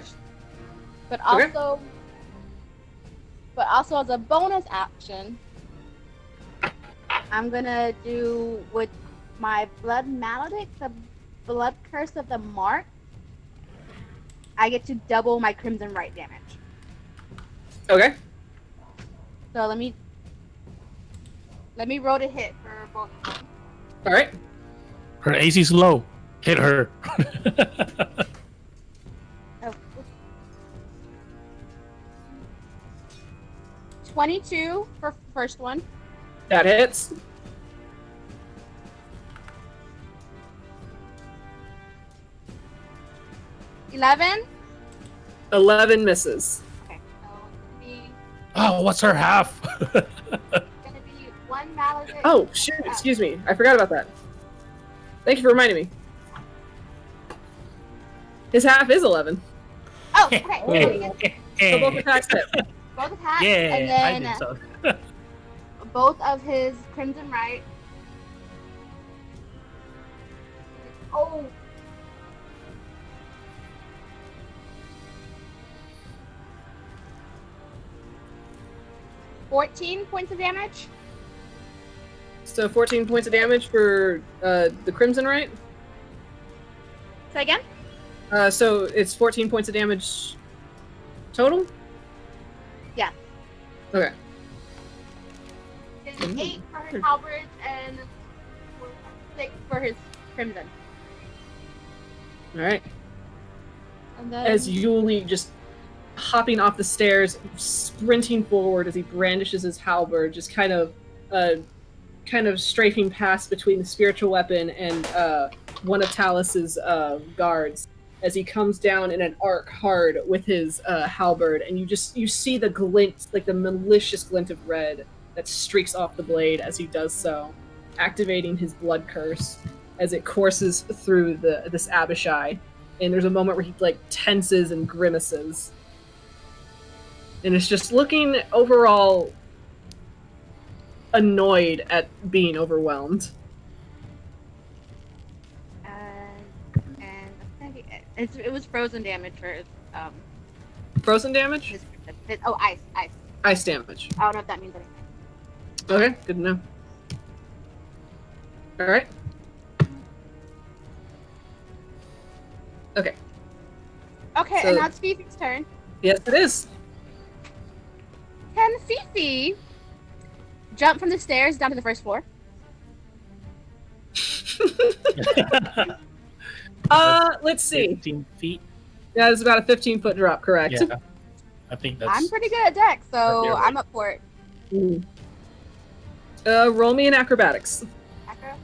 But also, as a bonus action, I'm gonna do with my blood maledict, the blood curse of the mark. I get to double my crimson right damage. Okay. So let me roll to hit for both of them. All right. Her AC's low. Hit her. Oh. 22 for first one. That hits. 11. 11 misses. Okay, so it's gonna be Oh, what's her half? one maledict. Oh, shoot, excuse me. I forgot about that. Thank you for reminding me. His half is 11. Oh, okay. So both attacks hit. Both attacks, Yeah, and I then did so. both of his crimson right. Oh. $14 points of damage. So 14 points of damage for the Crimson, right? Say again? So it's 14 points of damage total? Yeah. Okay. It's 8 for his halberds and 6 for his crimson. Alright. And then As Yuliy just hopping off the stairs, sprinting forward as he brandishes his halberd, just kind of strafing past between the spiritual weapon and one of Talus's guards, as he comes down in an arc hard with his halberd, and you see the glint, like the malicious glint of red that streaks off the blade as he does so, activating his blood curse as it courses through this Abishai. And there's a moment where he like tenses and grimaces, and it's just looking overall annoyed at being overwhelmed. It was frozen damage for Frozen damage? ice. Ice damage. I don't know if that means anything. Okay, good to know. Alright. Okay. Okay, So- and now it's Fifi's turn. Yes, it is. Can Fifi jump from the stairs down to the first floor? Let's see. 15 feet. Yeah, it's about a 15-foot drop, correct? Yeah. I think that's. I'm pretty good at deck, so Yeah. I'm up for it. Mm. Roll me in acrobatics. Acro?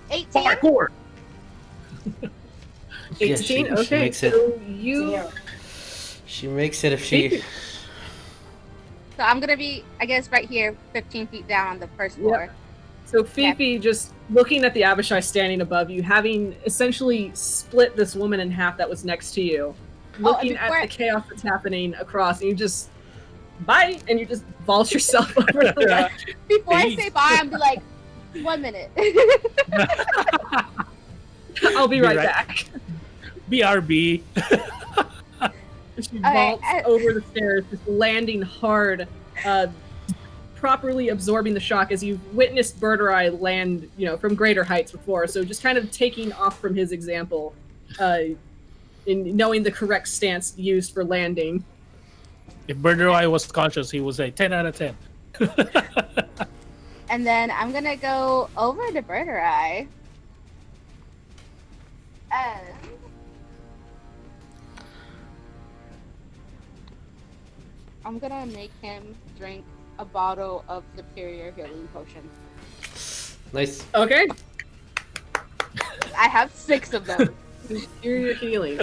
18. Parkour! 18, Yeah, she okay. makes it. So you... Yeah. She makes it if she. So I'm gonna be, I guess, right here, 15 feet down on the first floor. So Fifi, just looking at the Abishai standing above you, having essentially split this woman in half that was next to you, looking and at before- the chaos that's happening across, and you just bye, and you just vault yourself over the ledge. Before I Thanks. say bye, I'm be like, 1 minute. I'll be Be right right- back. BRB. She Okay, vaults over the stairs, just landing hard, properly absorbing the shock as you've witnessed Birdurai land, from greater heights before. So just kind of taking off from his example, in knowing the correct stance used for landing. If Birdurai was conscious, he would say 10 out of 10. And then I'm gonna go over to Birdurai. And I'm gonna make him drink a bottle of Superior Healing Potion. Nice. Okay. I have 6 of them. Superior healing.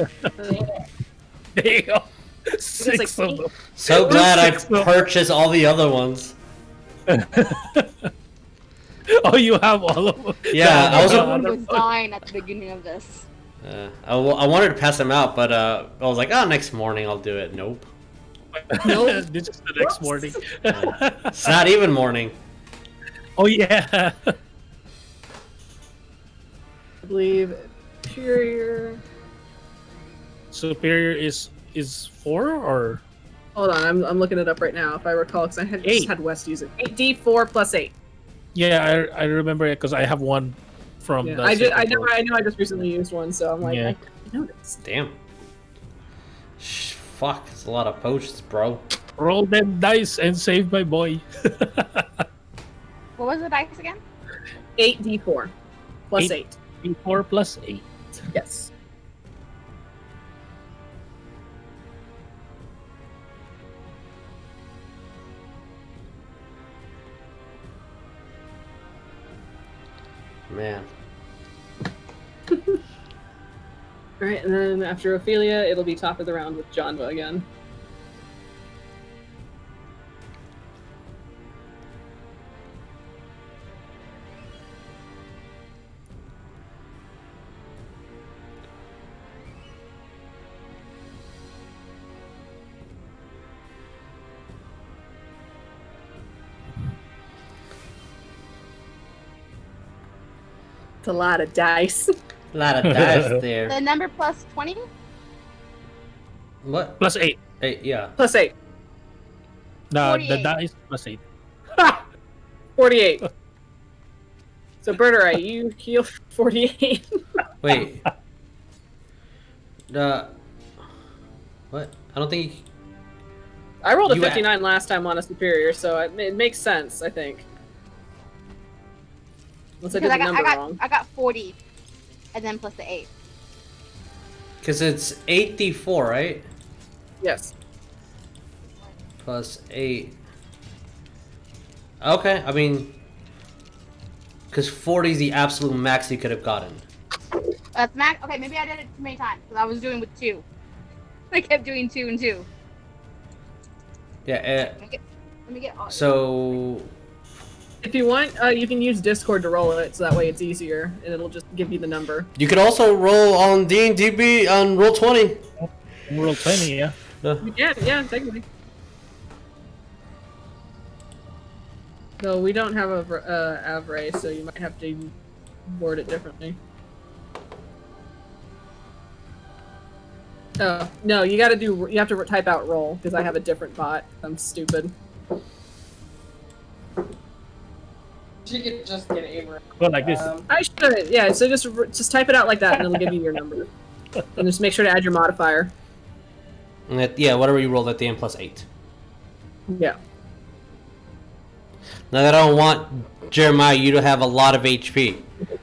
Damn. like 6 of them. So glad I Six of- purchased all the other ones. Oh, you have all of them. Yeah, I was. Everyone was dying at the beginning of this. I wanted to pass them out, but I was like, next morning I'll do it. Nope. Nope. This is the next morning. It's not even morning. Oh yeah. I believe superior. Superior is 4 or Hold on, I'm looking it up right now. If I recall, because I just 8. had West use it. 8d4 plus 8. yeah, I remember it because I have one from Yeah, the. I second know. floor. I know. I just recently used one, so I'm like, Yeah. I know this. Damn. Fuck, it's a lot of posts, bro. Roll them dice and save my boy. What was the dice again? 8d4 plus 8. 4 plus 8. Yes. Man. All right, and then after Ophelia, it'll be top of the round with Janva again. It's a lot of dice. A lot of dice there. The number plus 20? What? Plus 8. Hey, yeah. Plus 8. No, the 48. dice plus 8. 48. So Birdurai, you heal 48. Wait. What? I don't think. I rolled a You 59 last time on a superior, so it makes sense, I think. Unless I did Because the number wrong. I got 40. And then plus the 8. Because it's 8d4, right? Yes. Plus 8. Okay, I mean, because 40 is the absolute max you could have gotten. That's max. Okay, maybe I did it too many times because I was doing with 2. I kept doing 2 and 2. Yeah. Let me get all. So. If you want, you can use Discord to roll it, so that way it's easier, and it'll just give you the number. You could also roll on D&DB on roll 20. Roll 20, yeah. You can, yeah, technically. So we don't have a Avray, so you might have to word it differently. Oh no, you have to type out roll because I have a different bot. I'm stupid. She could just get Avery. Go like this. I should, yeah. So just type it out like that, and it'll give you your number. And just make sure to add your modifier. And yeah, whatever you rolled at the end plus 8. Yeah. Now that I don't want Jeremiah you to have a lot of HP.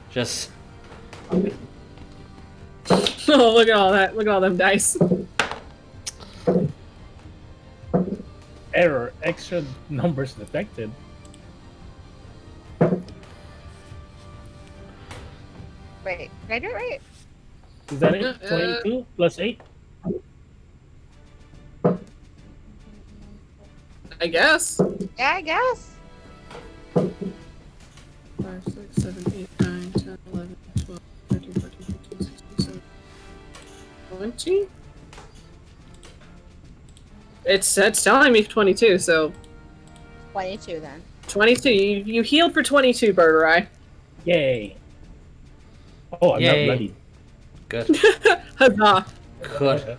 Just. Oh, look at all that! Look at all them dice. Error. Extra numbers detected. Wait, did I do it right? Is that it? 22 plus 8? I guess. Yeah, I guess. 5, 6, 7, 8, 9, 10, 11, 12, 13, 14, 15, 16, 17, 20? It's telling me 22, so 22 then. 22. You healed for 22, Birdurai. Yay. Oh, I'm Yay. not bloody. Good. Huzzah! Good.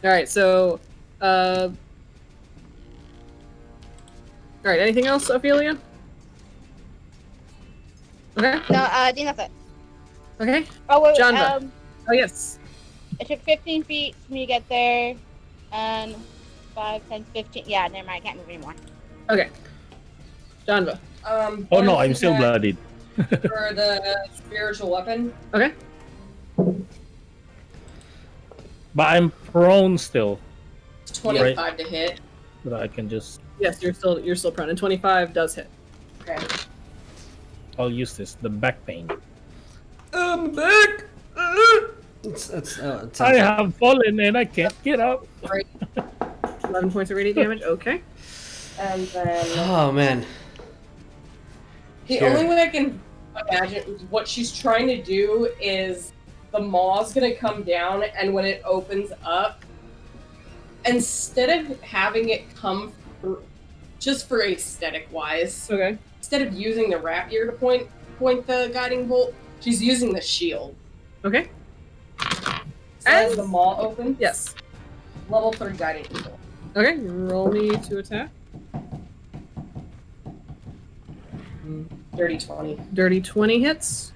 Alright, so alright, anything else, Ophelia? Okay. No, I think that's it. Okay. Oh wait, Janva. Oh yes. it took 15 feet for me to get there, and 5, 10, 15. Yeah, never mind. I can't move anymore. Okay. Janva. Oh no, I'm still bloodied. For the spiritual weapon. Okay. But I'm prone still. It's 25 to hit. But I can just. Yes, you're still prone, and 25 does hit. Okay. I'll use this. The back pain. I'm back. I have fallen and I can't get up. Right. 11 points of radiant damage. Okay. And then Oh man. the Sure. only way I can imagine what she's trying to do is the maw's gonna come down, and when it opens up, instead of having it come through, just for aesthetic wise, Okay. instead of using the rapier to point the guiding bolt, she's using the shield. Okay. As the maw opens, Yes. level 3 guiding bolt. Okay. Roll me to attack. Dirty 20. Dirty 20 hits.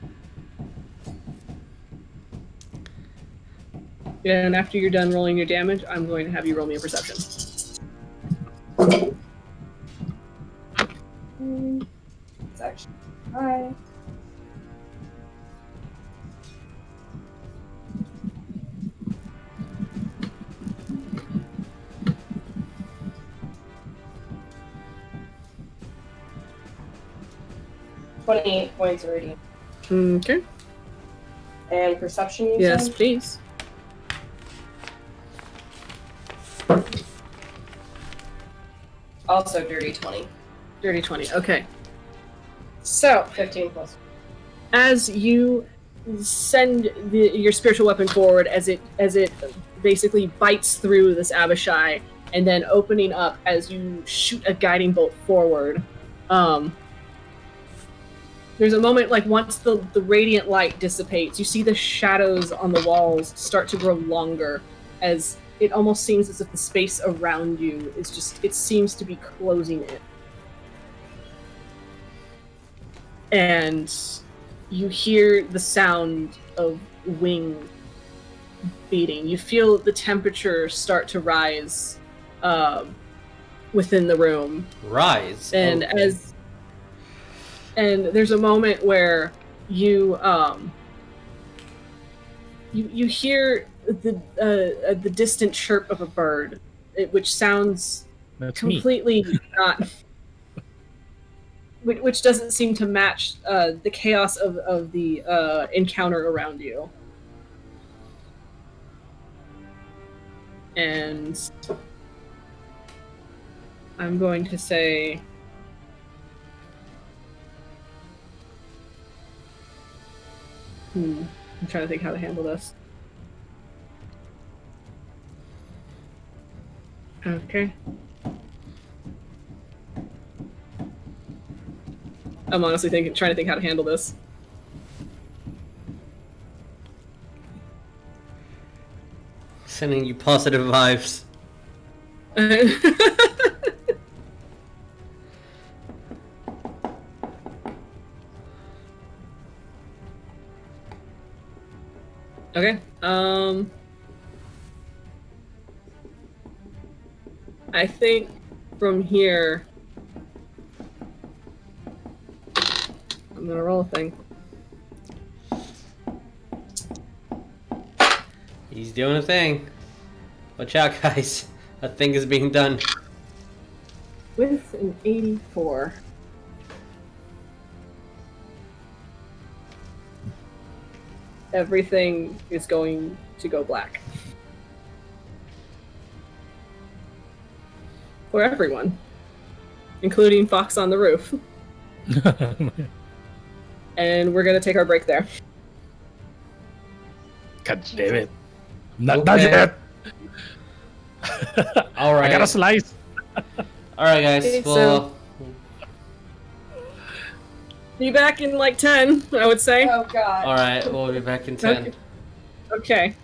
And after you're done rolling your damage, I'm going to have you roll me a perception. It's actually high. $28 points of radiant. Okay. And perception, you Yes, said? please. Also dirty 20. Dirty 20. Okay. So, 15 plus. as you send your spiritual weapon forward, as it basically bites through this Abishai, and then opening up as you shoot a guiding bolt forward, there's a moment, like, once the radiant light dissipates, you see the shadows on the walls start to grow longer, as it almost seems as if the space around you is just, it seems to be closing in. And you hear the sound of wings beating. You feel the temperature start to rise within the room. Rise. And Okay. and there's a moment where you you hear the distant chirp of a bird, which sounds That's me. completely not which doesn't seem to match the chaos of the encounter around you. And I'm going to say... I'm trying to think how to handle this. Okay. I'm honestly trying to think how to handle this. Sending you positive vibes. Okay. I think from here, I'm gonna roll a thing. He's doing a thing. Watch out, guys. A thing is being done. With an 84. Everything is going to go black. For everyone. Including Fox on the roof. And we're gonna take our break there. God damn it. Not Okay. yet. All right. I got a slice. All right, guys. Okay, Well, Be back in like 10, I would say. Oh god. all right. We'll be back in 10. Okay.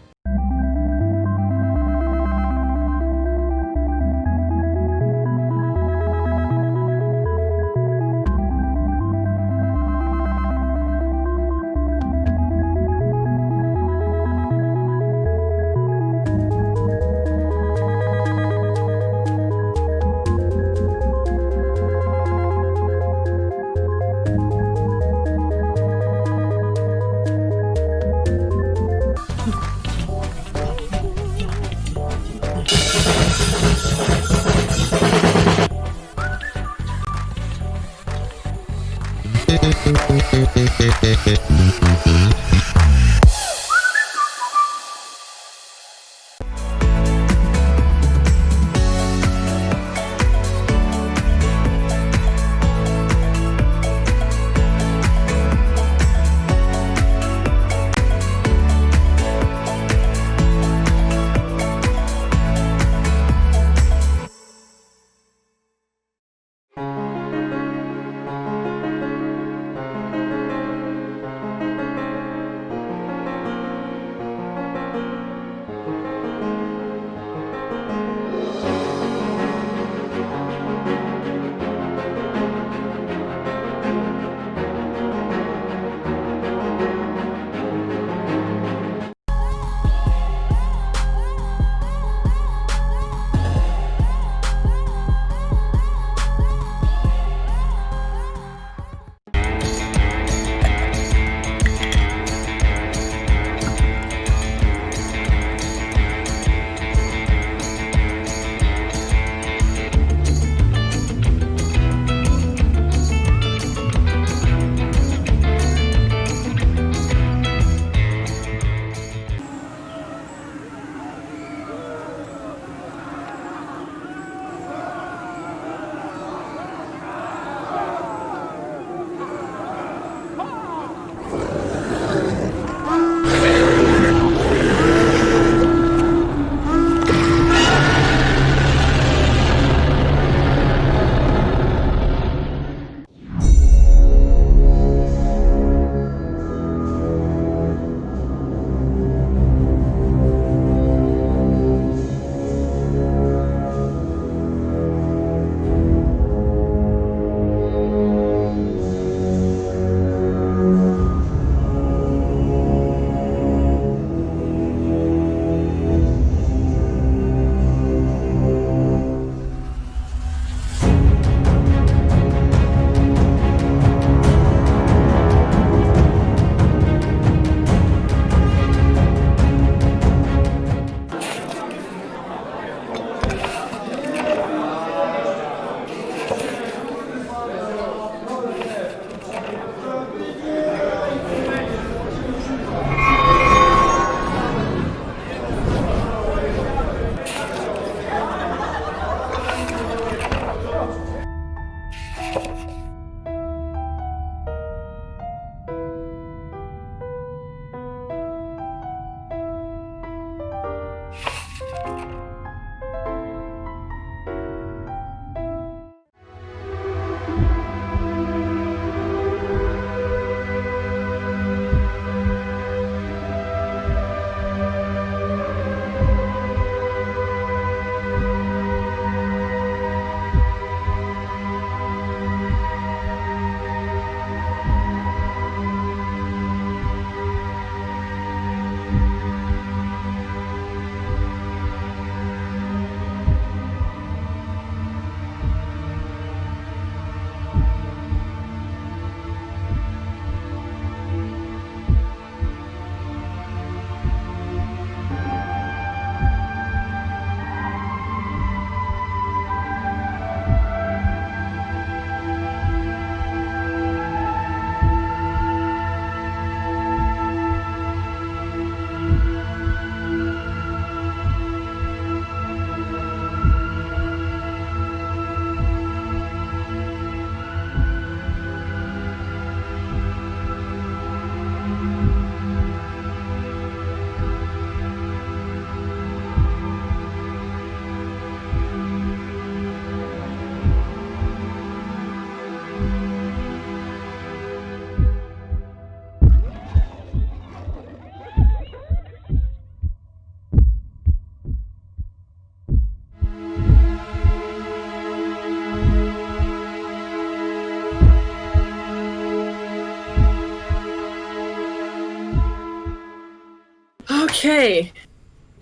Okay,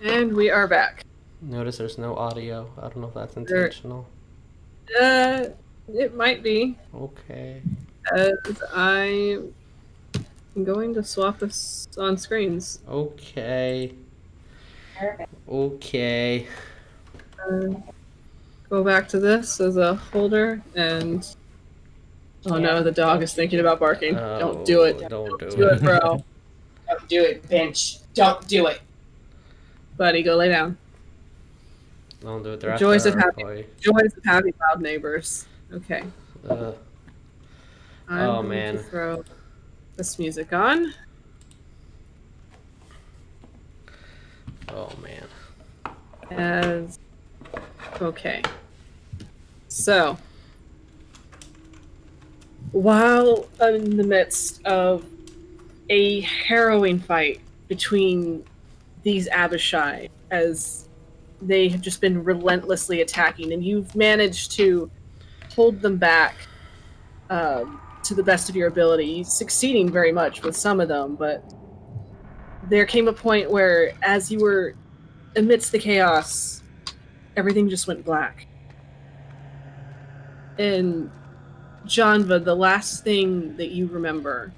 and we are back. Notice there's no audio. I don't know if that's intentional. It might be. Okay. As I'm going to swap us on screens. Okay. Okay. Go back to this as a holder, and oh no, the dog is thinking about barking. Don't do it. Don't Do it, bro. Don't do it, Bench. Don't do it. Buddy, go lay down. Don't do it. They're Joys of after our having boy. loud neighbors. Okay. Uh, I'm Oh, going man. to throw this music on. oh man. As okay. So while in the midst of a harrowing fight between these Abishai, as they have just been relentlessly attacking, and you've managed to hold them back to the best of your ability, succeeding very much with some of them, but there came a point where, as you were amidst the chaos, everything just went black. And Janva, the last thing that you remember,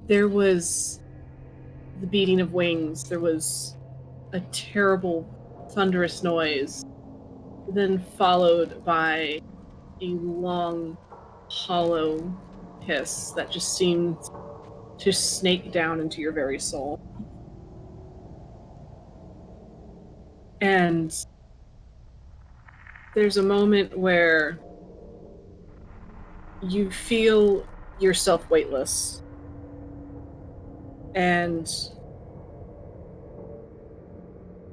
there was the beating of wings, there was a terrible, thunderous noise, then followed by a long, hollow hiss that just seemed to snake down into your very soul. And there's a moment where you feel yourself weightless. And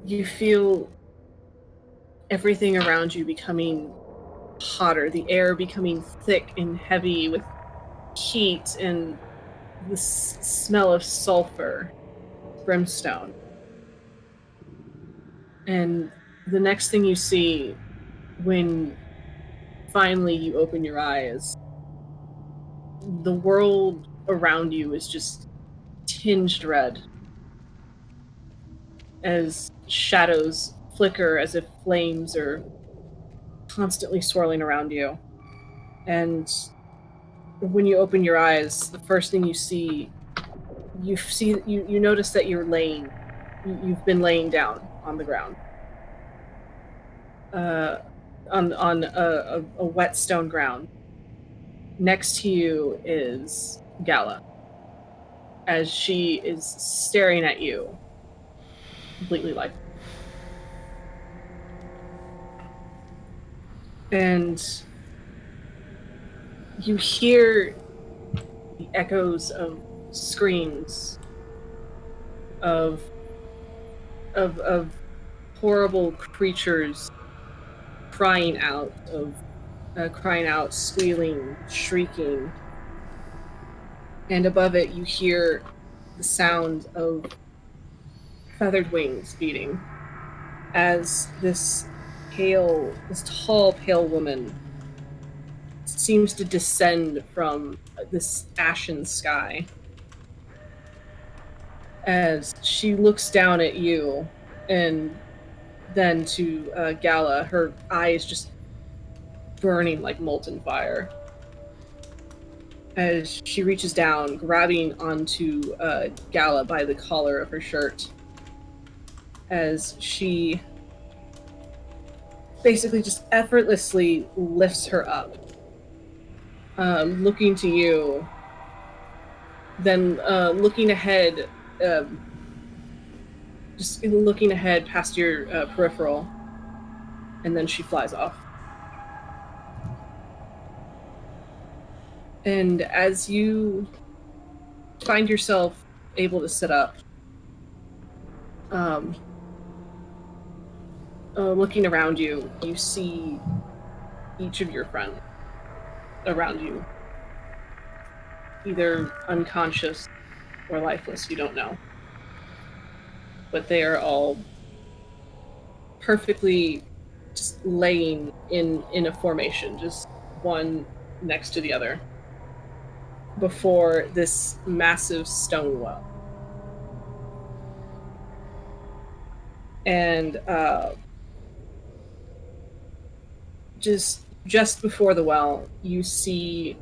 you feel everything around you becoming hotter, the air becoming thick and heavy with heat and the smell of sulfur, brimstone. And the next thing you see when finally you open your eyes, the world around you is just tinged red as shadows flicker as if flames are constantly swirling around you. And when you open your eyes, the first thing you notice that you've been laying down on the ground, on a wet stone ground. Next to you is Gala, as she is staring at you, completely like. And you hear the echoes of screams of horrible creatures crying out, squealing, shrieking. And above it, you hear the sound of feathered wings beating as this tall, pale woman seems to descend from this ashen sky. As she looks down at you and then to Gala, her eyes just burning like molten fire. As she reaches down, grabbing onto Gala by the collar of her shirt, as she basically just effortlessly lifts her up, looking to you, then looking ahead, just looking ahead past your peripheral, and then she flies off. And as you find yourself able to sit up, looking around you, you see each of your friends around you, either unconscious or lifeless, you don't know. But they are all perfectly just laying in a formation, just one next to the other, before this massive stone well. And just before the well, you see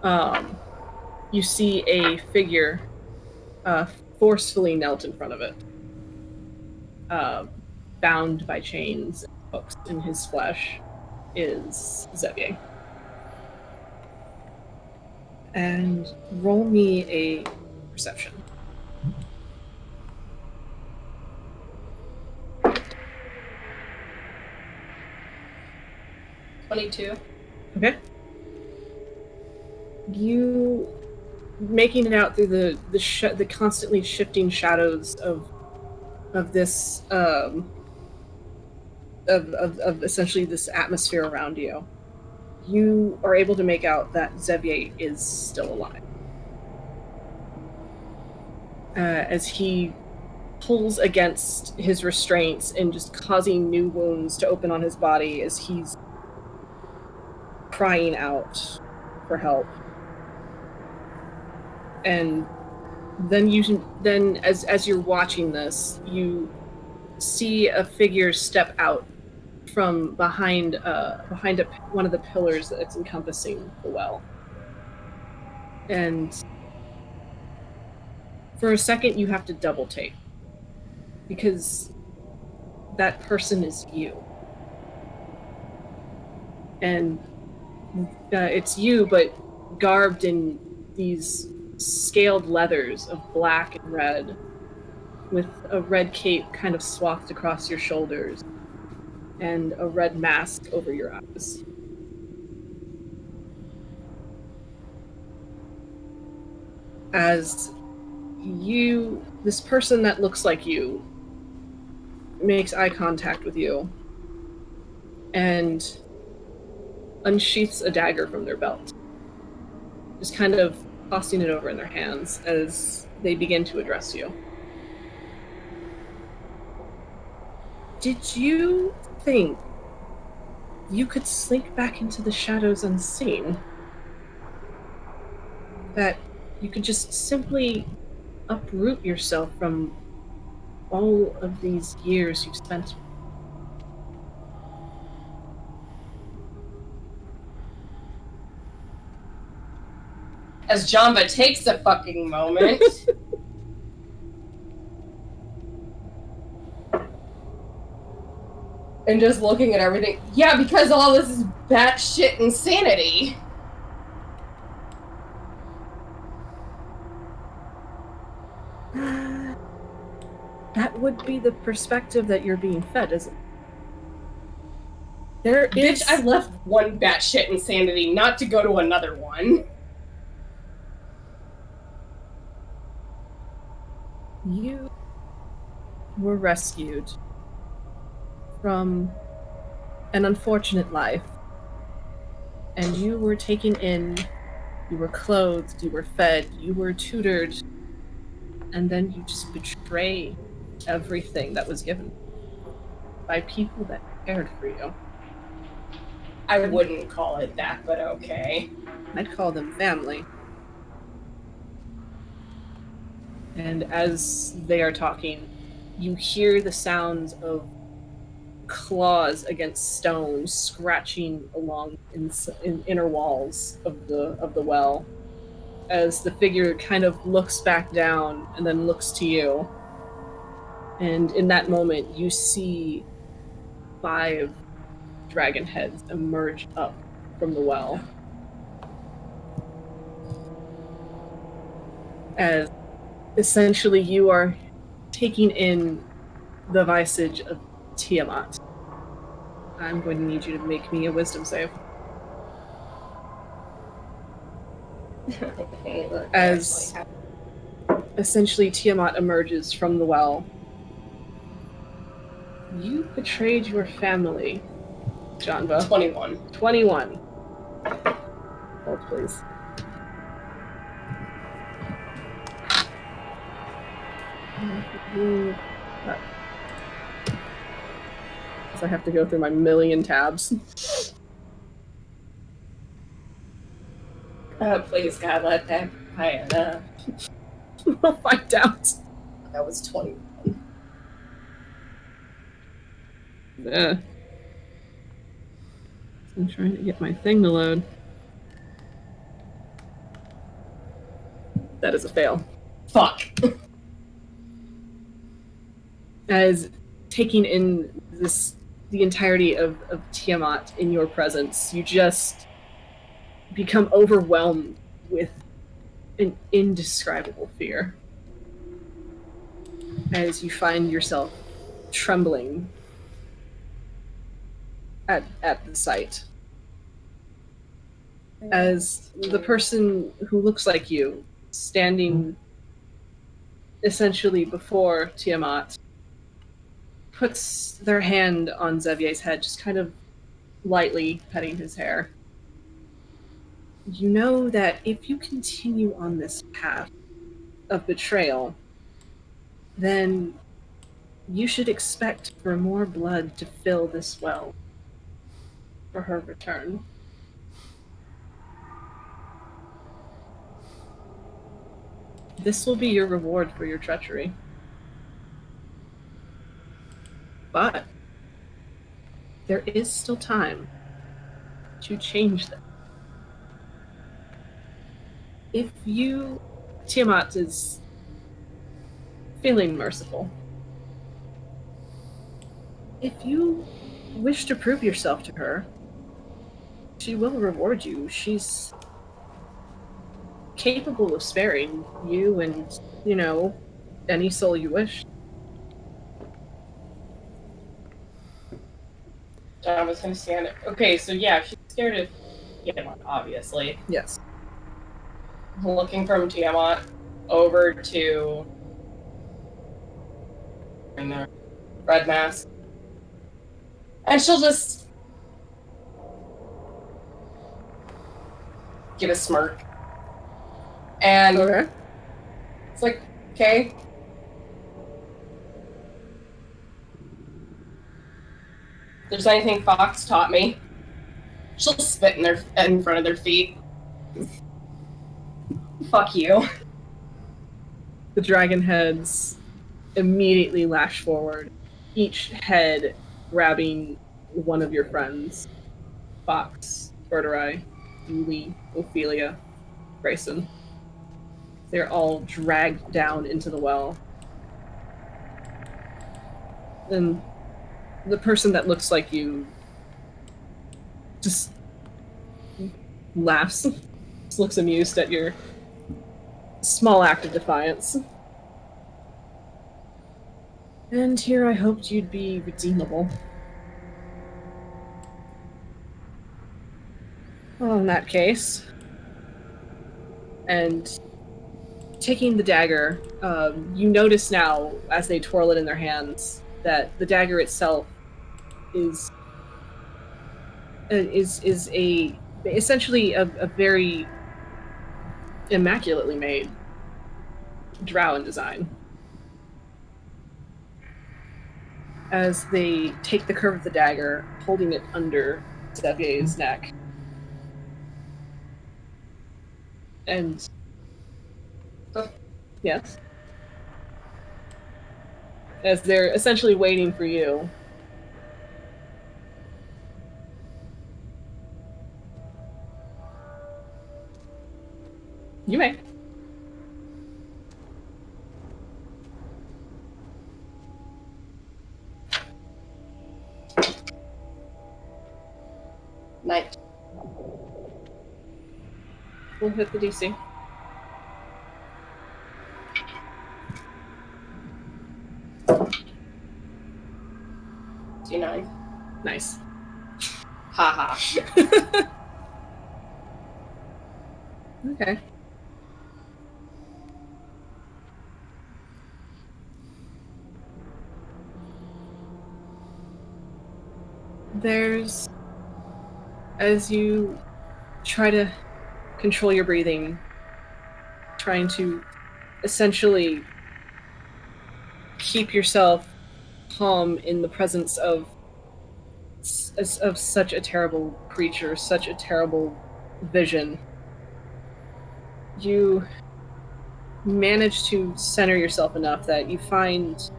a figure forcefully knelt in front of it, bound by chains and hooks in his flesh, is Xavier. And roll me a perception. $22. Okay. You making it out through the constantly shifting shadows of this of essentially this atmosphere around you. You are able to make out that Xavier is still alive. As he pulls against his restraints and just causing new wounds to open on his body as he's crying out for help. And then as you're watching this, you see a figure step out from behind one of the pillars that's encompassing the well. And for a second you have to double take, because that person is you. And it's you, but garbed in these scaled leathers of black and red, with a red cape kind of swathed across your shoulders, and a red mask over your eyes. As this person that looks like you makes eye contact with you and unsheaths a dagger from their belt, just kind of tossing it over in their hands as they begin to address you. Did you think you could slink back into the shadows unseen? That you could just simply uproot yourself from all of these years you've spent? As Janva takes a fucking moment. And just looking at everything. Yeah, because all this is batshit insanity. That would be the perspective that you're being fed, isn't it? There is... Bitch, I left one batshit insanity not to go to another one. You were rescued from an unfortunate life, and you were taken in, you were clothed, you were fed, you were tutored, and then you just betray everything that was given by people that cared for you. I wouldn't call it that, but okay. I'd call them family. And as they are talking, you hear the sounds of claws against stone scratching along in inner walls of the well, as the figure kind of looks back down and then looks to you. And in that moment, you see 5 dragon heads emerge up from the well. As essentially you are taking in the visage of Tiamat. I'm going to need you to make me a wisdom save. As essentially Tiamat emerges from the well. You betrayed your family, Janva. 21. 21. Hold, please. So I have to go through my million tabs. Please, God, let that be high enough. We'll find out. That was 21. I'm trying to get my thing to load. That is a fail. Fuck. As taking in the entirety of Tiamat in your presence, you just become overwhelmed with an indescribable fear. As you find yourself trembling at the sight. As the person who looks like you, standing essentially before Tiamat, puts their hand on Xevier's head, just kind of lightly petting his hair. You know that if you continue on this path of betrayal, then you should expect for more blood to fill this well for her return. This will be your reward for your treachery. But there is still time to change that. If you... Tiamat is feeling merciful. If you wish to prove yourself to her, she will reward you. She's capable of sparing you and, any soul you wish. I was gonna stand it. Okay, so yeah, she's scared of Tiamat, obviously. Yes. Looking from Tiamat over to in the red mask. And she'll just give a smirk. And Okay. it's like, okay. If there's anything Fox taught me, she'll spit in front of their feet. Fuck you. The dragon heads immediately lash forward, each head grabbing one of your friends. Fox, Birdurai, Yuliy, Ophelia, Greyson. They're all dragged down into the well. And the person that looks like you just laughs, just looks amused at your small act of defiance. And here I hoped you'd be redeemable. Well, in that case, and taking the dagger, you notice now, as they twirl it in their hands, that the dagger itself is essentially a very immaculately made Drow in design. As they take the curve of the dagger, holding it under Xevier's neck. And... yes? As they're essentially waiting for you. You may. Night. We'll hit the DC. D9. Nice. Haha. Okay. There's... as you try to control your breathing, trying to essentially keep yourself calm in the presence of such a terrible creature, such a terrible vision, you manage to center yourself enough that you find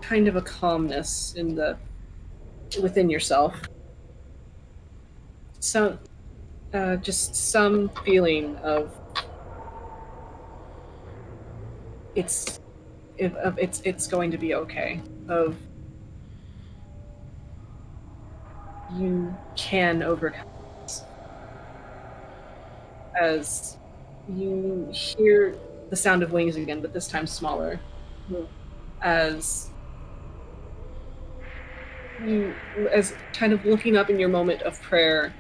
kind of a calmness in the within yourself. So, just some feeling of it's going to be okay. Of you can overcome this. As you hear the sound of wings again, but this time smaller. As kind of looking up in your moment of prayer,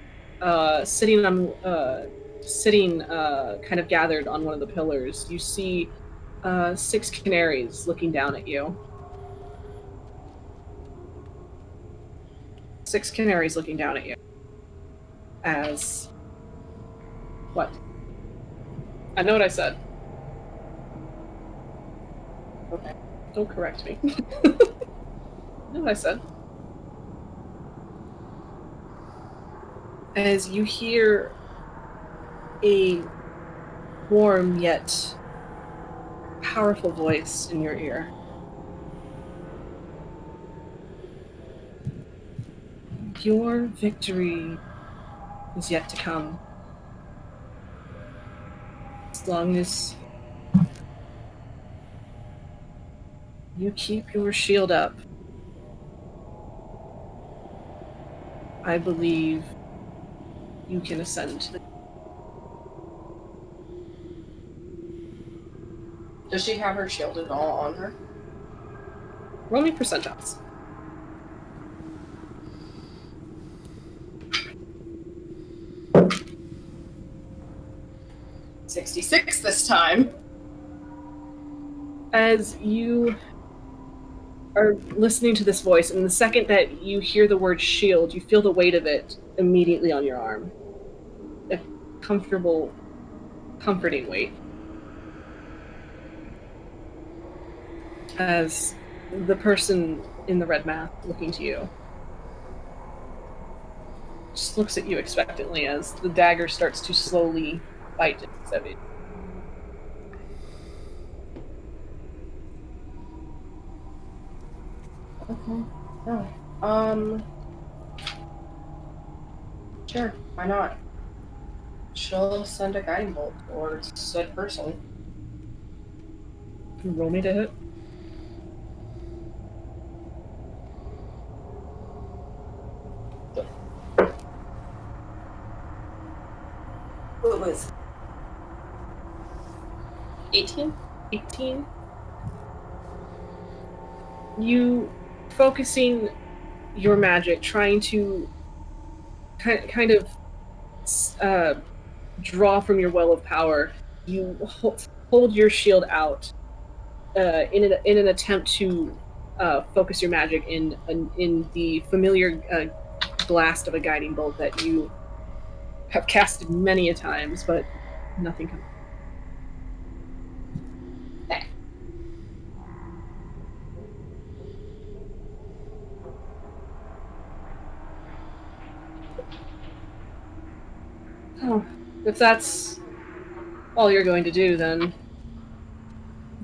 sitting kind of gathered on one of the pillars, you see 6 canaries looking down at you. 6 canaries looking down at you. As what? I know what I said. Okay. Don't correct me. I know what I said. As you hear a warm yet powerful voice in your ear. Your victory is yet to come. As long as you keep your shield up, I believe you can ascend to the... Does she have her shield at all on her? Roll me percentiles. $66 this time. As you are listening to this voice, and the second that you hear the word shield, you feel the weight of it immediately on your arm. A comfortable, comforting weight. As the person in the red mask looking to you just looks at you expectantly as the dagger starts to slowly bite into Sevi. Okay. No. Sure, why not? She'll send a guiding bolt towards said person. Can you roll me to hit? What was 18? 18. You focusing your magic, trying to kind of draw from your well of power. You hold your shield out in an attempt to focus your magic in the familiar blast of a guiding bolt that you have casted many a times, but nothing comes. Oh, if that's all you're going to do, then I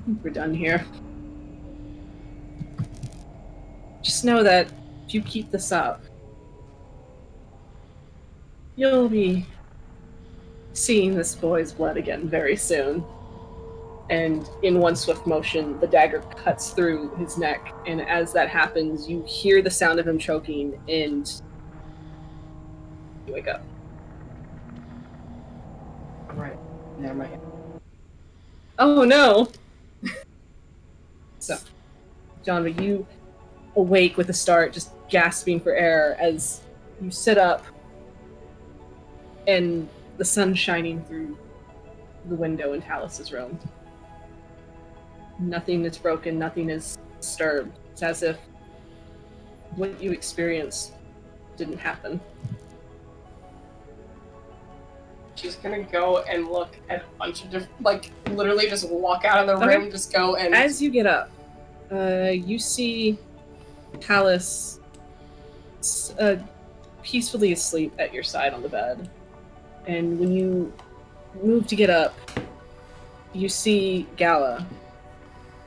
think we're done here. Just know that if you keep this up, you'll be seeing this boy's blood again very soon. And in one swift motion, the dagger cuts through his neck, and as that happens, you hear the sound of him choking, and you wake up. Right. Never mind. Oh no! So, Janva, you awake with a start, just gasping for air as you sit up and the sun shining through the window in Talus's room. Nothing is broken, nothing is disturbed. It's as if what you experienced didn't happen. She's gonna go and look at a bunch of different, like, literally just walk out of the room, just go and... As you get up, you see Talus peacefully asleep at your side on the bed. And when you move to get up, you see Gala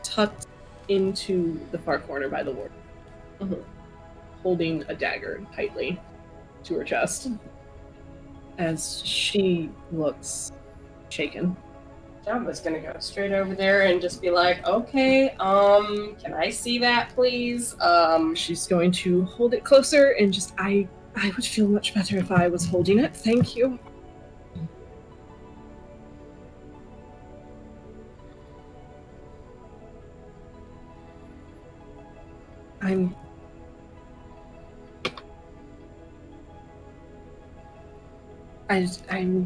tucked into the far corner by the ward. Mm-hmm. holding a dagger tightly to her chest as she looks shaken. Janva's gonna go straight over there and just be like, okay, can I see that, please? She's going to hold it closer and just, I would feel much better if I was holding it. Thank you. I'm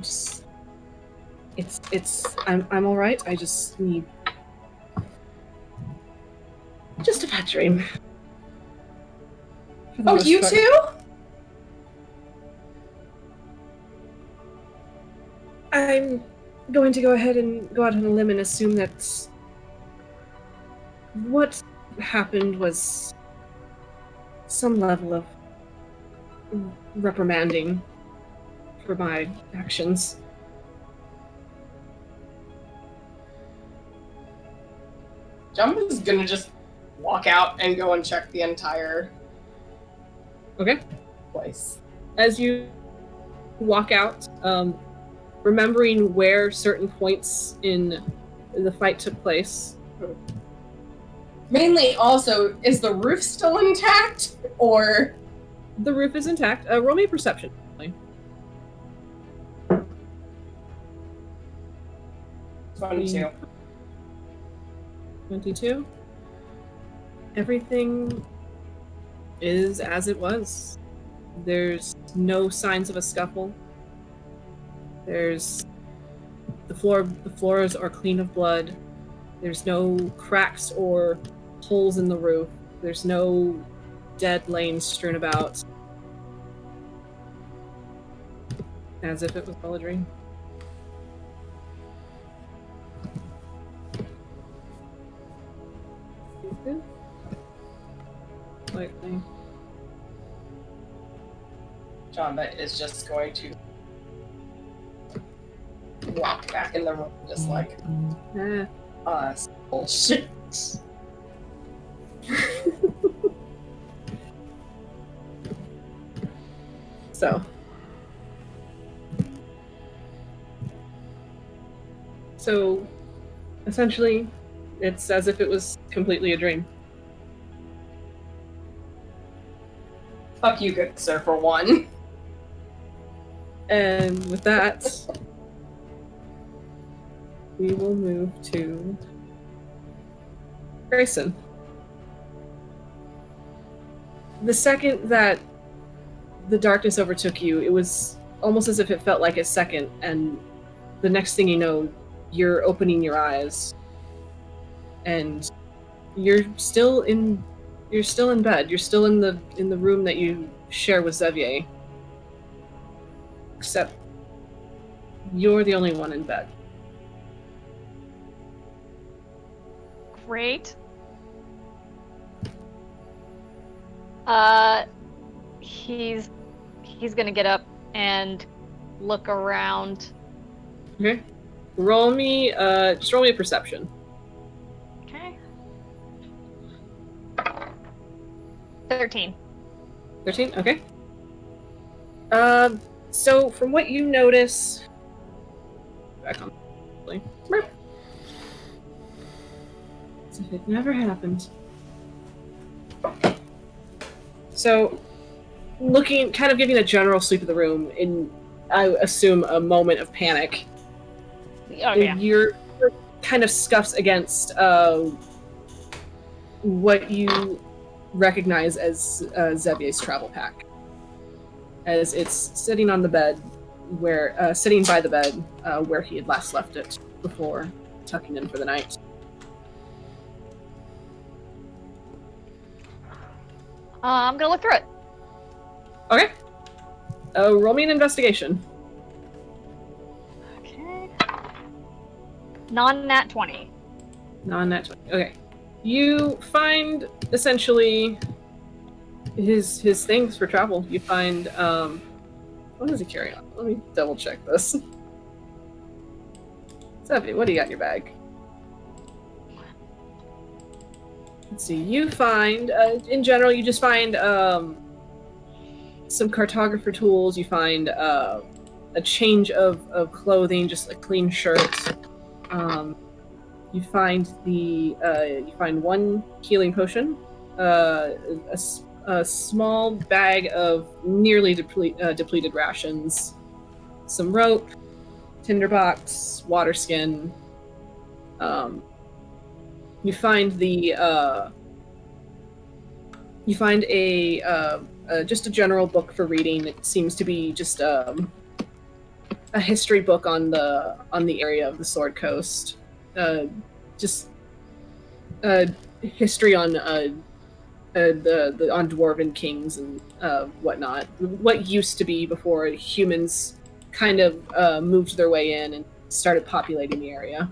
just, I'm all right. I just need just a bad dream. Oh, you too? I'm going to go ahead and go out on a limb and assume that what happened was some level of reprimanding for my actions. Janva's gonna just walk out and go and check the entire Okay. place. As you walk out, remembering where certain points in the fight took place. Mainly also, is the roof still intact? Or The roof is intact. Roll me a perception. 22. 22. Everything is as it was. There's no signs of a scuffle. There's the floors are clean of blood. There's no cracks or holes in the roof. There's no dead lanes strewn about. As if it was all a dream. Slightly. Janva is just going to walk back in the room, just like, bullshit. So, essentially, it's as if it was completely a dream. Fuck you, good sir, for one. And with that, we will move to Greyson. The second that the darkness overtook you, it was almost as if it felt like a second, and the next thing you know, you're opening your eyes, and you're still in bed. You're still in the room that you share with Xavier. Except you're the only one in bed. Great. He's gonna get up and look around. Okay. Roll me a perception. Okay. 13. 13? Okay. So from what you notice, back on, as if it never happened. So, kind of giving a general sweep of the room in, I assume, a moment of panic. Oh, yeah. You're kind of scuffs against what you recognize as Xavier's travel pack, as it's sitting on the bed, sitting by the bed where he had last left it before tucking in for the night. I'm gonna look through it. Okay. Roll me an investigation. Okay. Non-nat 20. Non-nat 20. Okay. You find essentially his things for travel. You find what does he carry on? Let me double check this. Sophie, what do you got in your bag? Let's see. You find in general, you just find some cartographer tools. You find a change of clothing, just a clean shirt. You find one healing potion, a small bag of nearly depleted rations, some rope, tinderbox, water skin. You find just a general book for reading. It seems to be just a history book on the area of the Sword Coast. Just history on on dwarven kings and whatnot. What used to be before humans kind of moved their way in and started populating the area.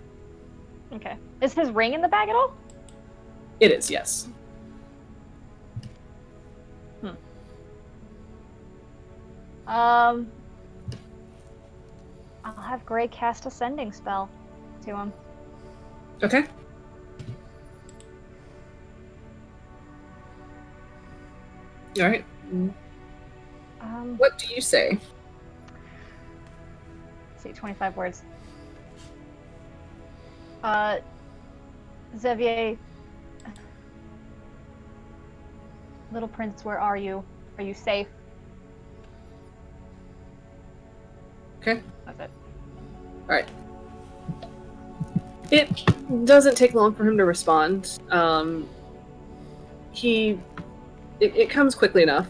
Okay. Is his ring in the bag at all? It is, yes. I'll have Grey cast a sending spell to him. Okay. All right. What do you say? Let's see, 25 words. Xavier, little prince, where are you? Are you safe? Okay. That's it. All right. It doesn't take long for him to respond. It comes quickly enough.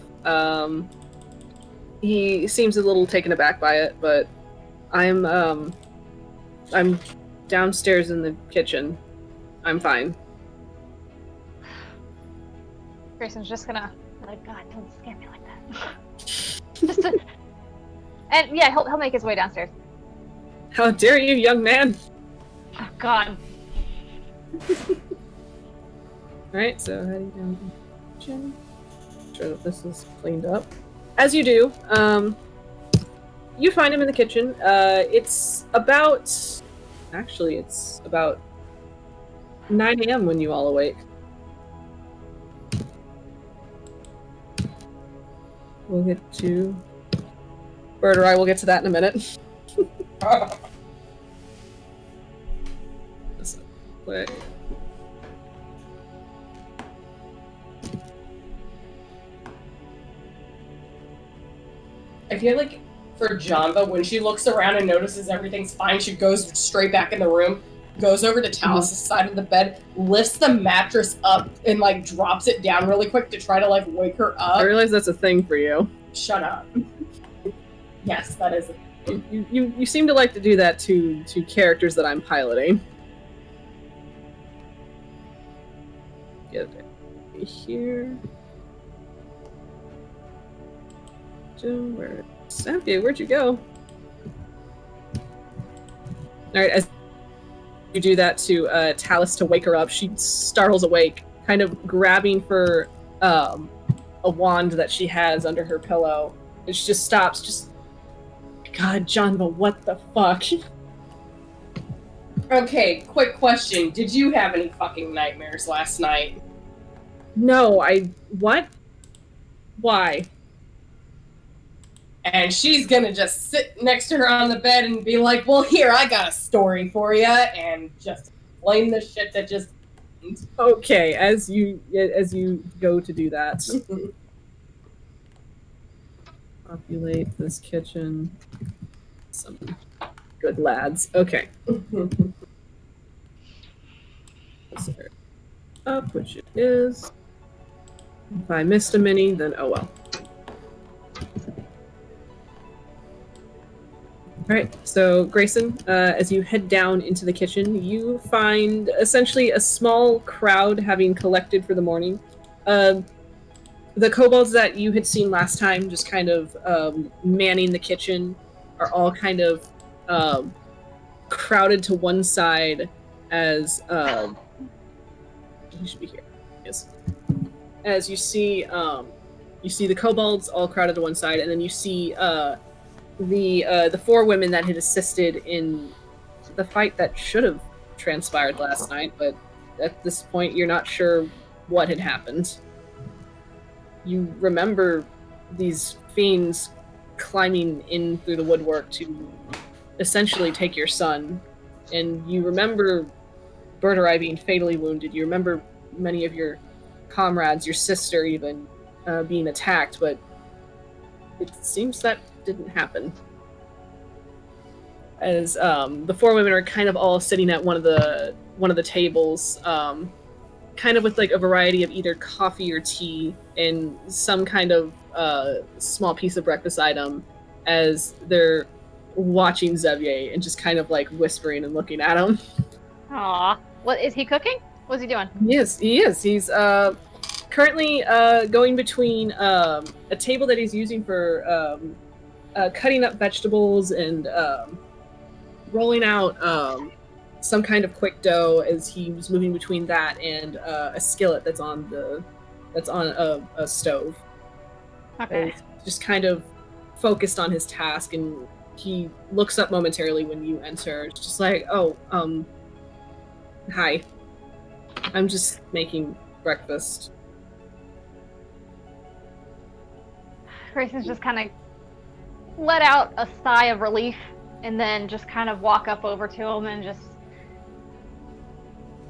He seems a little taken aback by it, but I'm downstairs in the kitchen. I'm fine. Greyson's just gonna like, God, don't scare me like that. And yeah, he'll make his way downstairs. How dare you, young man! Oh God. Alright, so heading down to the kitchen. Make sure that this is cleaned up. As you do, you find him in the kitchen. It's about 9 a.m. when you all awake. We'll get to Birdurai. We'll get to that in a minute. Just quick. I feel like for Janva, when she looks around and notices everything's fine, she goes straight back in the room, goes over to Talos' side of the bed, lifts the mattress up, and like drops it down really quick to try to like wake her up. I realize that's a thing for you. Shut up. Yes, that is. You seem to like to do that to characters that I'm piloting. Get it here. Where'd you go? Alright, as you do that to Talos to wake her up, she startles awake, kind of grabbing for a wand that she has under her pillow. And she just stops, just... God, Janva, what the fuck? Okay, quick question. Did you have any fucking nightmares last night? No, what? Why? And she's gonna just sit next to her on the bed and be like, well, here, I got a story for you, and just explain the shit that just... Okay, as you go to do that. Populate this kitchen. Some good lads. Okay. Up, which it is. If I missed a mini, then oh well. Alright, so Greyson, as you head down into the kitchen, you find essentially a small crowd having collected for the morning. The kobolds that you had seen last time, just kind of manning the kitchen, are all kind of crowded to one side as he should be here. Yes. As you see the kobolds all crowded to one side, and then you see the four women that had assisted in the fight that should have transpired last night, but at this point you're not sure what had happened. You remember these fiends climbing in through the woodwork to essentially take your son. And you remember Birdurai being fatally wounded. You remember many of your comrades, your sister even, being attacked, but it seems that didn't happen. As the four women are kind of all sitting at one of the tables, kind of with like a variety of either coffee or tea and some kind of small piece of breakfast item, as they're watching Xavier and just kind of like whispering and looking at him. Aw. What is he cooking? What's he doing? Yes, he is. He's currently going between a table that he's using for cutting up vegetables and rolling out some kind of quick dough, as he was moving between that and a skillet that's on a stove. Okay. He's just kind of focused on his task, and he looks up momentarily when you enter. It's just like, oh, hi. I'm just making breakfast. Grayson's just kind of let out a sigh of relief and then just kind of walk up over to him and just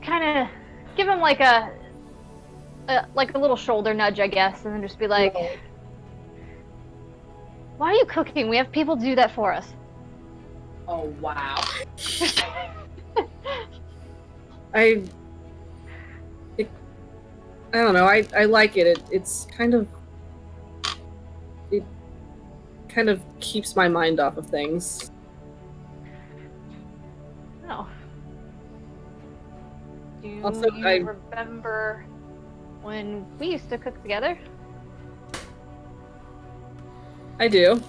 kind of give him like a little shoulder nudge, I guess, and then just be like, why are you cooking? We have people do that for us. Oh, wow. I don't know. I like it. It's kind of, it kind of keeps my mind off of things. Oh. Do Also, you remember when we used to cook together? I do.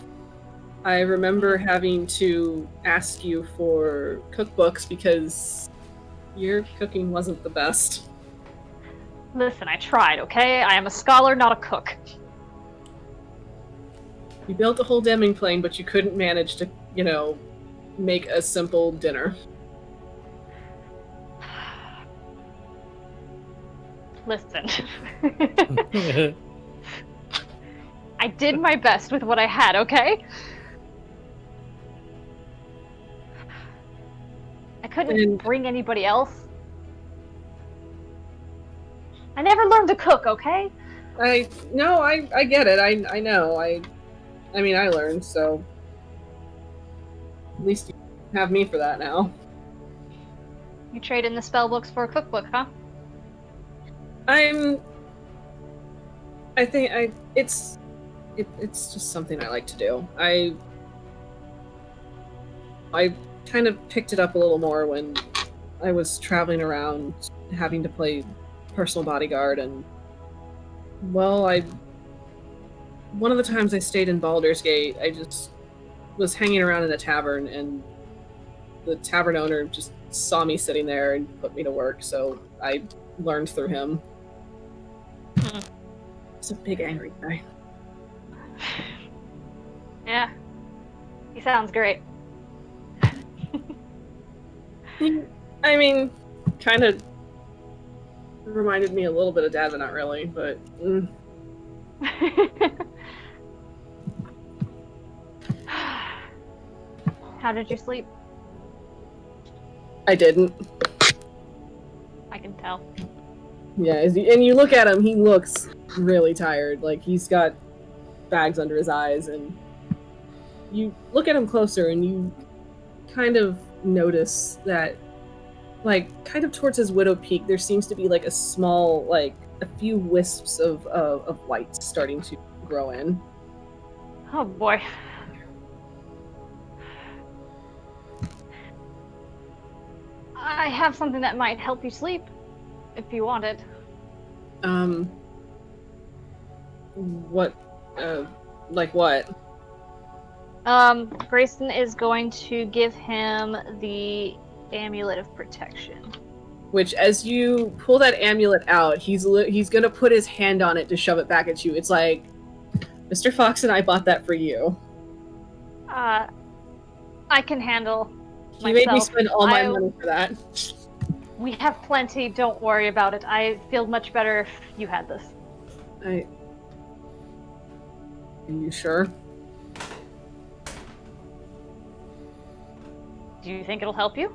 I remember having to ask you for cookbooks because your cooking wasn't the best. Listen, I tried, okay? I am a scholar, not a cook. You built a whole Deming plane, but you couldn't manage to, make a simple dinner. Listen. I did my best with what I had, okay? I couldn't bring anybody else. I never learned to cook, okay? I get it. I know. I mean, I learned, so at least you have me for that now. You trade in the spell books for a cookbook, huh? It's just something I like to do. I kind of picked it up a little more when I was traveling around having to play personal bodyguard, and one of the times I stayed in Baldur's Gate, I just was hanging around in a tavern, and the tavern owner just saw me sitting there and put me to work, so I learned through him. He's a big angry guy. Yeah. He sounds great. I mean, kind of reminded me a little bit of Dad, but not really, but... How did you sleep? I didn't. I can tell. Yeah, and you look at him, he looks really tired. Like, he's got bags under his eyes, and you look at him closer, and you kind of notice that, like, kind of towards his widow peak, there seems to be, like, a small, like, a few wisps of white starting to grow in. Oh, boy. I have something that might help you sleep, if you want it. What, like what? Greyson is going to give him the Amulet of Protection. Which, as you pull that amulet out, he's gonna put his hand on it to shove it back at you. It's like, Mr. Fox and I bought that for you. I can handle He myself. made me spend all my money for that. We have plenty, don't worry about it. I feel much better if you had this. Are you sure? Do you think it'll help you?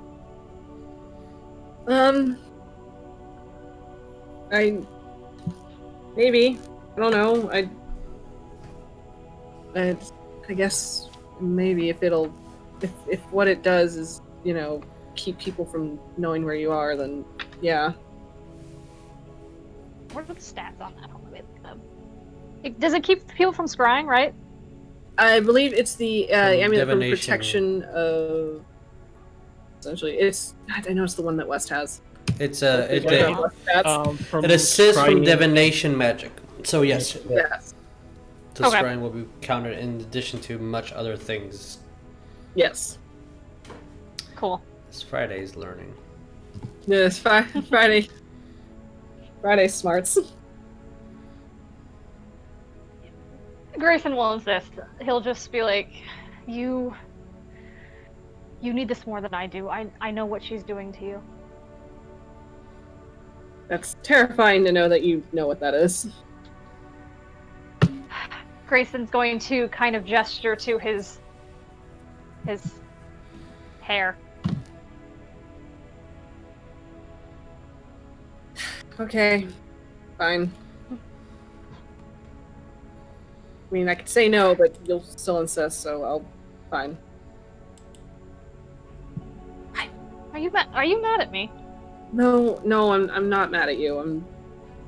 Maybe. I don't know. I guess maybe if what it does is, keep people from knowing where you are, then yeah. What are the stats on that? Does it keep people from scrying, right? I believe it's the amulet for divination. protection of. Essentially, I know it's the one that West has. It's It From assists from scrying- divination magic. So yes, Yes. so Okay. scrying will be counted in addition to much other things. Yes. Cool. It's Friday's learning. Yes. Friday. Friday smarts. Greyson will insist. He'll just be like, You need this more than I do. I know what she's doing to you. That's terrifying to know that you know what that is. Greyson's going to kind of gesture to his hair. Okay. Fine. I mean, I could say no, but you'll still insist, so I'll. Fine. Are you mad at me? No, I'm not mad at you.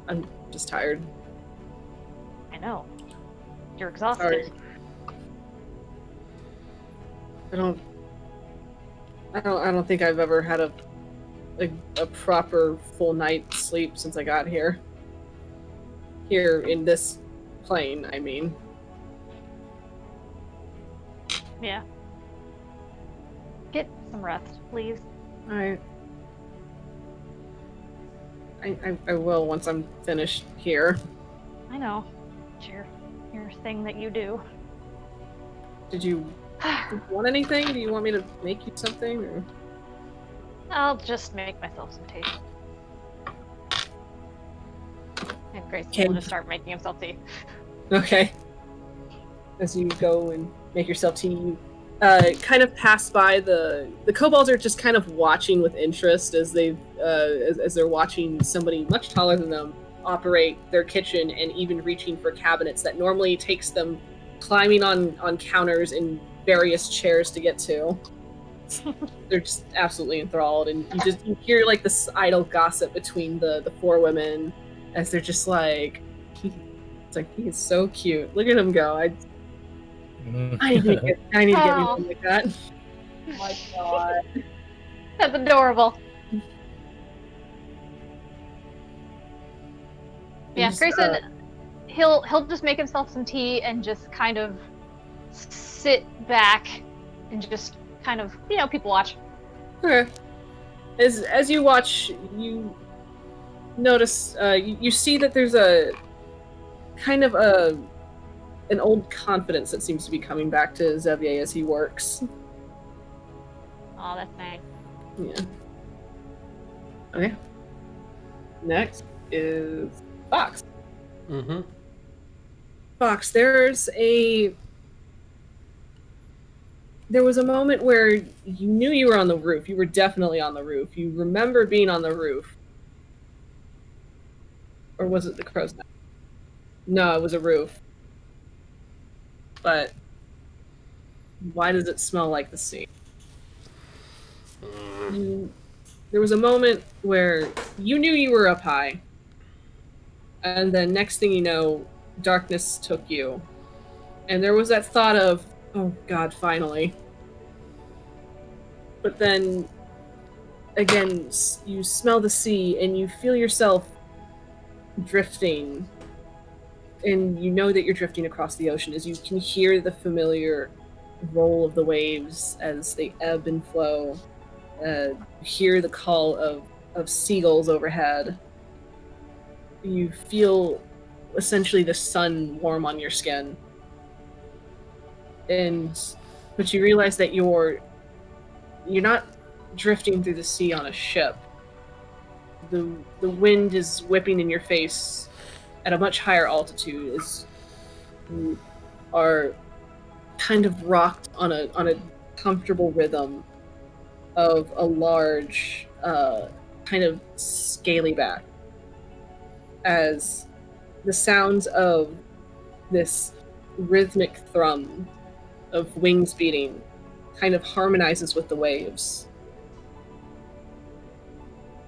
I'm just tired. I know. You're exhausted. Sorry. I don't think I've ever had a proper full night's sleep since I got here. Here in this plane, I mean. Yeah. Get some rest, please. I will once I'm finished here. I know. It's your thing that you do. Did you want anything? Do you want me to make you something? Or? I'll just make myself some tea. And Grayson Okay. will just start making himself tea. Okay. As you go and make yourself tea, you kind of pass by the kobolds are just kind of watching with interest as as they're watching somebody much taller than them operate their kitchen and even reaching for cabinets that normally takes them climbing on counters and various chairs to get to. They're just absolutely enthralled, and you hear like this idle gossip between the four women as they're just like, it's like, he is so cute. Look at him go. I need to get me one like that. Oh my god. That's adorable. Yeah, Just, Grayson, he'll just make himself some tea and just kind of sit back and just kind of, people watch. Okay. As you watch, you notice, you see that there's a kind of an old confidence that seems to be coming back to Xavier as he works. Oh, that's nice. Yeah. Okay. Next is Fox. Mm-hmm. Fox, there was a moment where you knew you were on the roof. You were definitely on the roof. You remember being on the roof. Or was it the crow's nest? No, it was a roof. But why does it smell like the sea? There was a moment where you knew you were up high. And then next thing you know, darkness took you. And there was that thought of, oh god, finally. But then, again, you smell the sea and you feel yourself drifting. And you know that you're drifting across the ocean as you can hear the familiar roll of the waves as they ebb and flow. Hear the call of seagulls overhead. You feel essentially the sun warm on your skin. But you realize that you're not drifting through the sea on a ship. The wind is whipping in your face at a much higher altitude as you are kind of rocked on a comfortable rhythm of a large, kind of scaly back, as the sounds of this rhythmic thrum of wings beating kind of harmonizes with the waves.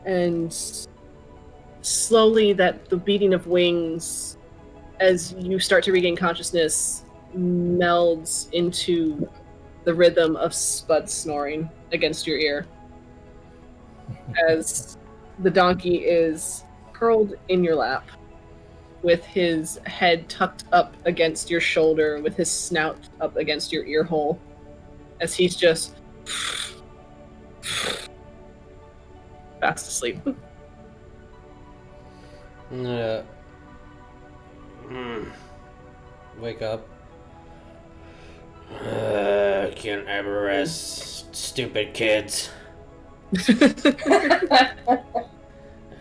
And slowly the beating of wings, as you start to regain consciousness, melds into the rhythm of Spud snoring against your ear. As the donkey is curled in your lap, with his head tucked up against your shoulder, with his snout up against your ear hole, as he's just fast asleep. Wake up. Can't ever rest. Stupid kids.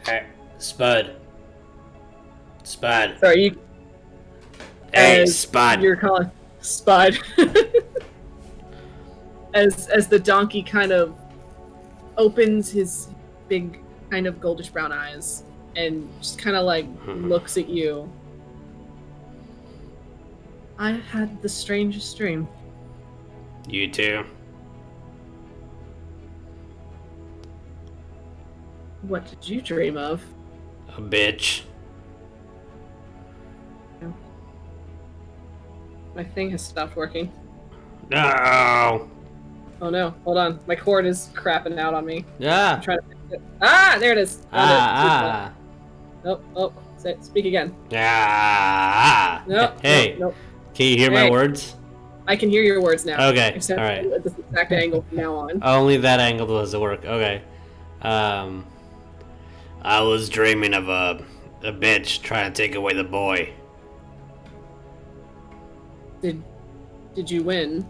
Hey, Spud. Sorry, you. Hey, Spud. You're calling Spud. as the donkey kind of opens his big, kind of goldish brown eyes and just kind of like looks at you. I had the strangest dream. You too? What did you dream of? A bitch. My thing has stopped working. No. Oh no, hold on. My cord is crapping out on me. Yeah. I'm trying to fix it. Ah, there it is. Ah. Oh, speak again. Ah. No. Hey. No. Can you hear my words? I can hear your words now. Okay. Except all right. at this exact angle from now on. Only that angle does it work. Okay. I was dreaming of a bitch trying to take away the boy. Did you win?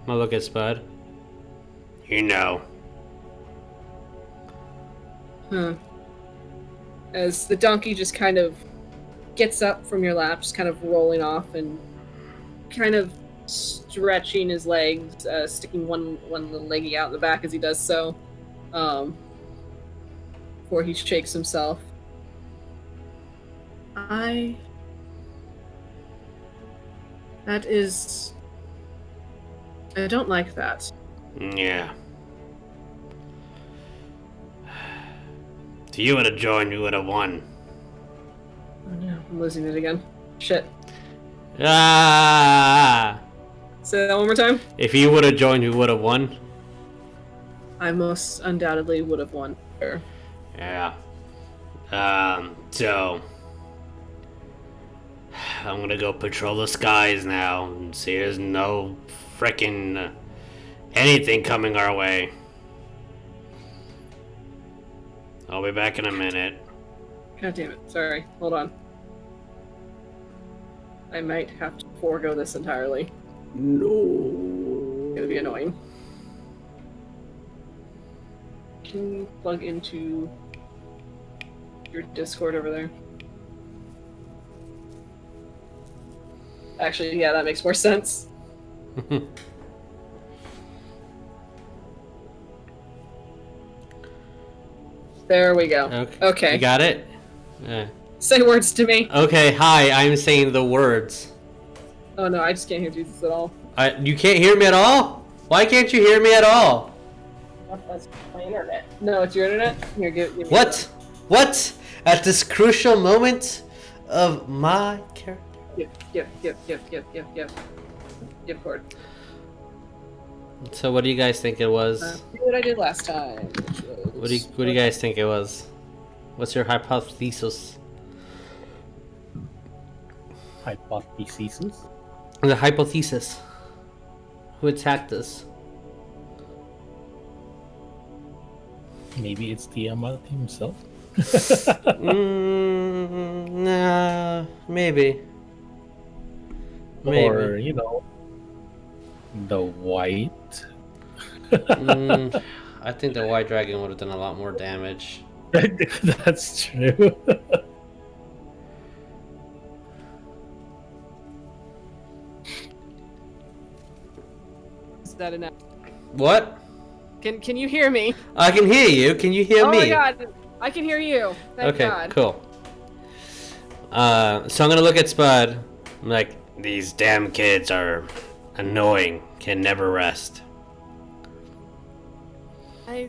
I'm gonna look at Spud. You know. Huh. As the donkey just kind of gets up from your lap, just kind of rolling off and kind of stretching his legs, sticking one little leggy out in the back as he does so, before he shakes himself. I don't like that. Yeah. If you would have joined, you would have won. Oh no, I'm losing it again. Shit. Ah! Say that one more time. If you would have joined, you would have won. I most undoubtedly would have won. Sure. Yeah. So I'm gonna go patrol the skies now and see there's no frickin' anything coming our way. I'll be back in a minute. God damn it. Sorry. Hold on. I might have to forego this entirely. No. It's gonna be annoying. Can you plug into your Discord over there? Actually, yeah, that makes more sense. There we go. Okay. You got it? Yeah. Say words to me. Okay, hi, I'm saying the words. Oh no, I just can't hear Jesus at all. You can't hear me at all? Why can't you hear me at all? That's my internet. No, it's your internet? Here, give me What? What? At this crucial moment of my character? Yep, Hoard. So what do you guys think it was? See what I did last time. What do you guys think it was? What's your hypothesis? Hypothesis? The hypothesis. Who attacked us? Maybe it's Tiamat himself? Nah, maybe. Or, you know, the white. I think the white dragon would have done a lot more damage. That's true. that enough? What? Can you hear me? I can hear you. Can you hear me? Oh my god, I can hear you. Thank Okay, God. cool. So I'm gonna look at Spud. I'm like, these damn kids are annoying. Can never rest. I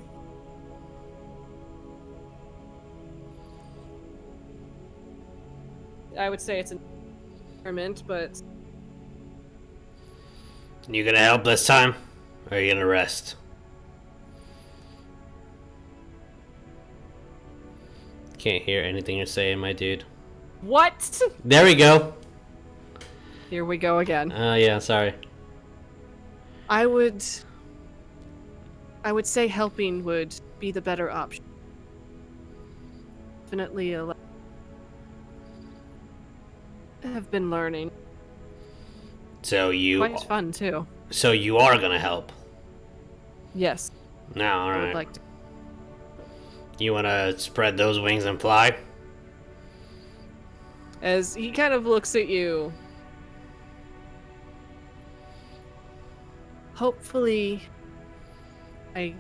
would say it's an experiment, but You gonna help this time, or are you gonna rest? Can't hear anything you're saying, my dude. what? There we go. Here we go again. Yeah, sorry. I would say helping would be the better option. Definitely have been learning. So you. Quite fun too. So you are gonna help. Yes, No, all I right. would like to. You wanna spread those wings and fly? As he kind of looks at you. Hopefully, I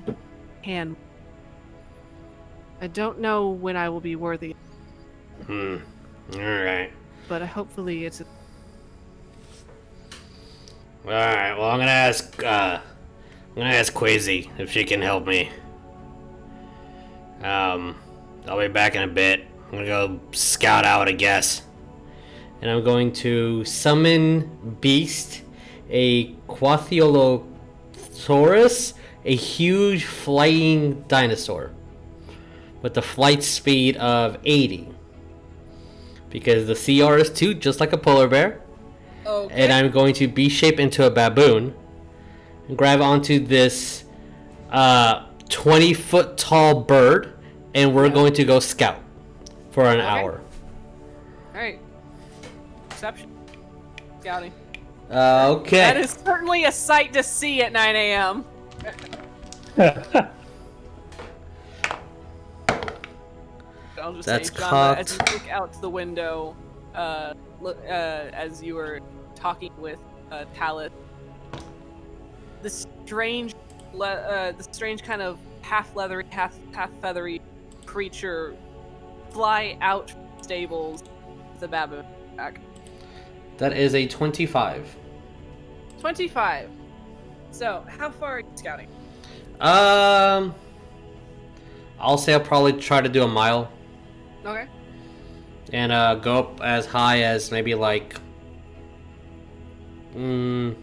can. I don't know when I will be worthy, All right. but hopefully it's. All right. Well, I'm gonna ask. Quasi if she can help me. I'll be back in a bit. I'm gonna go scout out, I guess. And I'm going to summon Beast, a Quathiolosaurus, a huge flying dinosaur, with a flight speed of 80. Because the CR is 2, just like a polar bear. Okay. And I'm going to B-shape into a baboon and grab onto this 20-foot tall bird, and we're going to go scout for an hour. Alright. Exception. Scouting. Okay. That is certainly a sight to see at 9 a.m. I'll just That's say, Janva, cocked. as you look out the window, as you were talking with Talith, the strange kind of half leathery, half feathery creature fly out from the stables with the baboon back. That is a 25. 25. So, how far are you scouting? I'll say I'll probably try to do a mile. Okay. And go up as high as maybe like maybe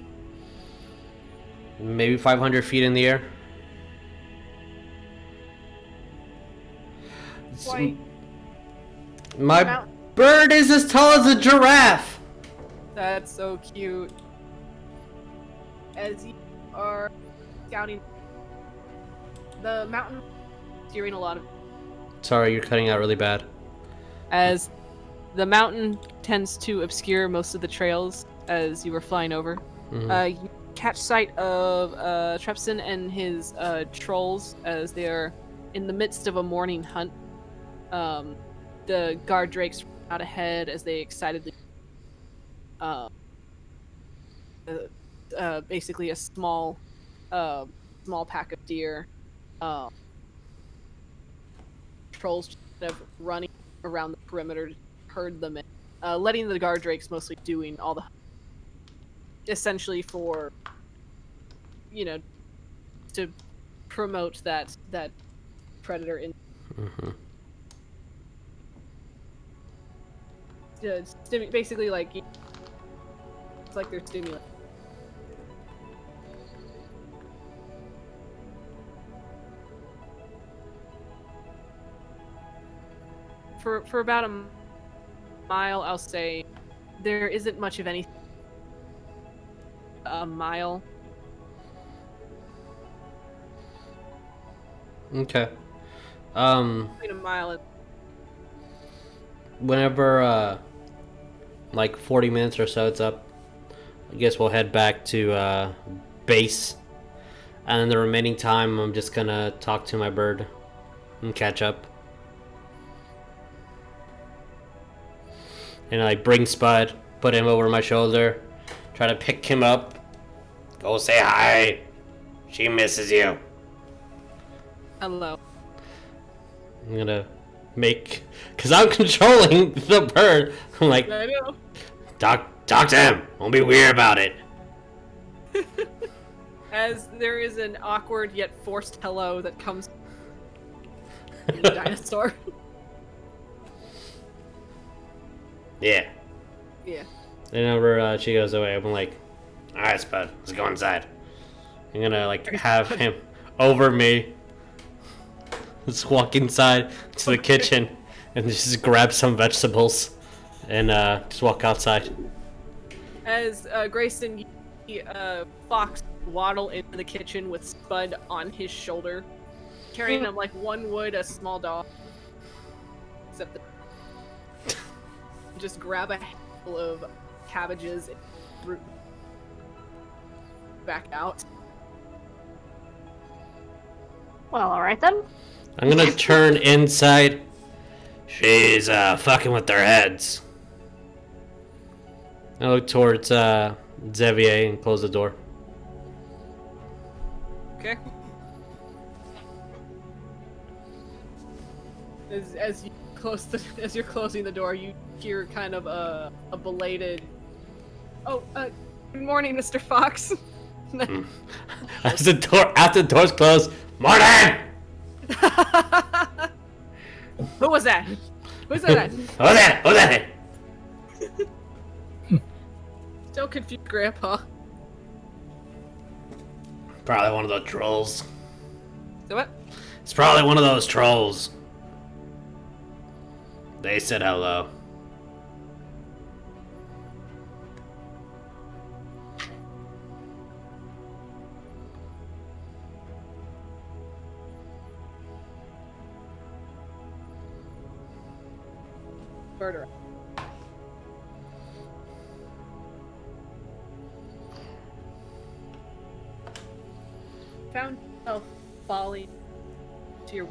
500 feet in the air. Quite My Mount- bird is as tall as a giraffe. That's so cute. As you are scouting, the mountain steering a lot of. Sorry, you're cutting out really bad. As the mountain tends to obscure most of the trails as you were flying over. Mhm. You catch sight of Trepson and his trolls as they are in the midst of a morning hunt. The guard drakes out ahead as they excitedly basically a small pack of deer. Trolls just kind of running around the perimeter to herd them in, letting the guard drakes mostly doing all the essentially for to promote that predator in basically like it's like they're stimulating. For about a mile, I'll say there isn't much of anything. A mile. Okay. Between a mile and Whenever like 40 minutes or so it's up, I guess we'll head back to base, and then the remaining time I'm just gonna talk to my bird and catch up. And like bring Spud, put him over my shoulder, try to pick him up, go say hi. She misses you. Hello. I'm gonna make, cause I'm controlling the bird. I'm like, I know. talk to him. Don't be weird about it. As there is an awkward yet forced hello that comes from the dinosaur. Yeah. Yeah. And whenever she goes away, I'm like, all right, Spud, let's go inside. I'm gonna like have him over me. Let's walk inside to the kitchen and just grab some vegetables and just walk outside. As Greyson, Fox waddle into the kitchen with Spud on his shoulder, carrying him like one would a small dog. Except that just grab a handful of cabbages and back out. Well, alright then. I'm gonna turn inside. She's fucking with their heads. I look towards Xavier and close the door. Okay. As you as you're closing the door, you hear kind of a belated, "Oh, good morning, Mr. Fox." After the door's closed, Morning! Who was that? Who's that? Who's that? Still confused, Grandpa. Probably one of those trolls. So what? It's probably one of those trolls. They said hello. Birdurai. Found yourself falling to your.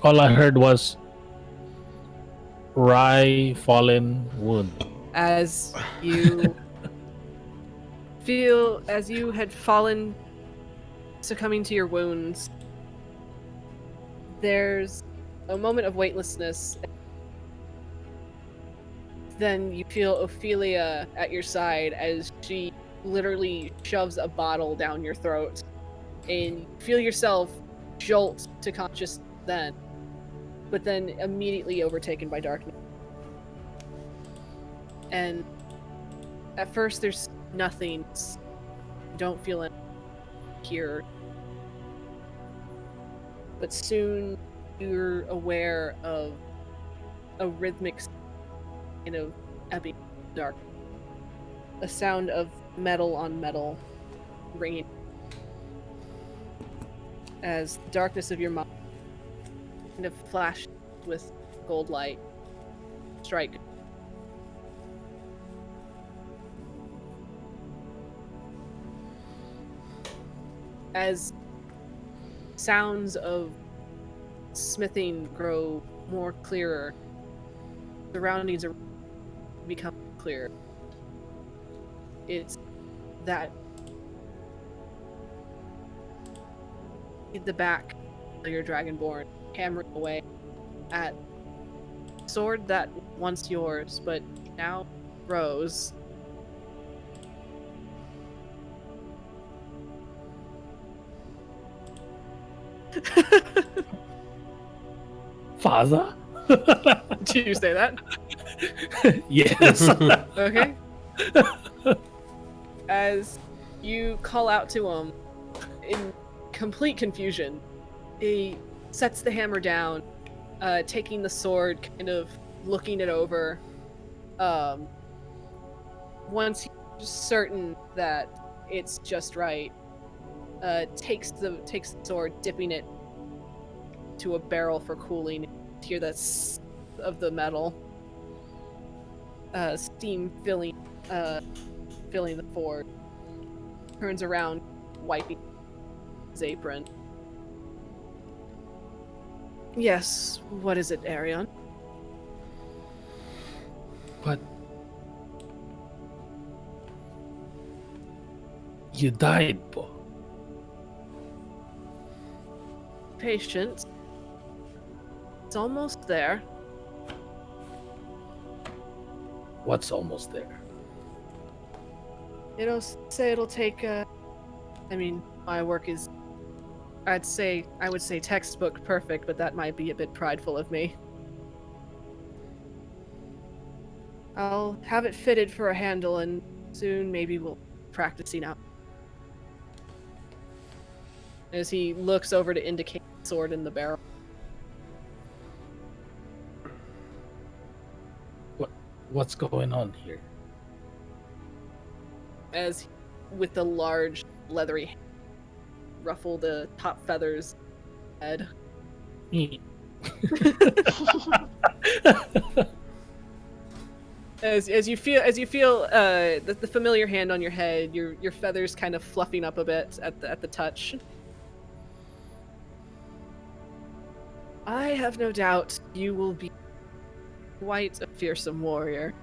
All I heard was Rye fallen wound. As you feel as you had fallen, succumbing to your wounds, there's a moment of weightlessness. Then you feel Ophelia at your side as she literally shoves a bottle down your throat, and you feel yourself jolt to consciousness then, but then immediately overtaken by darkness. And at first there's nothing. You don't feel anything here. But soon you're aware of a rhythmic kind of ebbing dark. A sound of metal on metal ringing as the darkness of your mind kind of flashes with gold light. Strike. As sounds of smithing grow more clearer, surroundings are become clearer. It's that the back of your dragonborn hammering away at sword that once yours, but now Rose. Father? Did you say that? Yes. Okay. As you call out to him in complete confusion, he sets the hammer down, taking the sword, kind of looking it over. Once he's certain that it's just right, takes the sword, dipping it to a barrel for cooling. You hear the of the metal, steam filling the forge. Turns around, wiping his apron. Yes, what is it, Aerion? But you died, Bo. patient. It's almost there. What's almost there? It'll say it'll take. I mean, my work is. I would say textbook perfect, but that might be a bit prideful of me. I'll have it fitted for a handle, and soon maybe we'll practicing out. As he looks over to indicate the sword in the barrel. What's going on here? As with the large leathery hand, ruffle the top feathers head. As you feel the familiar hand on your head, your feathers kind of fluffing up a bit at the touch. I have no doubt you will be quite a fearsome warrior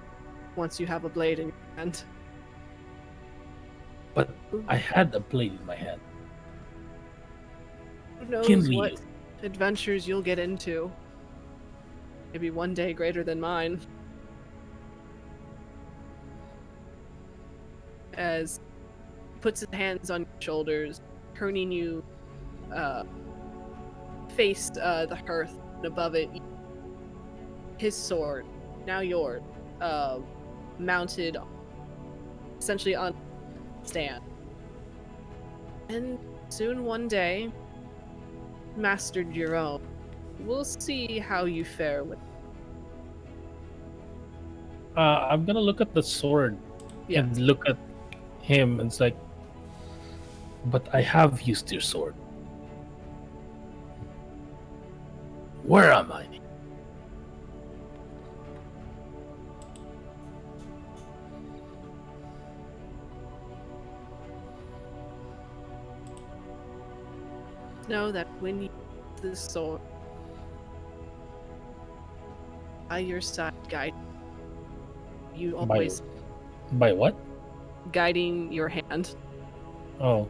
once you have a blade in your hand. But I had a blade in my hand. Who knows Kinley. what adventures you'll get into? Maybe one day greater than mine. As he puts his hands on your shoulders, turning you face the hearth, and above it, his sword, now yours, mounted essentially on a stand. And soon one day, mastered your own. We'll see how you fare with. I'm gonna look at the sword and look at him, and it's like, but I have used your sword. Where am I? Know that when you use the sword, by your side, guide you always By what? guiding your hand, Oh,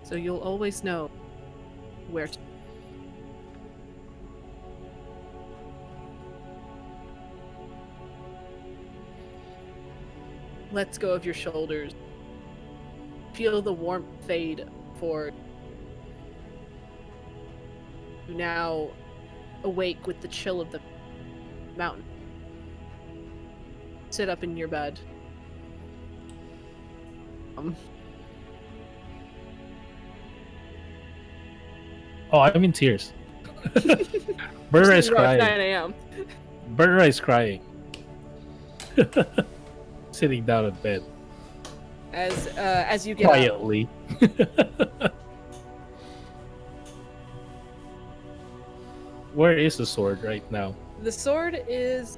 so you'll always know where to. Let's go of your shoulders. Feel the warmth fade forward. You now awake with the chill of the mountain. Sit up in your bed. oh, I'm in tears. Birdurai is crying. 9 a.m. Birdurai is crying. Sitting down in bed As you get up, quietly. Where is the sword right now? the sword is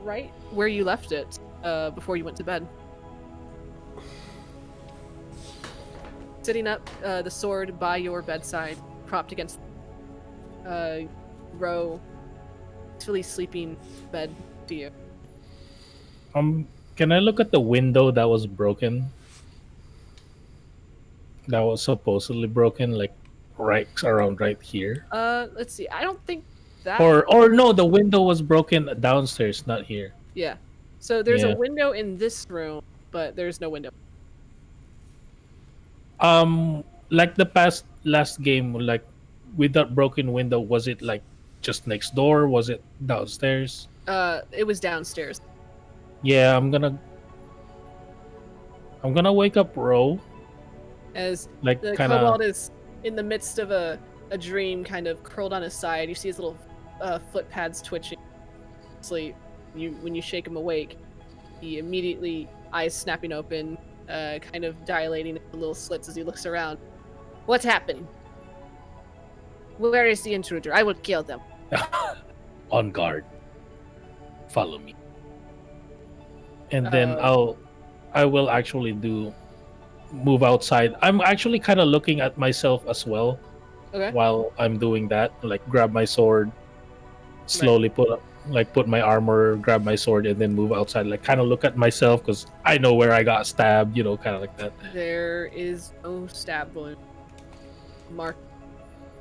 right where you left it before you went to bed. Sitting up, the sword by your bedside, propped against row, peacefully sleeping bed to you. Can I look at the window that was broken? That was supposedly broken, like right around right here. Let's see. I don't think that. Or no, the window was broken downstairs, not here. Yeah. So there's Yeah. a window in this room, but there's no window. Like the last game, like with that broken window, was it like just next door? Was it downstairs? It was downstairs. Yeah, I'm gonna wake up Ro. As Like the kind kobold of. is in the midst of a dream, kind of curled on his side. You see his little foot pads twitching. Sleep. When you shake him awake, he immediately, eyes snapping open, kind of dilating into little slits as he looks around. What happened? Where is the intruder? I will kill them. On guard. Follow me. And then Uh, I will actually move outside. I'm actually kind of looking at myself as well Okay. while I'm doing that. Like grab my sword, slowly put my armor, grab my sword, and then move outside. Like kind of look at myself because I know where I got stabbed. Kind of like that. There is no stab wound. Mark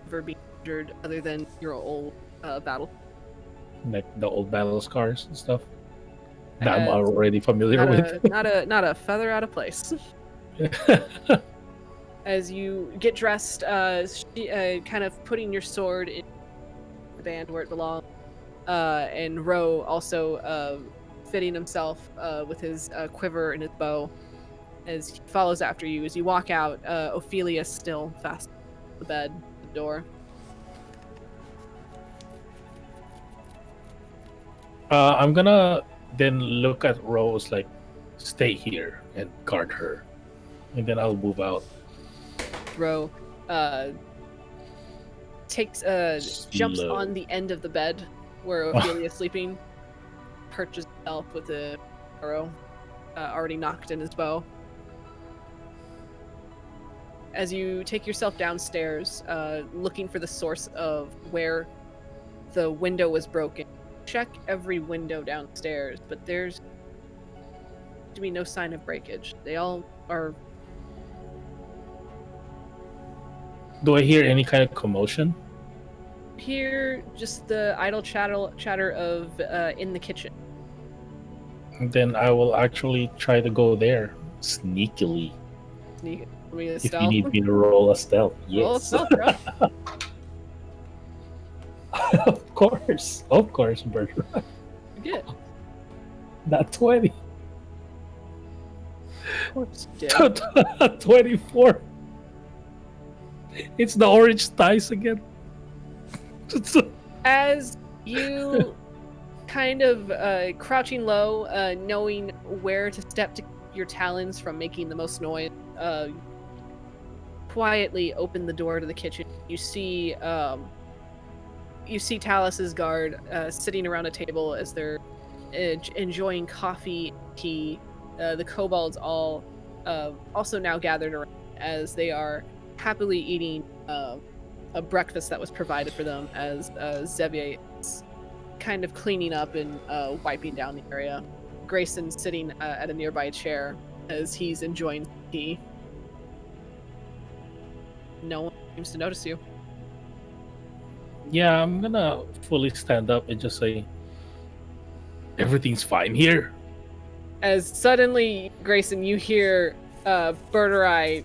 ever been injured other than your old battle. Like the old battle scars and stuff that I'm Uh, already familiar with. Not a feather out of place. As you get dressed, kind of putting your sword in the band where it belongs, and Ro also fitting himself with his quiver and his bow as he follows after you. As you walk out, Ophelia still fast on the bed, the door. I'm gonna then look at Rose like, stay here and guard her, and then I'll move out. Ro jumps on the end of the bed where Ophelia's sleeping, perches himself with a arrow already knocked in his bow. As you take yourself downstairs, looking for the source of where the window was broken, check every window downstairs, but there's to be no sign of breakage. They all are. Do I hear any kind of commotion? Hear just the idle chatter of in the kitchen. Then I will actually try to go there sneakily. Sneak. Me a If stealth. you need me to roll a stealth, Roll a yes. stealth, bro. Of course, Birdurai. Good. Not 20. Of course you did. 24. It's the orange dice again. As you kind of crouching low, knowing where to step to keep your talons from making the most noise, quietly open the door to the kitchen. You see Talus's guard sitting around a table as they're enjoying coffee, tea. The kobolds all also now gathered around as they are happily eating a breakfast that was provided for them as Xavier is kind of cleaning up and wiping down the area. Greyson sitting at a nearby chair as he's enjoying tea. No one seems to notice you. Yeah, I'm gonna fully stand up and just say, everything's fine here. As suddenly, Greyson, you hear Birdurai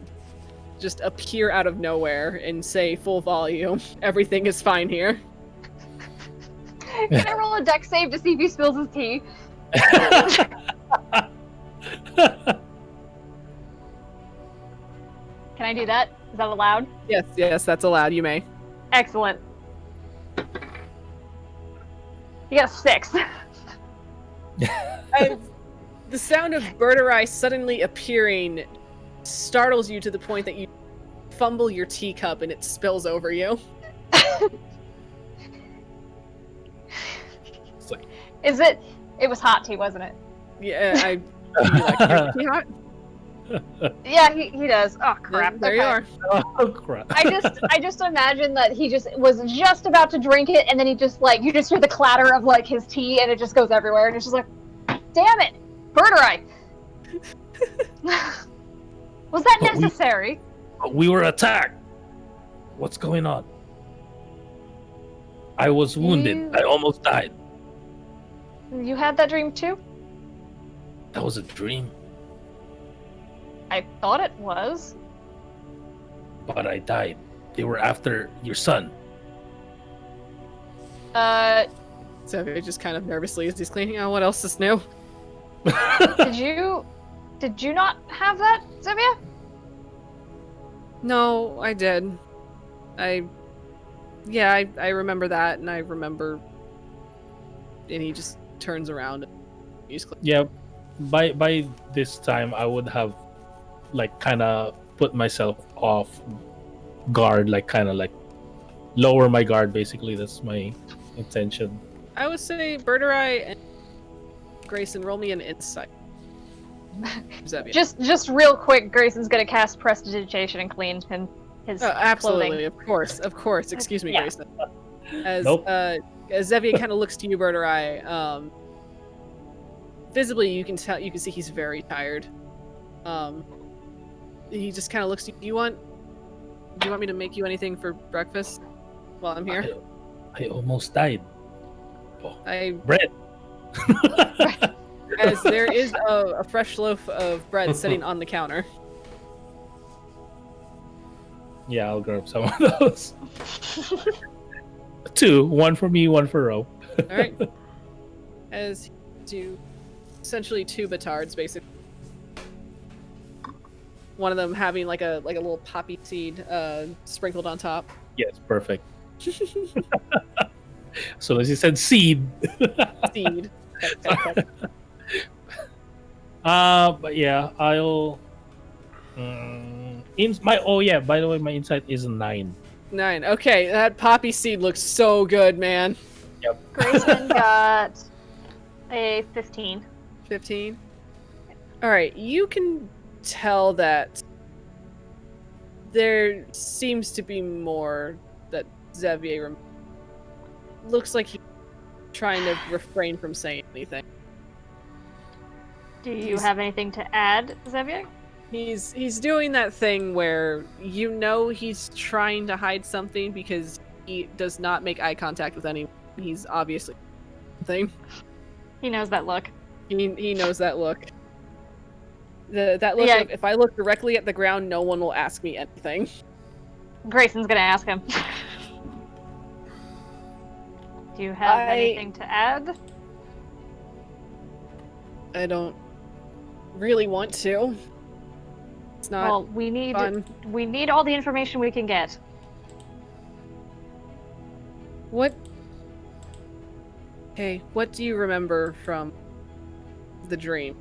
just appear out of nowhere and say full volume, everything is fine here. Can I roll a dex save to see if he spills his tea? Can I do that? Is that allowed? Yes, that's allowed. You may. Excellent. You got a 6. The sound of Birdurai suddenly appearing startles you to the point that you fumble your teacup and it spills over you. Is it? It was hot tea, wasn't it? Yeah, you like your tea hot? Yeah, he does. Oh crap! There you are. Oh crap. I just imagine that he was just about to drink it, and then he just you just hear the clatter of his tea, and it just goes everywhere, and it's just like, damn it, Birdurai! Was that necessary? We were attacked. What's going on? I was wounded. I almost died. You had that dream too? That was a dream. I thought it was. But I died. They were after your son. So he just kind of nervously as he's cleaning out what else is new. Did you not have that, Xavier? No, I did. I remember that, and I remember. And he just turns around. And he's Yeah, by this time I would have kind of put myself off guard, lower my guard. Basically, that's my intention. I would say Birdurai and Greyson, roll me an insight. Xavier. Just real quick, Grayson's gonna cast Prestidigitation and clean his absolutely, clothing. of course. Excuse me, Yeah. Greyson. As Nope. As Xavier kind of looks to you, Birdurai, visibly you can see he's very tired. He just kind of looks to you. Do you want me to make you anything for breakfast? while I'm here. I almost died. Bread. As there is a fresh loaf of bread sitting on the counter. Yeah, I'll grab some of those. 2, 1 for me, 1 for Ro. All right. As you do, essentially 2 batards, basically. One of them having like a little poppy seed sprinkled on top. Yes, perfect. So as you said, seed. Seed. But yeah, I'll. By the way, my insight is 9. 9. Okay, that poppy seed looks so good, man. Yep. Grayson got a 15. 15. All right, you can tell that there seems to be more that Xavier looks like he's trying to refrain from saying anything. Do you have anything to add, Xavier? He's doing that thing where you know he's trying to hide something because he does not make eye contact with anyone. He's obviously thing. He knows that look. He knows that look. That look of, if I look directly at the ground, no one will ask me anything. Grayson's gonna ask him. Do you have anything to add? I don't really want to. It's not Well, we need all the information we can get. What? Hey, what do you remember from the dream?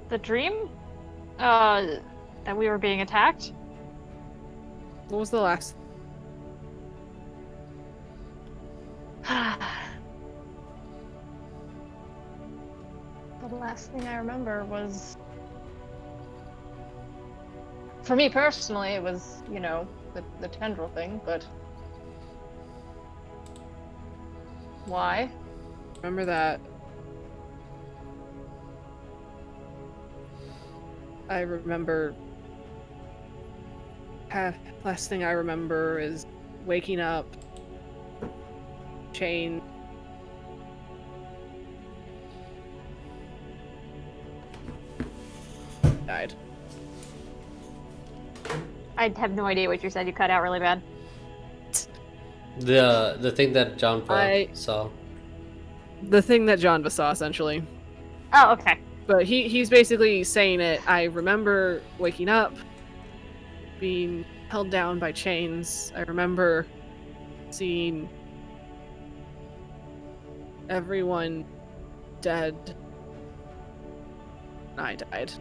The dream? That we were being attacked? What was the last? The last thing I remember was... For me personally, it was, the tendril thing, but... Why? Remember that. I remember... Last thing I remember is waking up, chain... died. I have no idea what you said. You cut out really bad. The thing that Janva saw. The thing that Janva saw, essentially. Oh, okay. But he's basically saying it. I remember waking up, being held down by chains. I remember seeing everyone dead. I died.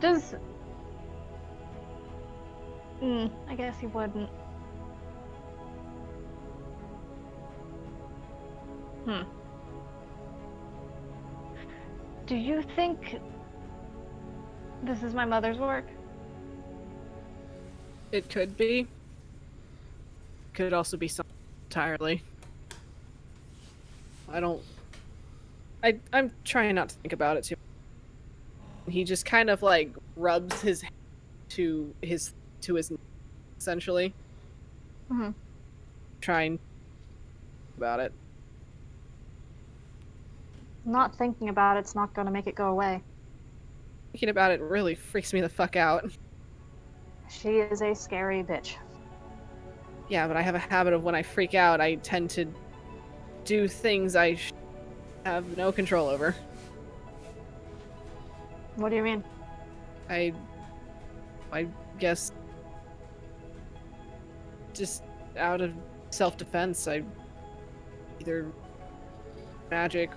Does... I guess he wouldn't. Do you think this is my mother's work? It could be. Could also be something entirely. I'm trying not to think about it too much. He just kind of like rubs his hand to his knee, essentially. Mm-hmm. Trying about it. Not thinking about it's not gonna make it go away. Thinking about it really freaks me the fuck out. She is a scary bitch. Yeah, but I have a habit of when I freak out, I tend to do things I have no control over. What do you mean? I guess just out of self-defense, I either magic.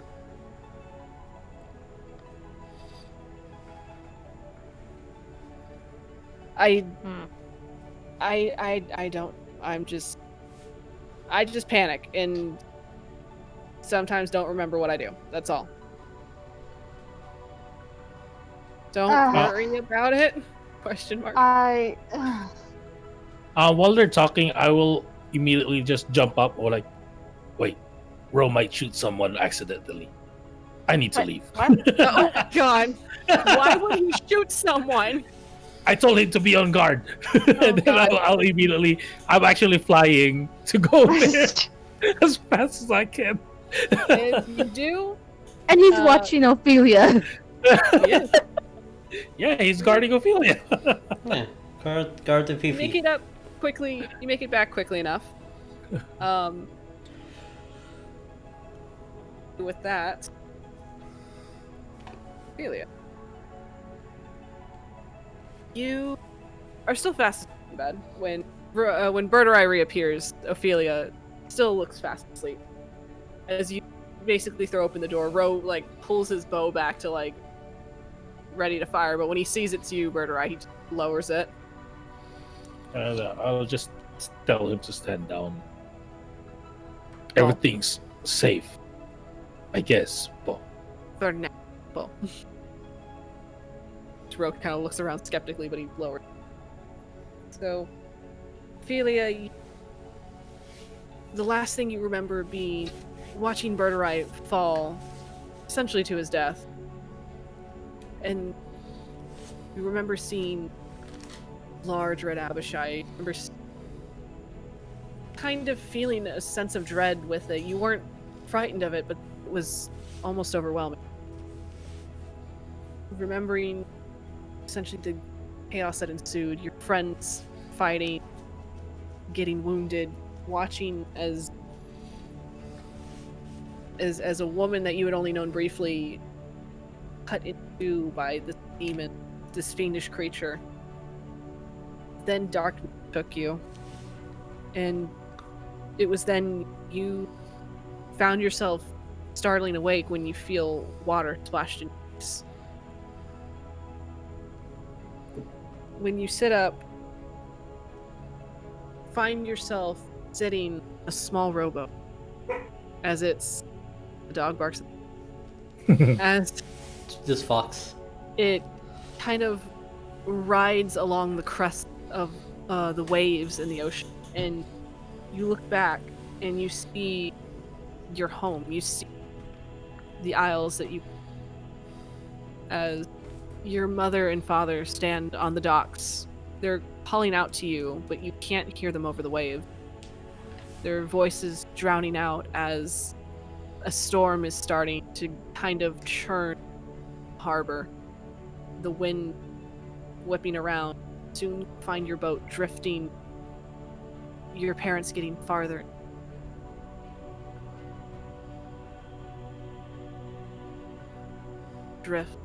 I don't. I just panic and sometimes don't remember what I do. That's all. Don't worry about it? Question mark. While they're talking, I will immediately just jump up or like, wait, Ro might shoot someone accidentally. I need to leave. What? Oh God! Why would he shoot someone? I told him to be on guard. And then God. I'll immediately. I'm actually flying to go there as fast as I can. If you do, And he's Uh, watching Ophelia. yeah, Yeah, he's guarding Ophelia. Yeah, guard the you make Fifi. it up quickly. You make it back quickly enough. With that, Ophelia, you are still fast asleep in bed when Birdurai reappears. Ophelia still looks fast asleep. As you basically throw open the door, Ro like pulls his bow back to like ready to fire, but when he sees it's you, Birdurai, he just lowers it. I'll just tell him to stand down. Everything's safe, I guess. But For now. Ro kind of looks around skeptically, but he lowered. So, Ophelia, the last thing you remember being watching Birdurai fall, essentially to his death, and you remember seeing large red Abishai. You remember kind of feeling a sense of dread with it. You weren't frightened of it, but it was almost overwhelming. Remembering essentially the chaos that ensued, your friends fighting, getting wounded, watching as a woman that you had only known briefly cut into by this demon, this fiendish creature. Then darkness took you, and it was then you found yourself startling awake when you feel water splashed in your face. When you sit up, find yourself sitting in a small rowboat as the dog barks as This fox. it kind of rides along the crest of the waves in the ocean, and you look back and you see your home. You see the isles that you, as your mother and father stand on the docks. They're calling out to you, but you can't hear them over the wave. Their voices drowning out as a storm is starting to kind of churn the harbor. The wind whipping around. Soon find your boat drifting. Your parents getting farther. Drift,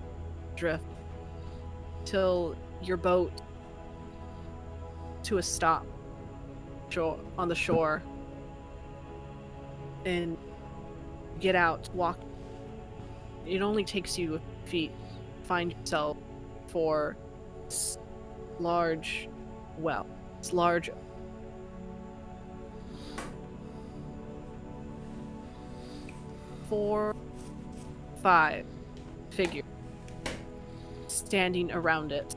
till your boat to a stop on the shore, and get out, walk. It only takes you a few feet to find yourself for this large well. This large 4, 5 figure standing around it,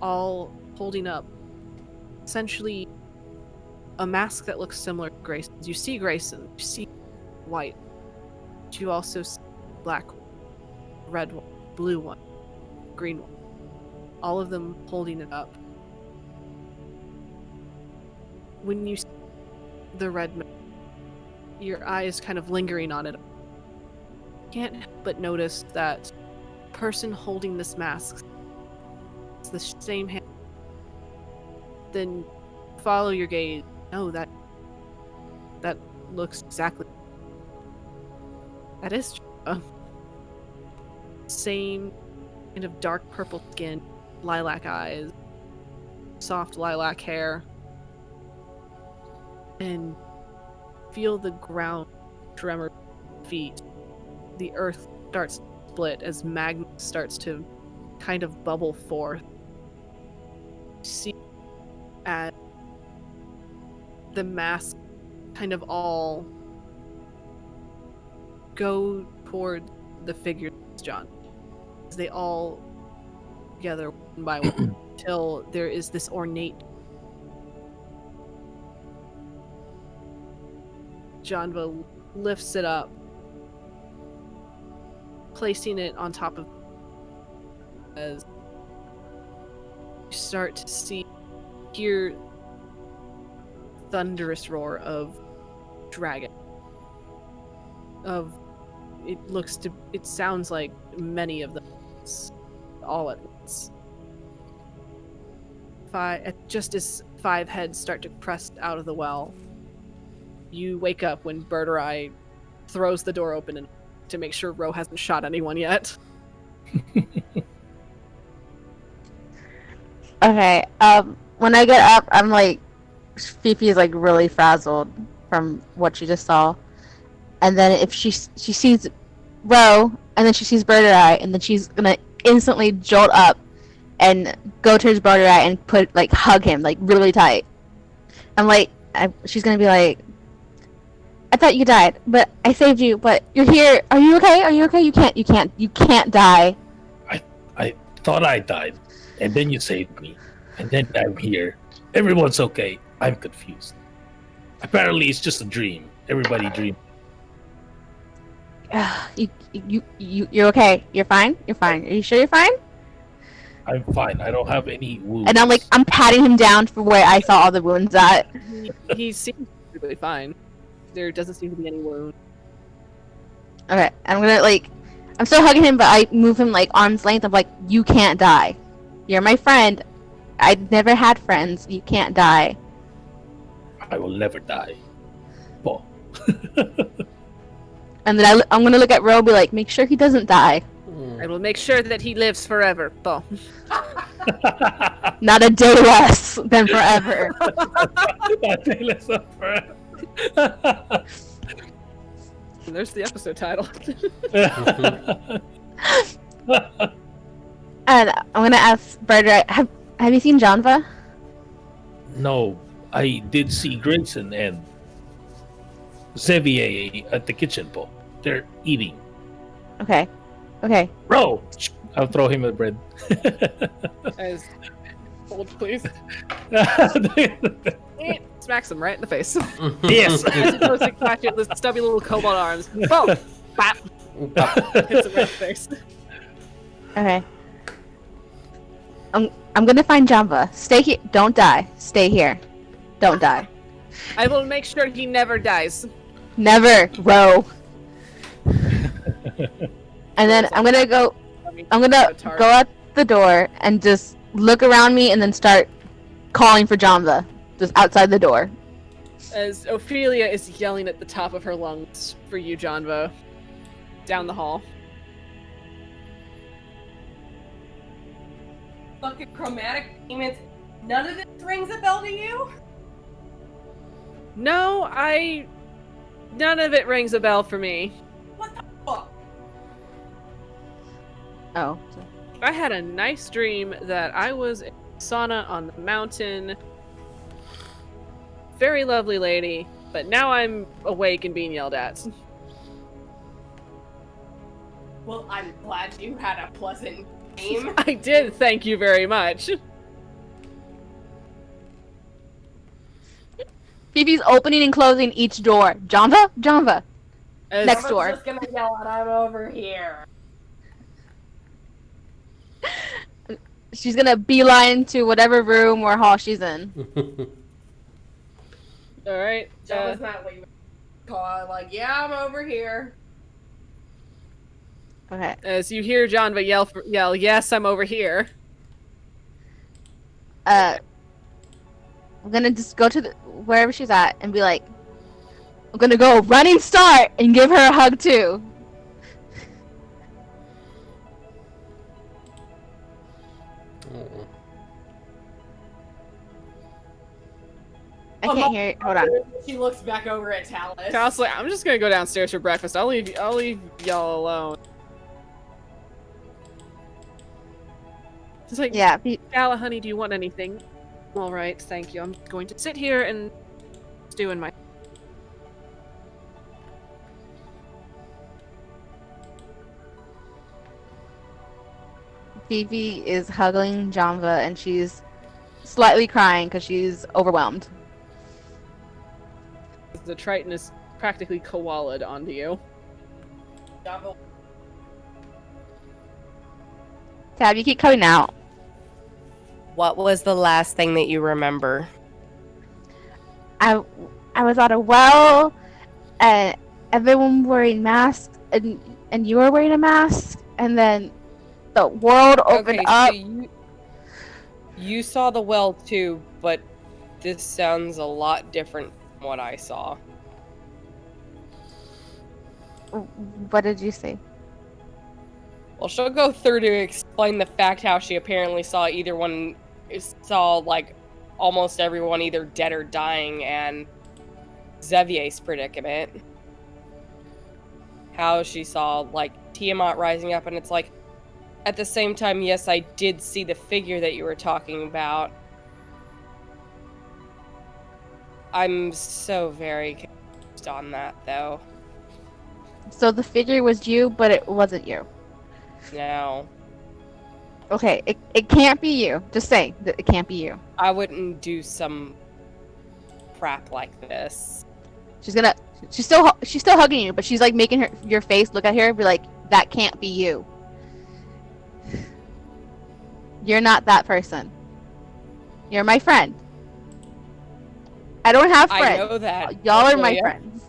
all holding up essentially a mask that looks similar to Greyson's. You see Greyson, you see white, but you also see black one, red one, blue one, green one, all of them holding it up. When you see the red mask, your eyes kind of lingering on it, you can't help but notice that the person holding this mask is the same hand. Then follow your gaze. No, that looks exactly. That is same kind of dark purple skin, lilac eyes, soft lilac hair, and feel the ground tremor feet. The earth starts to split as magma starts to kind of bubble forth. See at the mask kind of all go toward the figures, John. As they all together one by one till there is this ornate Janva lifts it up placing it on top of as you start to hear thunderous roar of dragon. It sounds like many of them all at once. Just as 5 heads start to crest out of the well, you wake up when Birdurai throws the door open to make sure Ro hasn't shot anyone yet. Okay. When I get up, I'm like, Fifi is like really frazzled from what she just saw, and then if she sees Ro, and then she sees Birdurai, and then she's gonna instantly jolt up and go towards Birdurai and hug him like really tight. I'm like, she's gonna be like, I thought you died, but I saved you. But you're here. Are you okay? Are you okay? You can't die. I thought I died, and then you saved me, and then I'm here. Everyone's okay. I'm confused. Apparently, it's just a dream. Everybody dreams. You're okay. You're fine. You're fine. Are you sure you're fine? I'm fine. I don't have any wounds. And I'm patting him down for where I saw all the wounds at. He seems really fine. There doesn't seem to be any wound. Okay, I'm still hugging him, but I move him arm's length. I'm like, you can't die. You're my friend. I've never had friends. You can't die. I will never die. Bo. And then I'm gonna look at Ro and be like, make sure he doesn't die. I will make sure that he lives forever, Bo. Not a day less than forever. Not a day less than forever. There's the episode title. And I'm gonna ask Birdurai, have you seen Janva? No, I did see Greyson and Xavier at the kitchen, Po. They're eating. Okay. Bro! I'll throw him the bread. As hold, please. Smacks him right in the face. Yes! As he goes to catch it with stubby little cobalt arms. Boom! Bap! Hits him right in the face. Okay. I'm gonna find Janva. Stay here. Don't die. Stay here. Don't die. I will make sure he never dies. Never, Ro. And then I'm gonna go out the door and just look around me and then start calling for Janva, just outside the door. As Ophelia is yelling at the top of her lungs for you, Janva, down the hall. Fucking chromatic demons. None of this rings a bell to you? No, none of it rings a bell for me. What the fuck? Oh. I had a nice dream that I was in a sauna on the mountain. Very lovely lady, but now I'm awake and being yelled at. Well, I'm glad you had a pleasant dream. I did, thank you very much. Phoebe's opening and closing each door. Janva. Next Someone's door. just gonna yell out, I'm over here. She's gonna beeline to whatever room or hall she's in. Alright. That was not what you call it. Yeah, I'm over here. Okay. As you hear Janva yell, yes, I'm over here. I'm gonna just go to wherever she's at and be like, I'm gonna go running start and give her a hug too. I can't hear it. Hold on. She looks back over at Talus. Tal's like, I'm just gonna go downstairs for breakfast. I'll leave y'all alone. It's like, Yeah. Gala, honey, do you want anything? All right, thank you. I'm going to sit here and stew in my. Phoebe is hugging Janva and she's slightly crying because she's overwhelmed. The Triton is practically koala'd onto you. Janva Tab, you keep cutting out. What was the last thing that you remember? I was at a well, and everyone wearing masks, and you were wearing a mask, and then the world opened up. So you saw the well too, but this sounds a lot different from what I saw. What did you say? Well, she'll go through to explain the fact how she apparently saw like almost everyone either dead or dying, and Xevier's predicament. How she saw like Tiamat rising up, and it's like, at the same time, yes, I did see the figure that you were talking about. I'm so very confused on that, though. So the figure was you, but it wasn't you. No. Okay, it can't be you. Just saying that it can't be you. I wouldn't do some crap like this. She's still hugging you, but she's like making your face look at her and be like, that can't be you. You're not that person. You're my friend. I don't have friends. I know that. Y'all are my Ophelia. friends.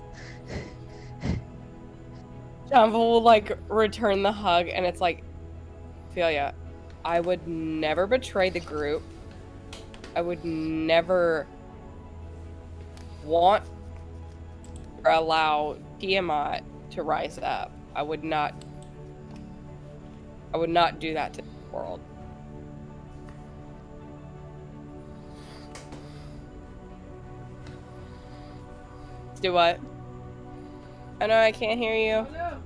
Janva will like return the hug, and it's like, Ophelia, I would never betray the group. I would never want or allow Tiamat to rise up. I would not do that to the world. Do what? Oh no, I can't hear you. Oh, no.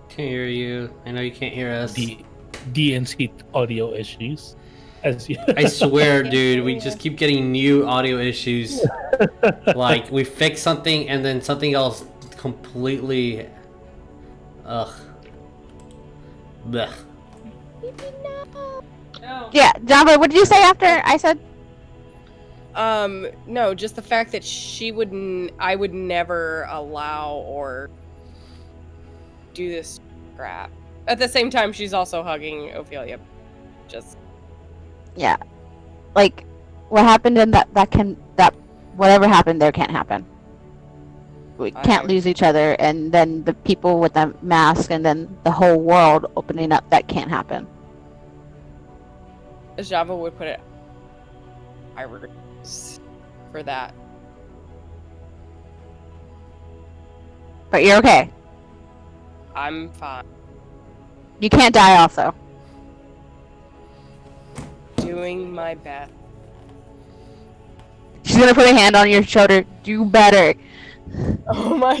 Can't hear you. I know you can't hear us. The DNC audio issues. As you I swear, dude, we just keep getting new audio issues. Like, we fix something and then something else completely... Ugh. Blech. No. Yeah, Janva, what did you say after I said? No, just the fact that I would never allow or do this crap. At the same time, she's also hugging Ophelia. Just Yeah. Like, what happened in that whatever happened there can't happen. We can't lose each other, and then the people with the mask, and then the whole world opening up, that can't happen. Janva would put it. I refuse for that. But you're okay. I'm fine. You can't die also. Doing my best. She's gonna put a hand on your shoulder. Do better. Oh my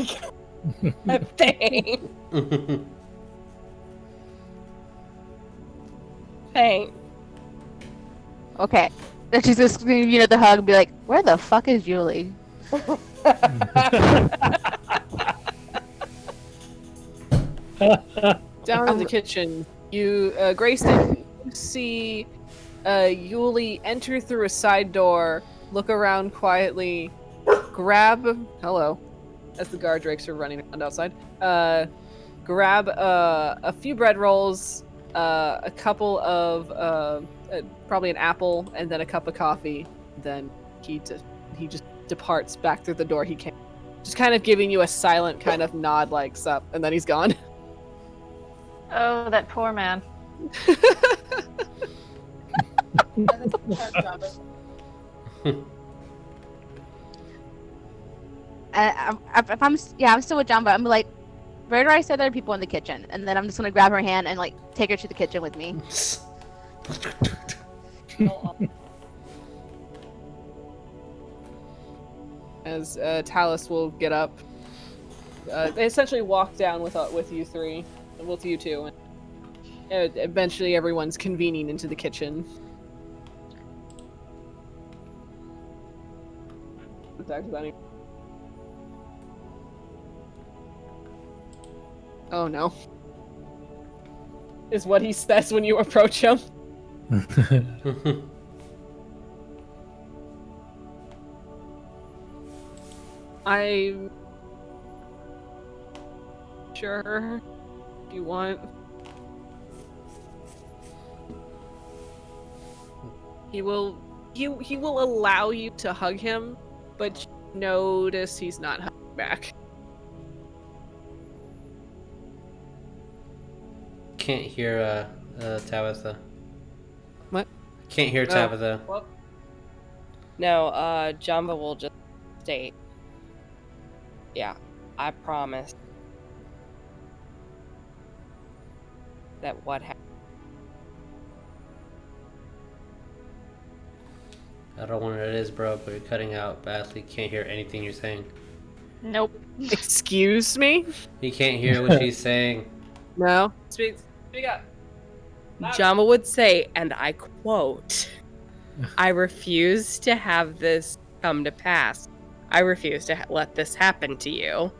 god. Thanks. Thanks. Okay. Then she's just gonna give you the hug and be like, where the fuck is Yuliy? Down in the kitchen, Greyson, you see Yuliy enter through a side door, look around quietly, hello, as the guard drakes are running around outside, grab a few bread rolls, a couple of, probably an apple, and then a cup of coffee. Then he just departs back through the door he came. Just kind of giving you a silent kind of nod like, sup, and then he's gone. Oh, that poor man. I'm still with Janva. I'm like, Birdurai said there are people in the kitchen, and then I'm just gonna grab her hand and like take her to the kitchen with me. As Talus will get up, they essentially walk down with you three, with you two, and eventually everyone's convening into the kitchen. Oh no. Is what he says when you approach him. I'm sure if you want. He will allow you to hug him, but you notice he's not hugging back. Can't hear Tabatha. What? Can't hear Tabatha. Well, No, Janva will just state. Yeah, I promise that what happened. I don't know what it is, bro, but you're cutting out badly. Can't hear anything you're saying. Nope. excuse me? He can't hear what she's saying. No. Speak up. Janva would say, and I quote, I refuse to have this come to pass. I refuse to let this happen to you.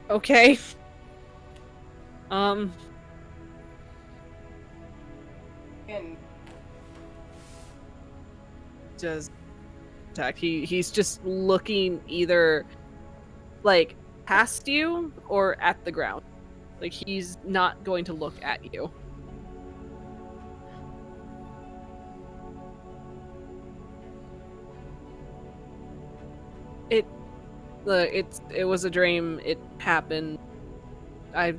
Okay. And Does attack. He's just looking either like past you or at the ground. Like he's not going to look at you. It was a dream. It happened. I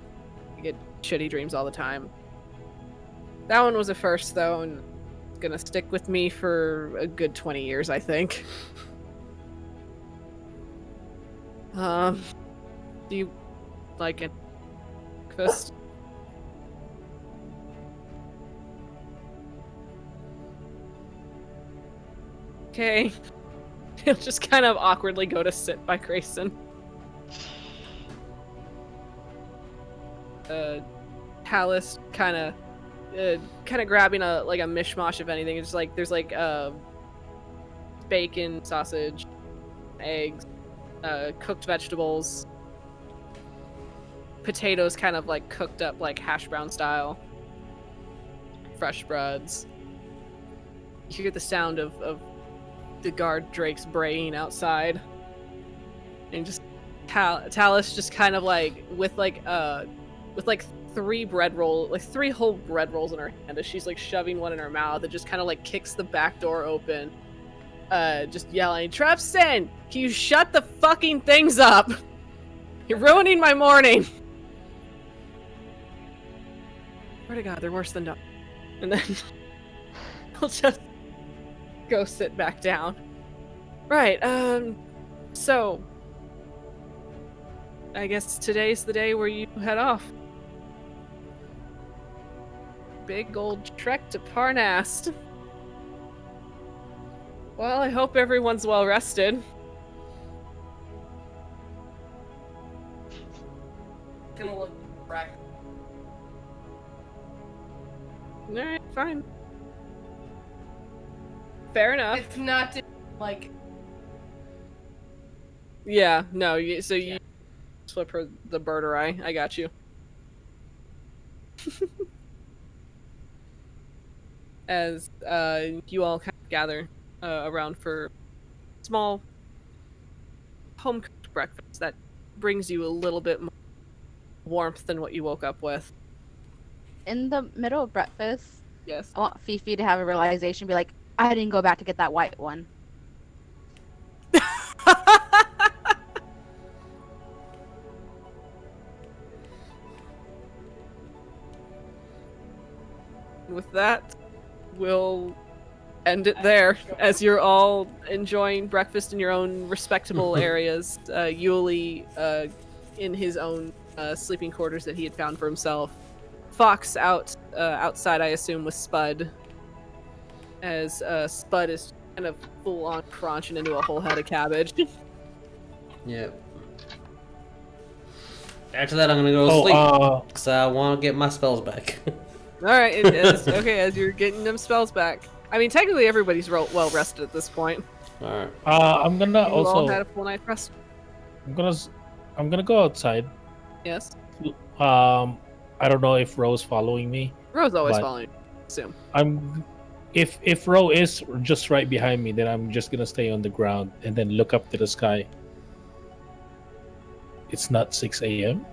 get shitty dreams all the time. That one was a first though, and it's gonna stick with me for a good 20 years, I think. Do you like it? Breakfast? Okay. He'll just kind of awkwardly go to sit by Greyson. Talus kind of grabbing a mishmash of anything. It's like there's like bacon, sausage, eggs, cooked vegetables, potatoes kind of like cooked up like hash brown style, fresh breads. You hear the sound of the guard drakes braying outside, and just Talus just kind of like with three whole bread rolls in her hand as she's like shoving one in her mouth, and just kind of like kicks the back door open, just yelling, "Trepston, can you shut the fucking things up? You're ruining my morning." Swear to God, they're worse than dogs. And then he'll just go sit back down. Right, so I guess today's the day where you head off. Big old trek to Parnast. Well, I hope everyone's well rested. Gonna look back. Alright, fine. Fair enough. It's not like Yeah, no, you flip her the Birdurai. I got you. As you all kind of gather around for small home-cooked breakfast that brings you a little bit more warmth than what you woke up with. In the middle of breakfast, Yes. I want Fifi to have a realization, be like, I didn't go back to get that white one. With that, we'll end it there as you're all enjoying breakfast in your own respectable areas. Yuliy in his own sleeping quarters that he had found for himself. Fox outside, I assume, with Spud, as Spud is kind of full-on crunching into a whole head of cabbage. Yep. After that, I'm gonna go to sleep because I want to get my spells back. All right, okay. As you're getting them spells back, I mean, technically everybody's well rested at this point. All right. I'm gonna You also. all had a full night rest. I'm gonna go outside. Yes. I don't know if Rose following me. Rose always But- following. Assume. I'm If Ro is just right behind me, then I'm just gonna stay on the ground and then look up to the sky. It's not 6 a.m.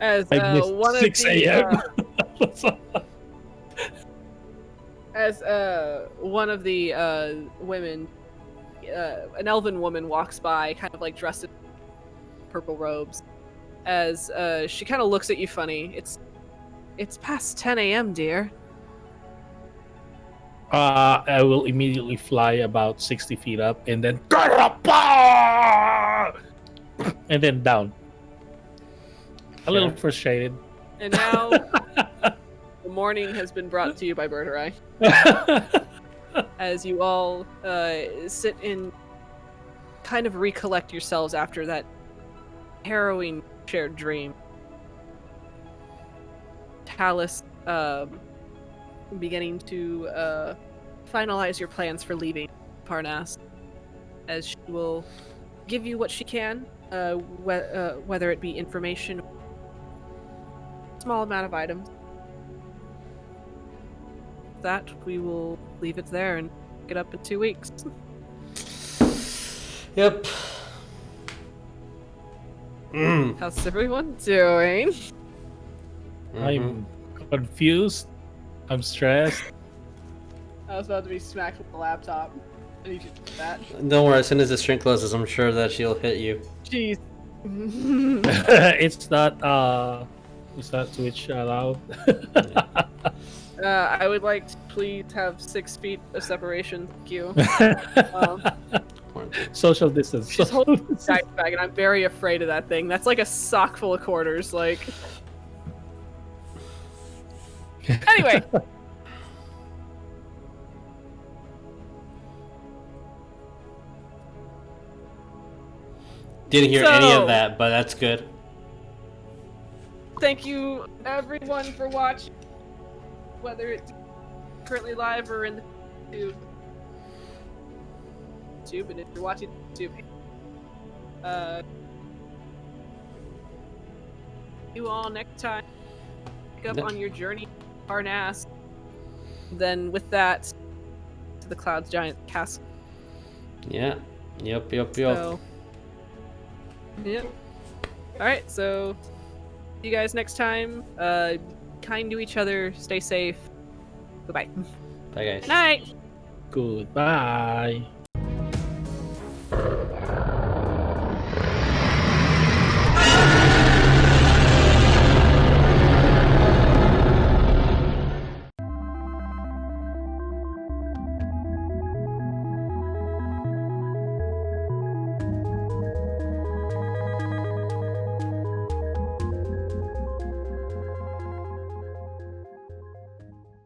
As I missed one 6 of the a.m. as one of the women, an elven woman walks by, kind of like dressed in purple robes. As she kind of looks at you funny. It's past 10 a.m., dear. I will immediately fly about 60 feet up and then and then down. A little frustrated. And now the morning has been brought to you by Birdurai. As you all sit and kind of recollect yourselves after that harrowing shared dream. Talus beginning to finalize your plans for leaving Parnas, as she will give you what she can, whether it be information, small amount of items. That we will leave it there and pick it up in 2 weeks. Yep. How's everyone doing? I'm confused. I'm stressed. I was about to be smacked with the laptop. I need you to do that. Don't worry, as soon as the stream closes, I'm sure that she'll hit you. Jeez. It's not Twitch allowed. I would like to please have 6 feet of separation. Thank you. Social distance. She's holding a dice bag, and I'm very afraid of that thing. That's like a sock full of quarters. Like. Anyway. Didn't hear any of that, but that's good. Thank you, everyone, for watching. Whether it's currently live or in the YouTube, and if you're watching YouTube, you all next time. Pick up on your journey, Parnas. Then with that, to the Cloud's giant castle. Yeah. Yep. So, yep. All right. So, see you guys next time. Kind to each other. Stay safe. Goodbye. Bye, guys. Night. Goodbye.